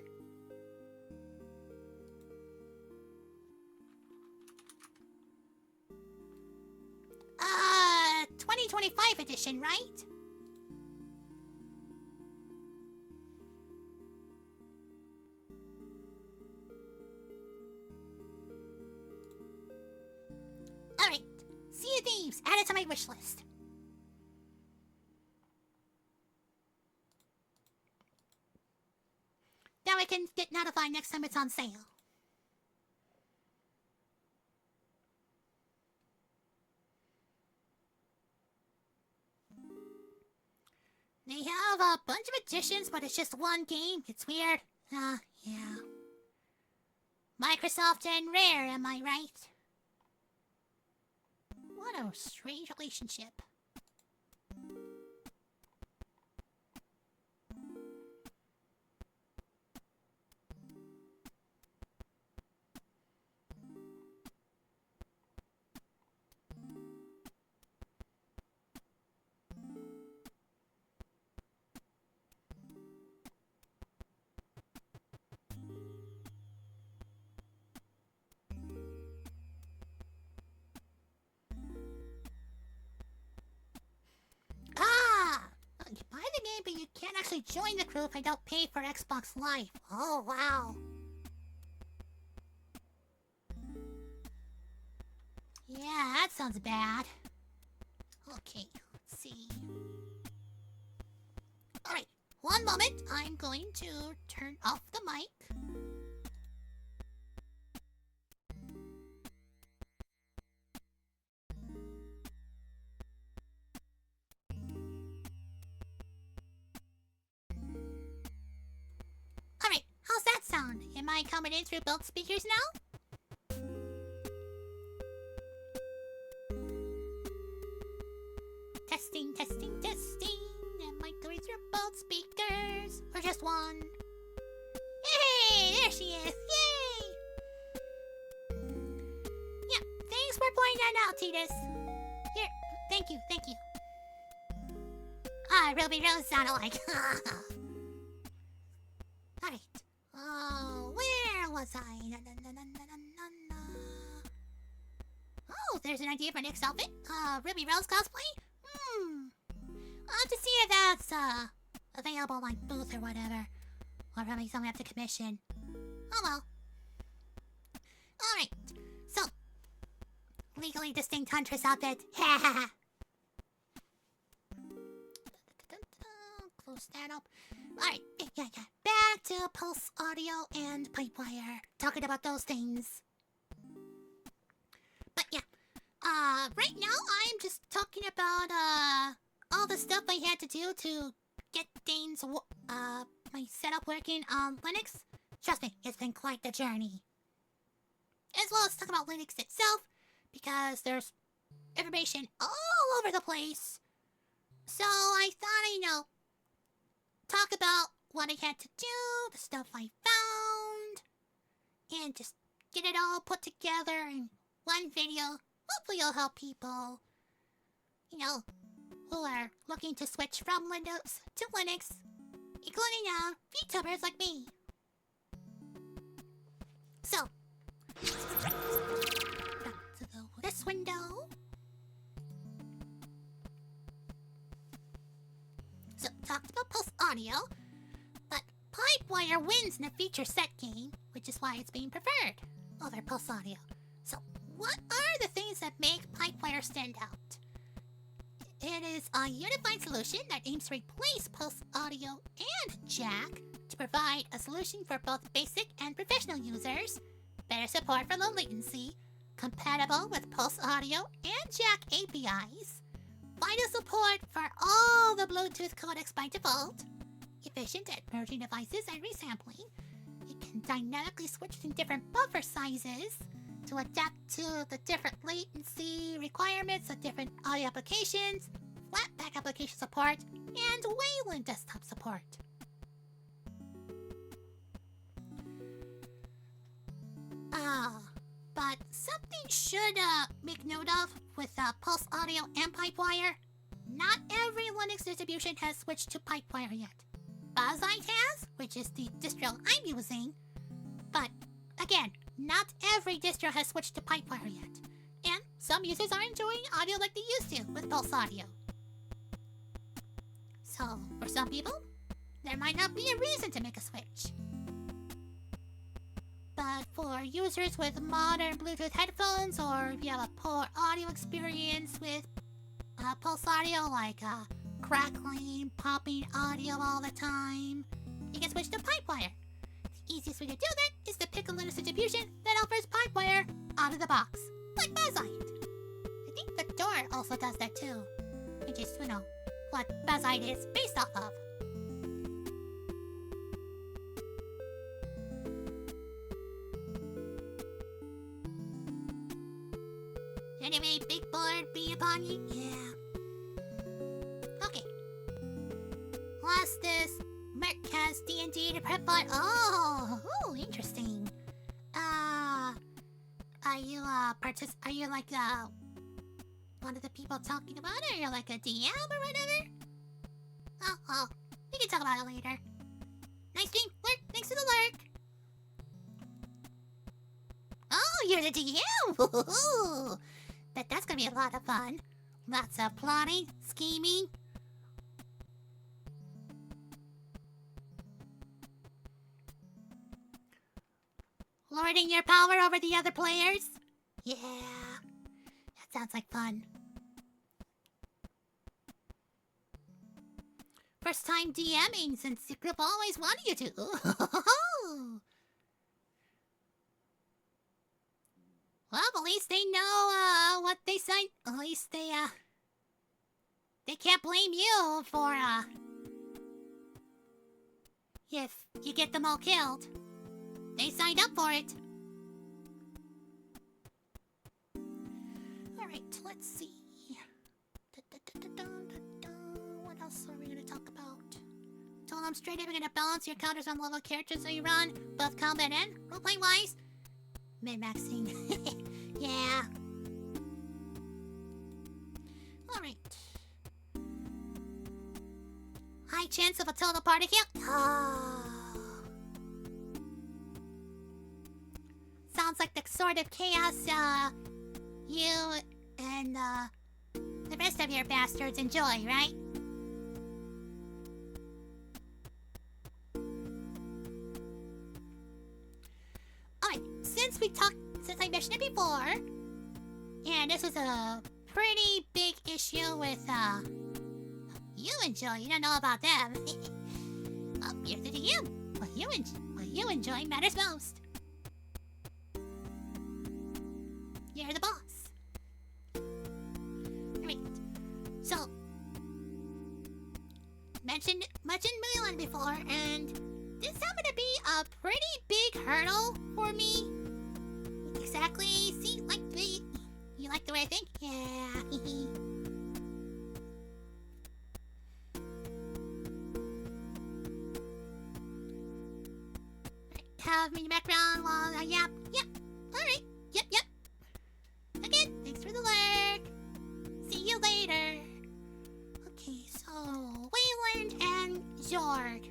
Speaker 1: 2025 edition, right? Alright, Sea of Thieves, add it to my wish list. Now I can get notified next time it's on sale. They have a bunch of editions, but it's just one game. It's weird. Yeah. Microsoft and Rare, am I right? What a strange relationship. You buy the game, but you can't actually join the crew if I don't pay for Xbox Live. Oh, wow. sounds bad. Okay, let's see. Alright, one moment. I'm going to turn off the mic. Alright, how's that sound? Am I coming in through both speakers now? Testing, testing, testing. Am I going through both speakers? Or just one? Hey, there she is. Yay! Yeah, thanks for pointing that out, Titus. Here, thank you, thank you. Ruby Rose sounded like. Alright. Oh, where was I? Oh, there's an idea for next outfit. Ruby Rose cosplay? I'll have to see if that's, available like booth or whatever. Or probably something I have to commission. Oh well. Alright. So, legally distinct Huntress outfit. Close that up. Alright, yeah. Back to Pulse Audio and Pipewire. Talking about those things. But yeah. Right now I'm just talking about, all the stuff I had to do to get things, my setup working on Linux. Trust me, it's been quite the journey. As well as talk about Linux itself, because there's information all over the place. So I thought, talk about what I had to do, the stuff I found, and just get it all put together in one video. Hopefully it'll help people, who are looking to switch from Windows to Linux, including, VTubers like me. So, back to this window. So, talked about Pulse Audio, but Pipewire wins in the feature set game, which is why it's being preferred over Pulse Audio. So, what are the things that make Pipewire stand out? It is a unified solution that aims to replace Pulse Audio and Jack to provide a solution for both basic and professional users, better support for low latency, compatible with Pulse Audio and Jack APIs, vital support for all the Bluetooth codecs by default, efficient at merging devices and resampling. It can dynamically switch between different buffer sizes to adapt to the different latency requirements of different audio applications, flatpak application support, and Wayland desktop support. But something should make note of with Pulse Audio and Pipewire. Not every Linux distribution has switched to Pipewire yet. Buzzite has, which is the distro I'm using, but again, not every distro has switched to Pipewire yet, and some users are enjoying audio like they used to with Pulse Audio. So, for some people, there might not be a reason to make a switch. But for users with modern Bluetooth headphones, or if you have a poor audio experience with Pulse Audio, like crackling, popping audio all the time, you can switch to Pipewire. The easiest way to do that is to pick a Linux distribution that offers Pipewire out of the box, like Buzzite. I think the Door also does that too, which is, what Buzzite is based off of. Anyway, big board be upon you? Yeah. Okay. What's this? Merc has D&D to prep on. Oh, interesting. Are you like one of the people talking about it? Are you like a DM or whatever? Oh, we can talk about it later. Nice stream, lurk, thanks for the lurk. Oh, you're the DM. Bet that's gonna be a lot of fun. Lots of plotting, scheming. Lording your power over the other players? Yeah. Sounds like fun. First time DMing since the group always wanted you to. Well, at least they know what they signed. At least they can't blame you for if you get them all killed. They signed up for it. Alright, let's see. What else are we gonna talk about? Told them straight up you're gonna balance your counters on level characters so you run both combat and roleplay wise. Min-maxing. Yeah. Alright. High chance of a total party kill. Oh. Sounds like the sort of chaos, you and, the rest of your bastards enjoy, right? Alright, since I mentioned it before, and this was a pretty big issue with, you enjoy, you don't know about them. Well, here's it to you. What you enjoy matters most. You're the boss. Alright. So, mentioned Mulan before, and this happened to be a pretty big hurdle for me. Exactly, see, you like the way I think? Yeah. Have me in the background while I yap. Yep. Alright. Yep. Again, thanks for the lurk. See you later. Okay, so Wayland and Zorg,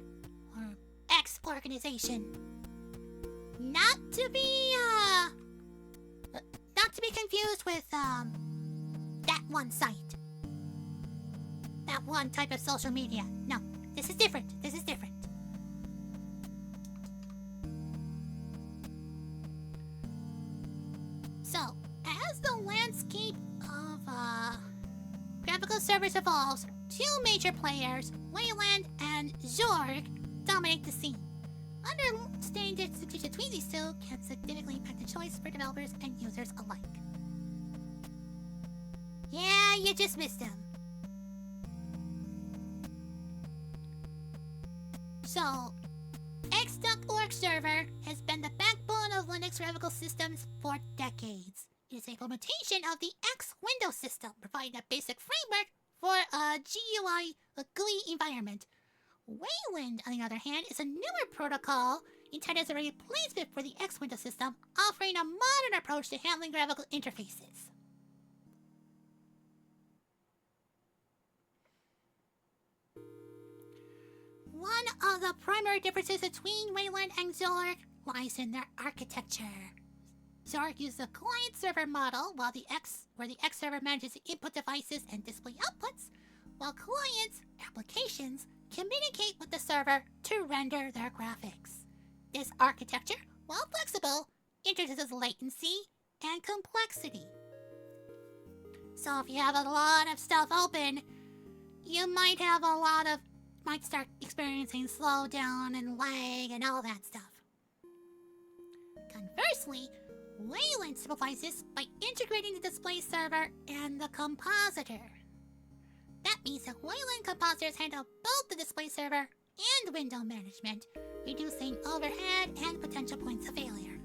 Speaker 1: or X organization. Not to be confused with that one site. That one type of social media. No, this is different. So, as the landscape of graphical servers evolves, two major players, Wayland and Zorg, dominate the scene. Understanding the distinction between these two can significantly impact the choice for developers and users alike. Yeah, you just missed them. So, X.org server has been the backbone of Linux graphical systems for decades. It is a implementation of the X Window system, providing a basic framework for a GUI environment. Wayland, on the other hand, is a newer protocol intended as a replacement for the X Window system, offering a modern approach to handling graphical interfaces. One of the primary differences between Wayland and Zorg lies in their architecture. Zorg uses a client-server model, where the X server manages the input devices and display outputs, while clients, applications, communicate with the server to render their graphics. This architecture, while flexible, introduces latency and complexity. So if you have a lot of stuff open, you might start experiencing slowdown and lag and all that stuff. Conversely, Wayland simplifies this by integrating the display server and the compositor. That means that Wayland compositors handle both the display server and window management, reducing overhead and potential points of failure.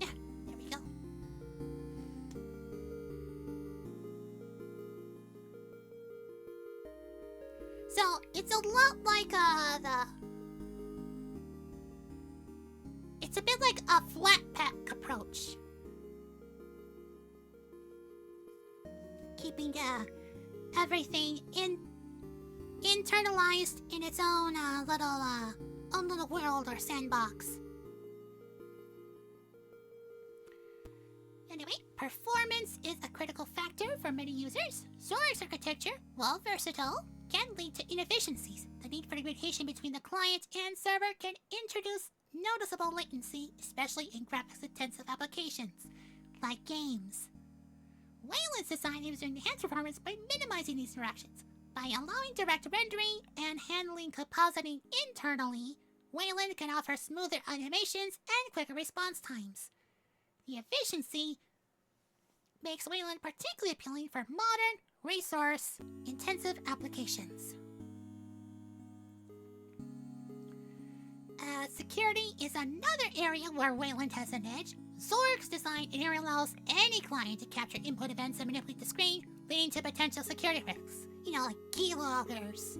Speaker 1: There we go. So, it's a lot like it's a bit like a flat pack approach. Keeping everything internalized in its own little world or sandbox. Anyway, performance is a critical factor for many users. Zorg's architecture, while versatile, can lead to inefficiencies. The need for communication between the client and server can introduce noticeable latency, especially in graphics-intensive applications, like games. Wayland's design aims to enhance performance by minimizing these interactions. By allowing direct rendering and handling compositing internally, Wayland can offer smoother animations and quicker response times. The efficiency makes Wayland particularly appealing for modern, resource-intensive applications. Security is another area where Wayland has an edge. Zorg's design area allows any client to capture input events and manipulate the screen, leading to potential security risks. You know, like keyloggers.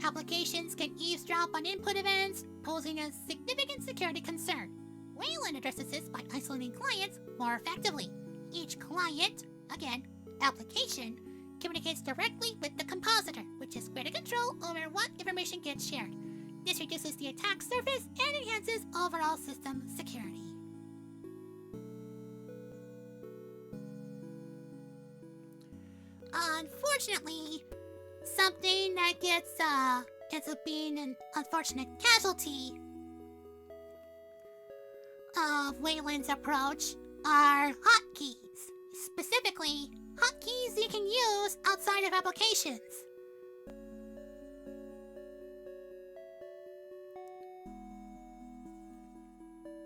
Speaker 1: Applications can eavesdrop on input events, posing a significant security concern. Wayland addresses this by isolating clients more effectively. Each client, again, application, communicates directly with the compositor, which has greater control over what information gets shared. This reduces the attack surface and enhances overall system security. Unfortunately, something that ends up being an unfortunate casualty of Wayland's approach are hotkeys. Specifically, hotkeys you can use outside of applications.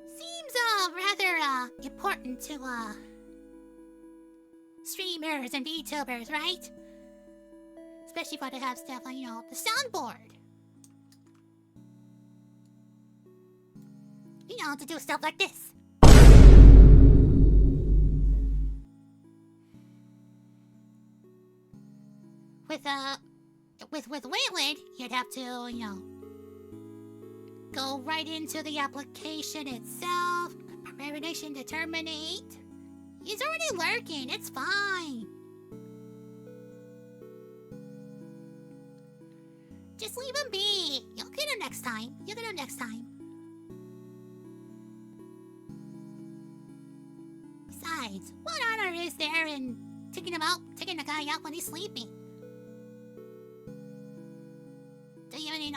Speaker 1: Seems rather important to streamers and VTubers, right? Especially if they have stuff like, the soundboard. To do stuff like this. With Wayland, you'd have to, go right into the application itself, permission to terminate. He's already lurking, it's fine. Just leave him be. You'll get him next time. Besides, what honor is there in taking the guy out when he's sleeping? Do you even,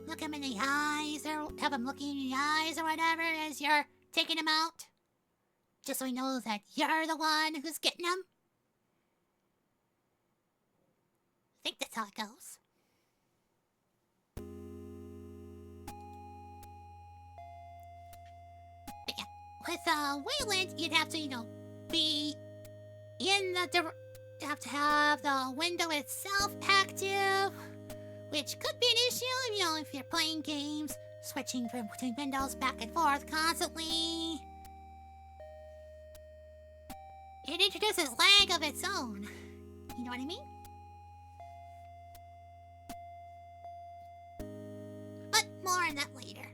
Speaker 1: look him in the eyes or have him looking in the eyes or whatever as you're taking him out? Just so he knows that you're the one who's getting him? I think that's how it goes. But yeah, with Wayland, you'd have to, be in the you have to have the window itself active, which could be an issue, if you're playing games, switching between windows back and forth constantly. It introduces lag of its own. You know what I mean? But more on that later.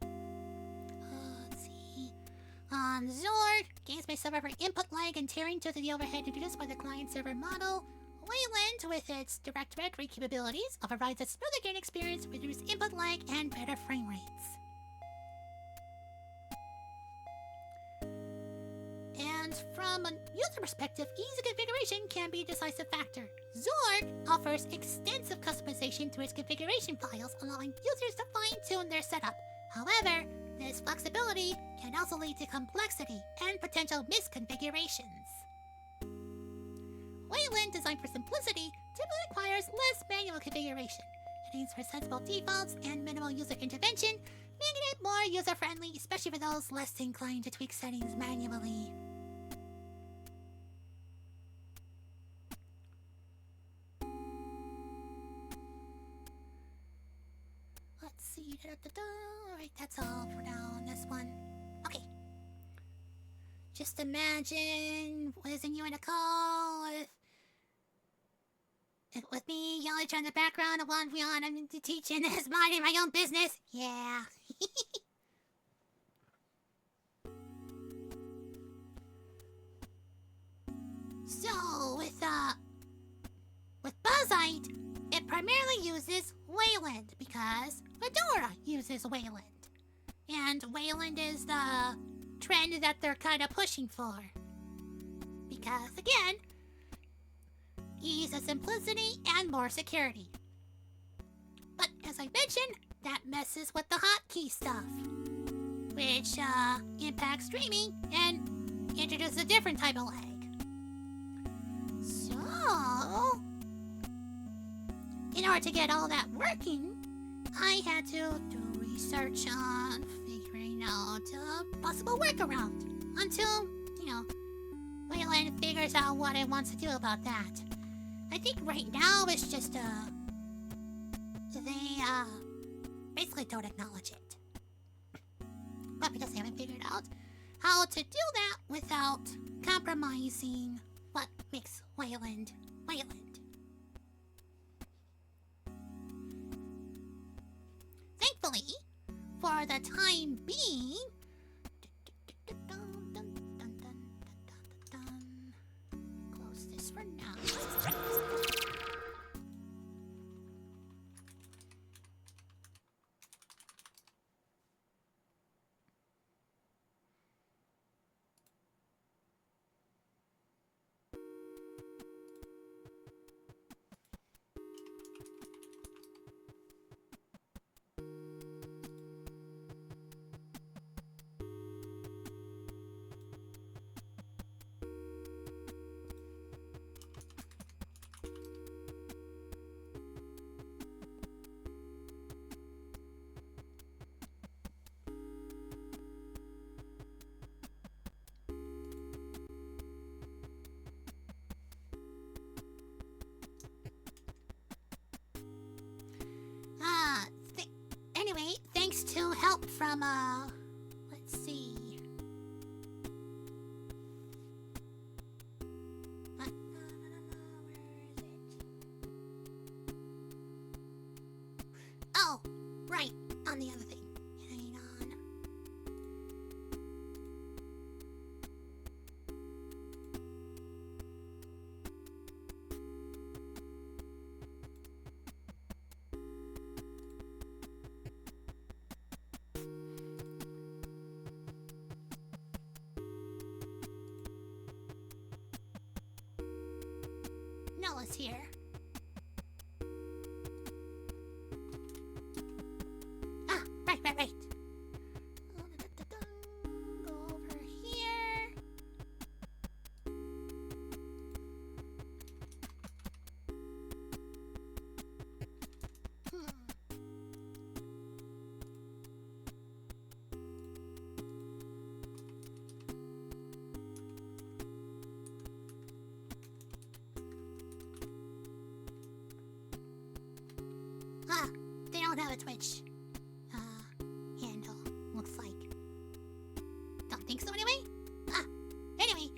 Speaker 1: Let's see. On Zorg, games may suffer from input lag and tearing due to the overhead introduced by the client-server model. Wayland, with its direct rendering capabilities, provides a smoother game experience with reduced input lag and better frame rates. And from a user perspective, easy configuration can be a decisive factor. Zorg offers extensive customization through its configuration files, allowing users to fine-tune their setup. However, this flexibility can also lead to complexity and potential misconfigurations. Wayland, designed for simplicity, typically requires less manual configuration. It aims for sensible defaults and minimal user intervention, making it more user-friendly, especially for those less inclined to tweak settings manually. Let's see. Alright, that's all for now on this one. Okay. Just imagine Liz and you in a call with me yelling in the background of one beyond I'm teaching this, minding my own business. Yeah. So, with Buzzite, it primarily uses Wayland because Fedora uses is Wayland. And Wayland is the trend that they're kind of pushing for. Because, again, ease of simplicity and more security. But, as I mentioned, that messes with the hotkey stuff. Which, impacts streaming and introduces a different type of lag. So, in order to get all that working, I had to do research on figuring out a possible workaround until, Wayland figures out what it wants to do about that. I think right now it's just, they, basically don't acknowledge it. But because they haven't figured out how to do that without compromising what makes Wayland Wayland. Thankfully, for the time being, close this for now. Anyway, thanks to help from, let's see. Where is it? Oh, right, on the other thing. Hang on. Noah's here. Ah, right. Go over here. They don't have a Twitch handle, looks like. Don't think so anyway? Anyway,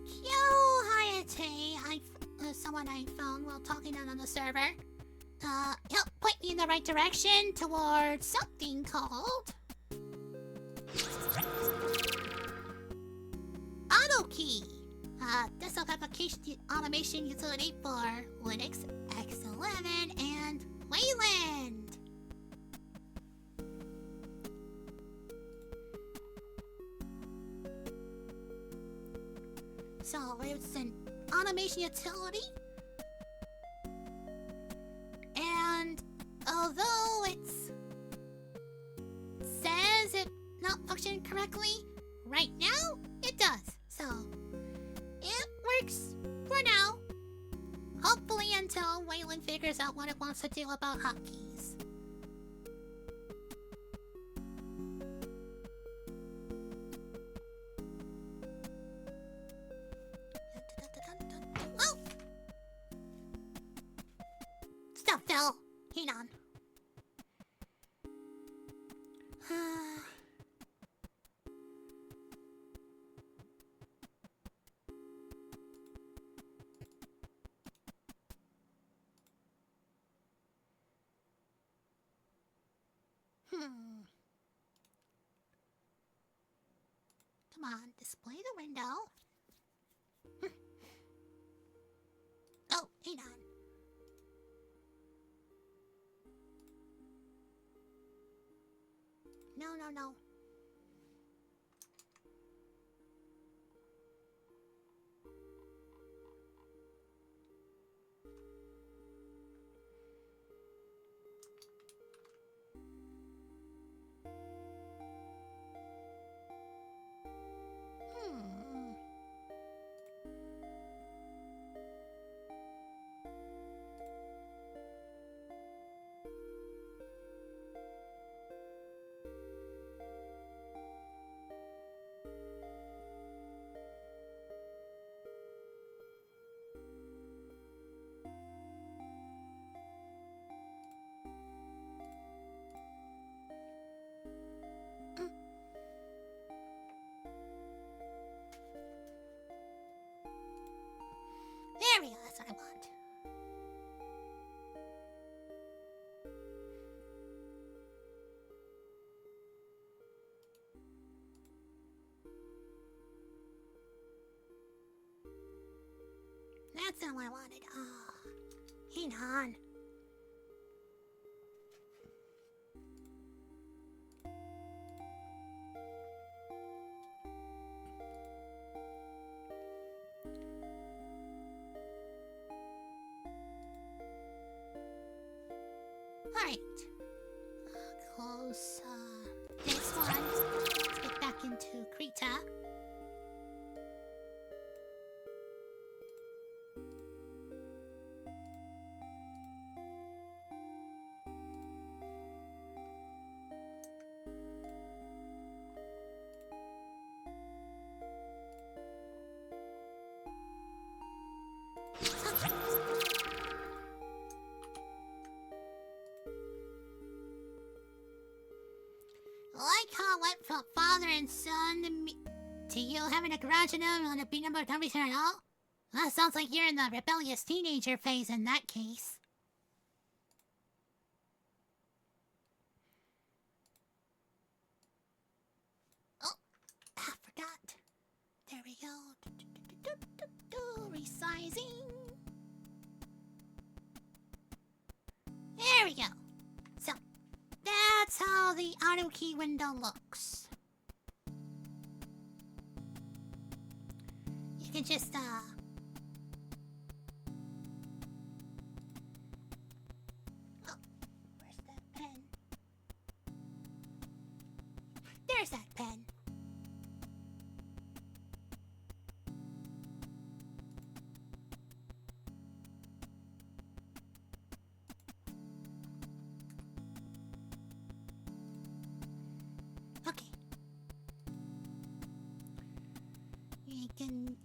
Speaker 1: Kyo Hayate, someone I found while talking on the server, helped point me in the right direction towards something called AutoKey. Desktop application automation utility for Linux, X11, and Wayland. So it's an automation utility, and although it says it not functioning correctly, right now it does. So it works for now. Hopefully until Wayland figures out what it wants to do about hotkeys. Oh! Stuff fell. Hang on. Come on, display the window. Oh, hang on. No, no, no. There we go, that's what I want. That's not what I wanted. Oh, hang on. Alright. Close this one. Let's get back into Krita. Like how it went from father and son to me, to you having a garage and on a B number company at all? That sounds like you're in the rebellious teenager phase in that case. Oh, I forgot. There we go. Resizing. There we go. So, that's how the auto key window looks. You can just, oh, where's that pen? There's that pen. Okay. You can...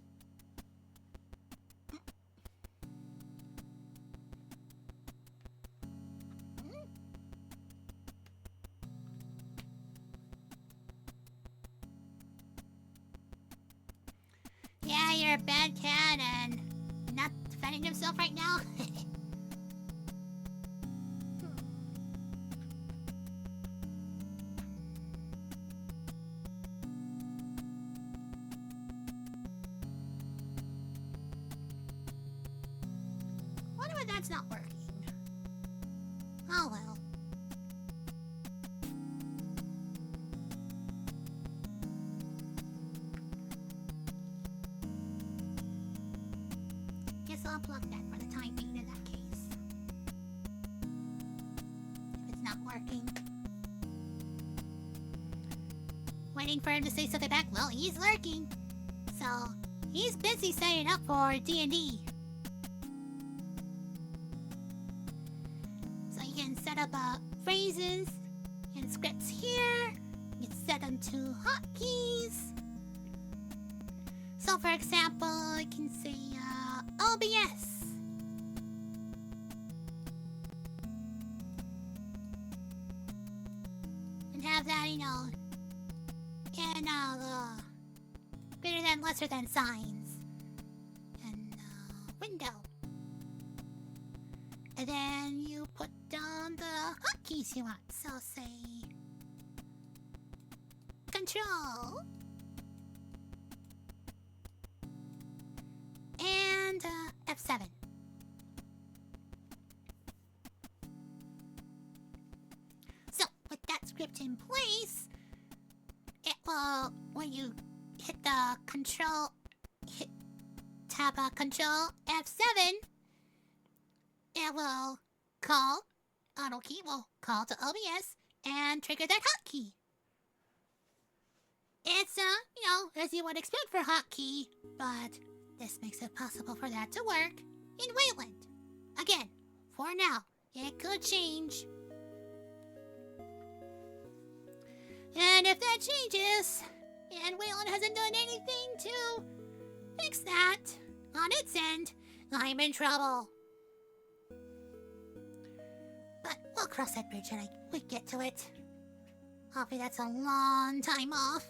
Speaker 1: Yeah, you're a bad cat and not defending himself right now. Wonder why that's not working. Oh well. Guess I'll plug that for the time being in that case. If it's not working. Waiting for him to say something back. Well, he's lurking. So, he's busy setting up for D&D. So you can set up phrases and scripts here. You can set them to hotkeys. So for example, I can say OBS. And have that, you know, in greater than, lesser than signs. And window. And then you put down the hotkeys you want. So say Control and F7. So with that script in place, it will, when you hit the tab Control F7, it will call, AutoKey will call to OBS and trigger that hotkey. It's, as you would expect for hotkey, but this makes it possible for that to work in Wayland. Again, for now, it could change. And if that changes, and Wayland hasn't done anything to fix that on its end, I'm in trouble. But we'll cross that bridge when we get to it. Hopefully that's a long time off.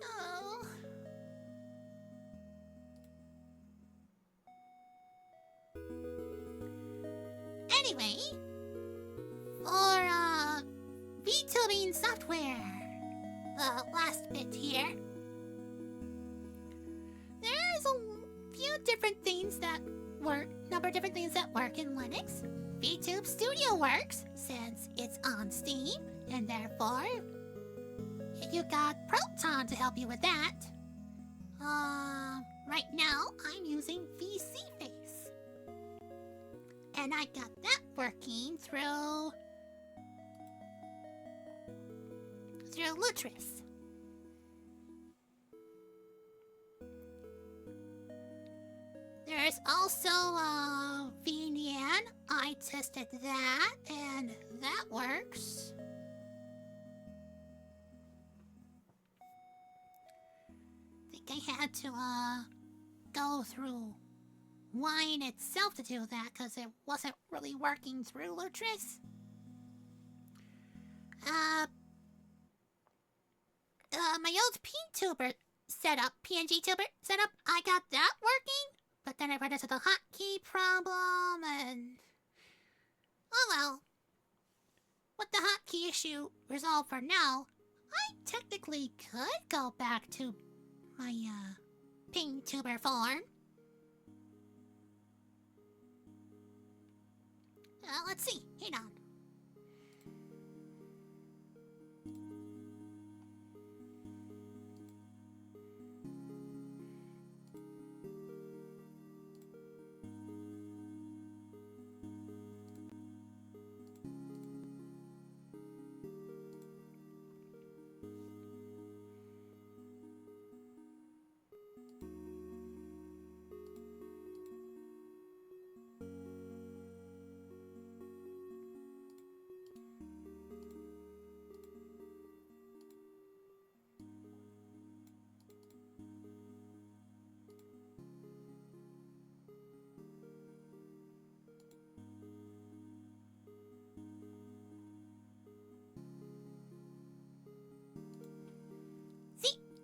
Speaker 1: Oh. Anyway, for VTubing software, the last bit here, there's a few different things that work, number of different things that work in Linux. VTube Studio works since it's on Steam, and therefore you got Proton to help you with that. Right now I'm using VCFace, and I got that working through Lutris. There's also VNyan. I tested that, and that works. I think I had to go through Wine itself to do that because it wasn't really working through Lutris. My old PNG tuber setup, I got that working, but then I ran into the hotkey problem, and oh well. With the hotkey issue resolved for now, I technically could go back to my ping tuber form. Let's see. Hang on.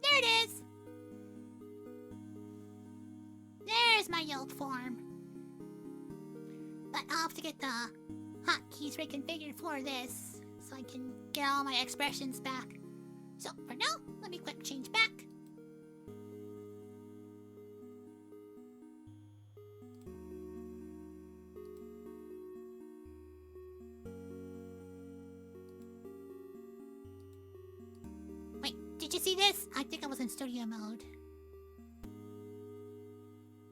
Speaker 1: There it is! There's my old form. But I'll have to get the hotkeys reconfigured for this so I can get all my expressions back. So for now, let me quick change back. Did you see this? I think I was in studio mode.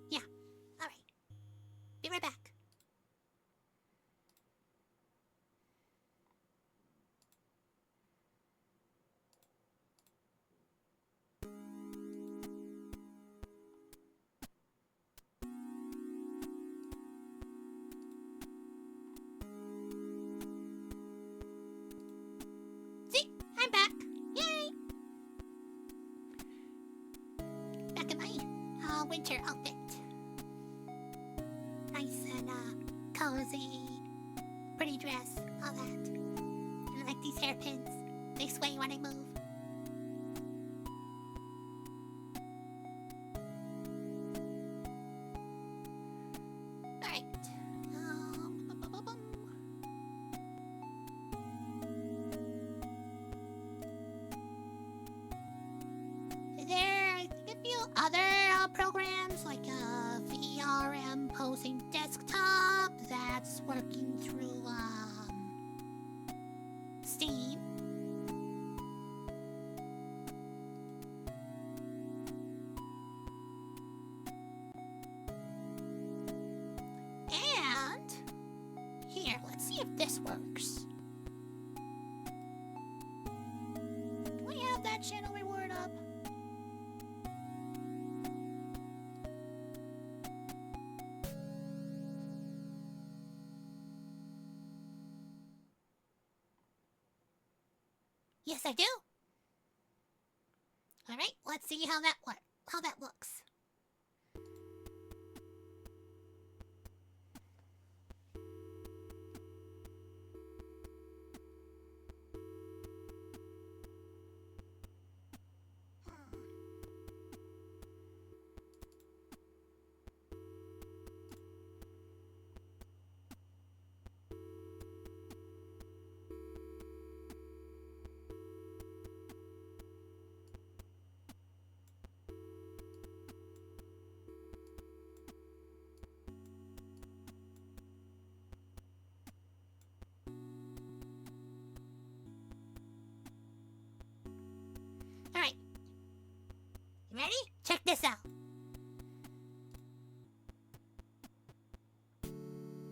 Speaker 1: Yeah. Alright. Be right back. See? I'm back. Yay! Back in my winter outfit. Nice and cozy, pretty dress, all that. I like these hairpins. They sway when I move. Alright. There are a few other programs like VRM posing desktop that's working through Steam. build that channel reward up? Yes, I do. All right, let's see how that looks. All right. You ready? Check this out.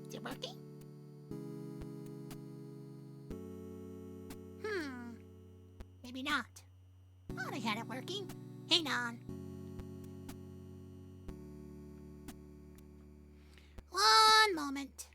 Speaker 1: Is it working? Maybe not. Thought I had it working. Hang on. One moment.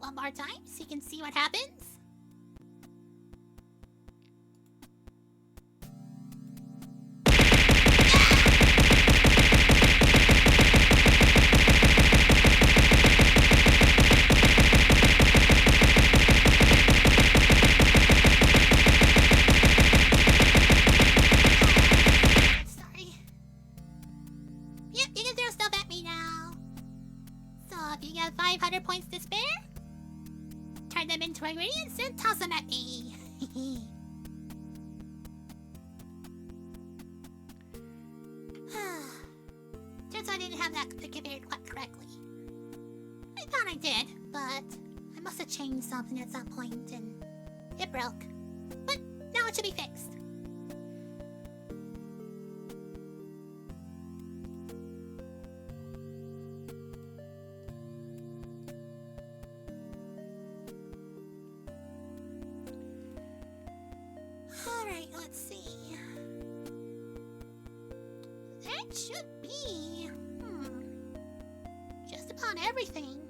Speaker 1: one more time so you can see what happens. Sorry. Yep, you can throw stuff at me now. So if you get 500 points to spare, turn them into ingredients and toss them at me. Turns out I didn't have that configured quite correctly. I thought I did, but I must have changed something at some point and it broke. But now it should be fixed. Alright, let's see. That should be... just about everything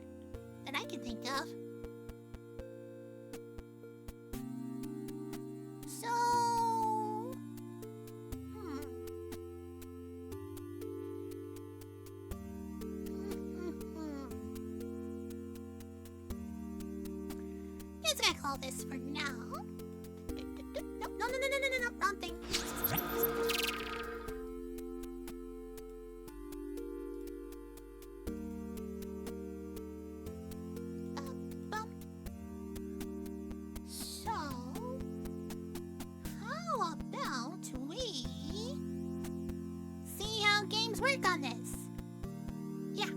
Speaker 1: that I can think of. So... Just gonna call this for now. No, wrong thing. So, how about we see how games work on this? Yeah.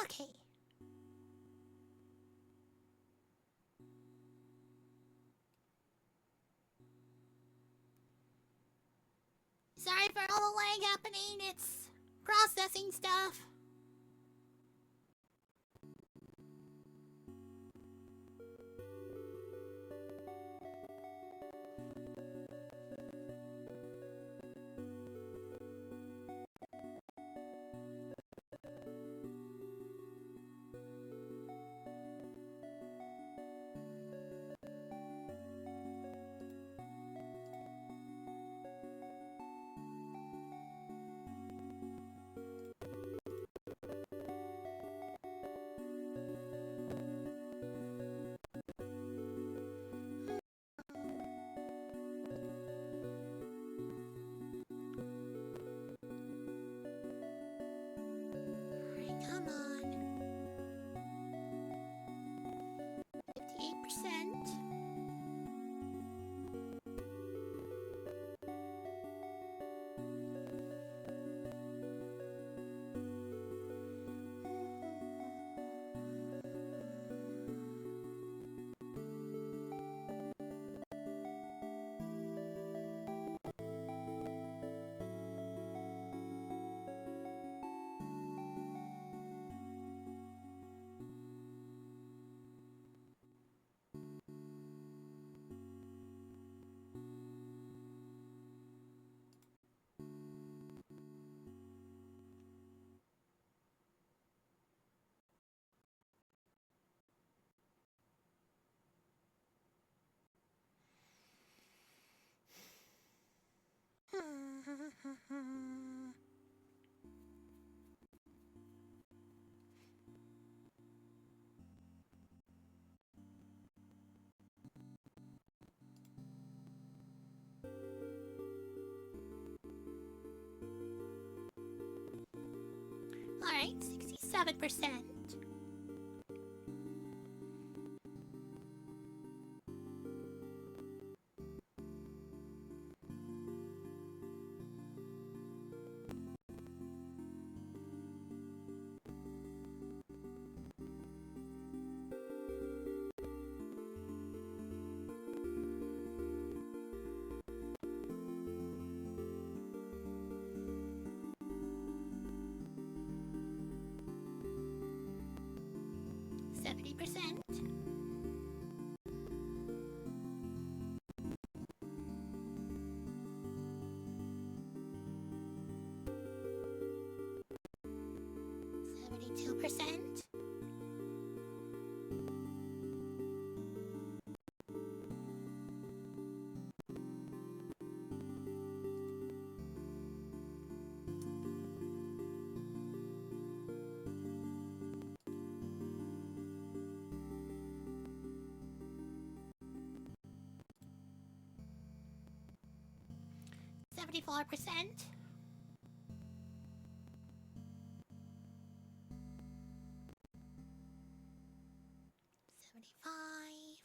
Speaker 1: Okay. Sorry for all the lag happening. It's processing stuff. Alright, come on. 58%. Alright, 67%. 70%. 72%. 74%. 75.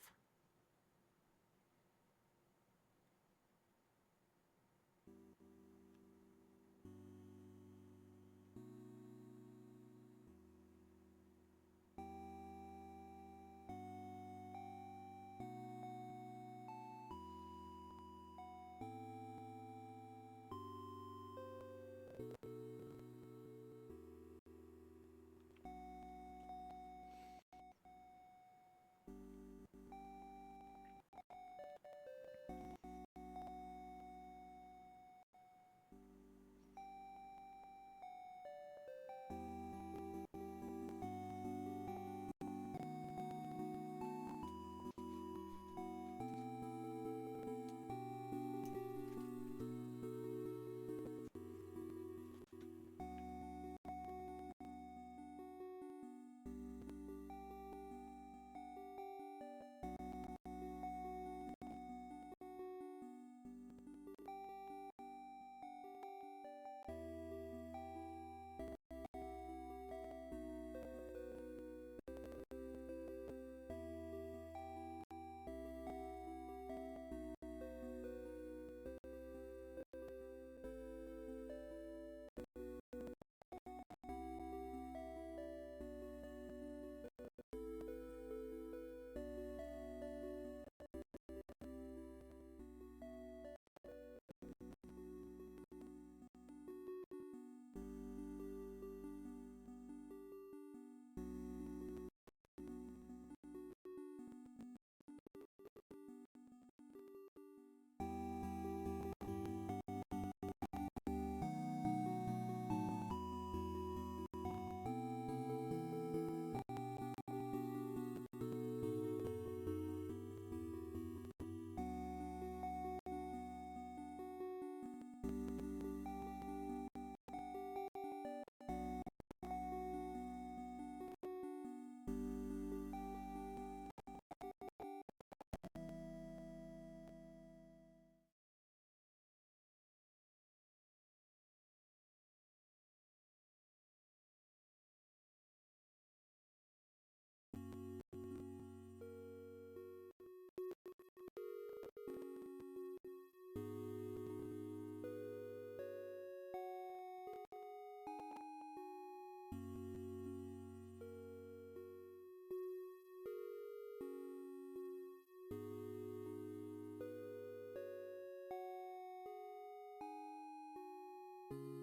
Speaker 1: Bye.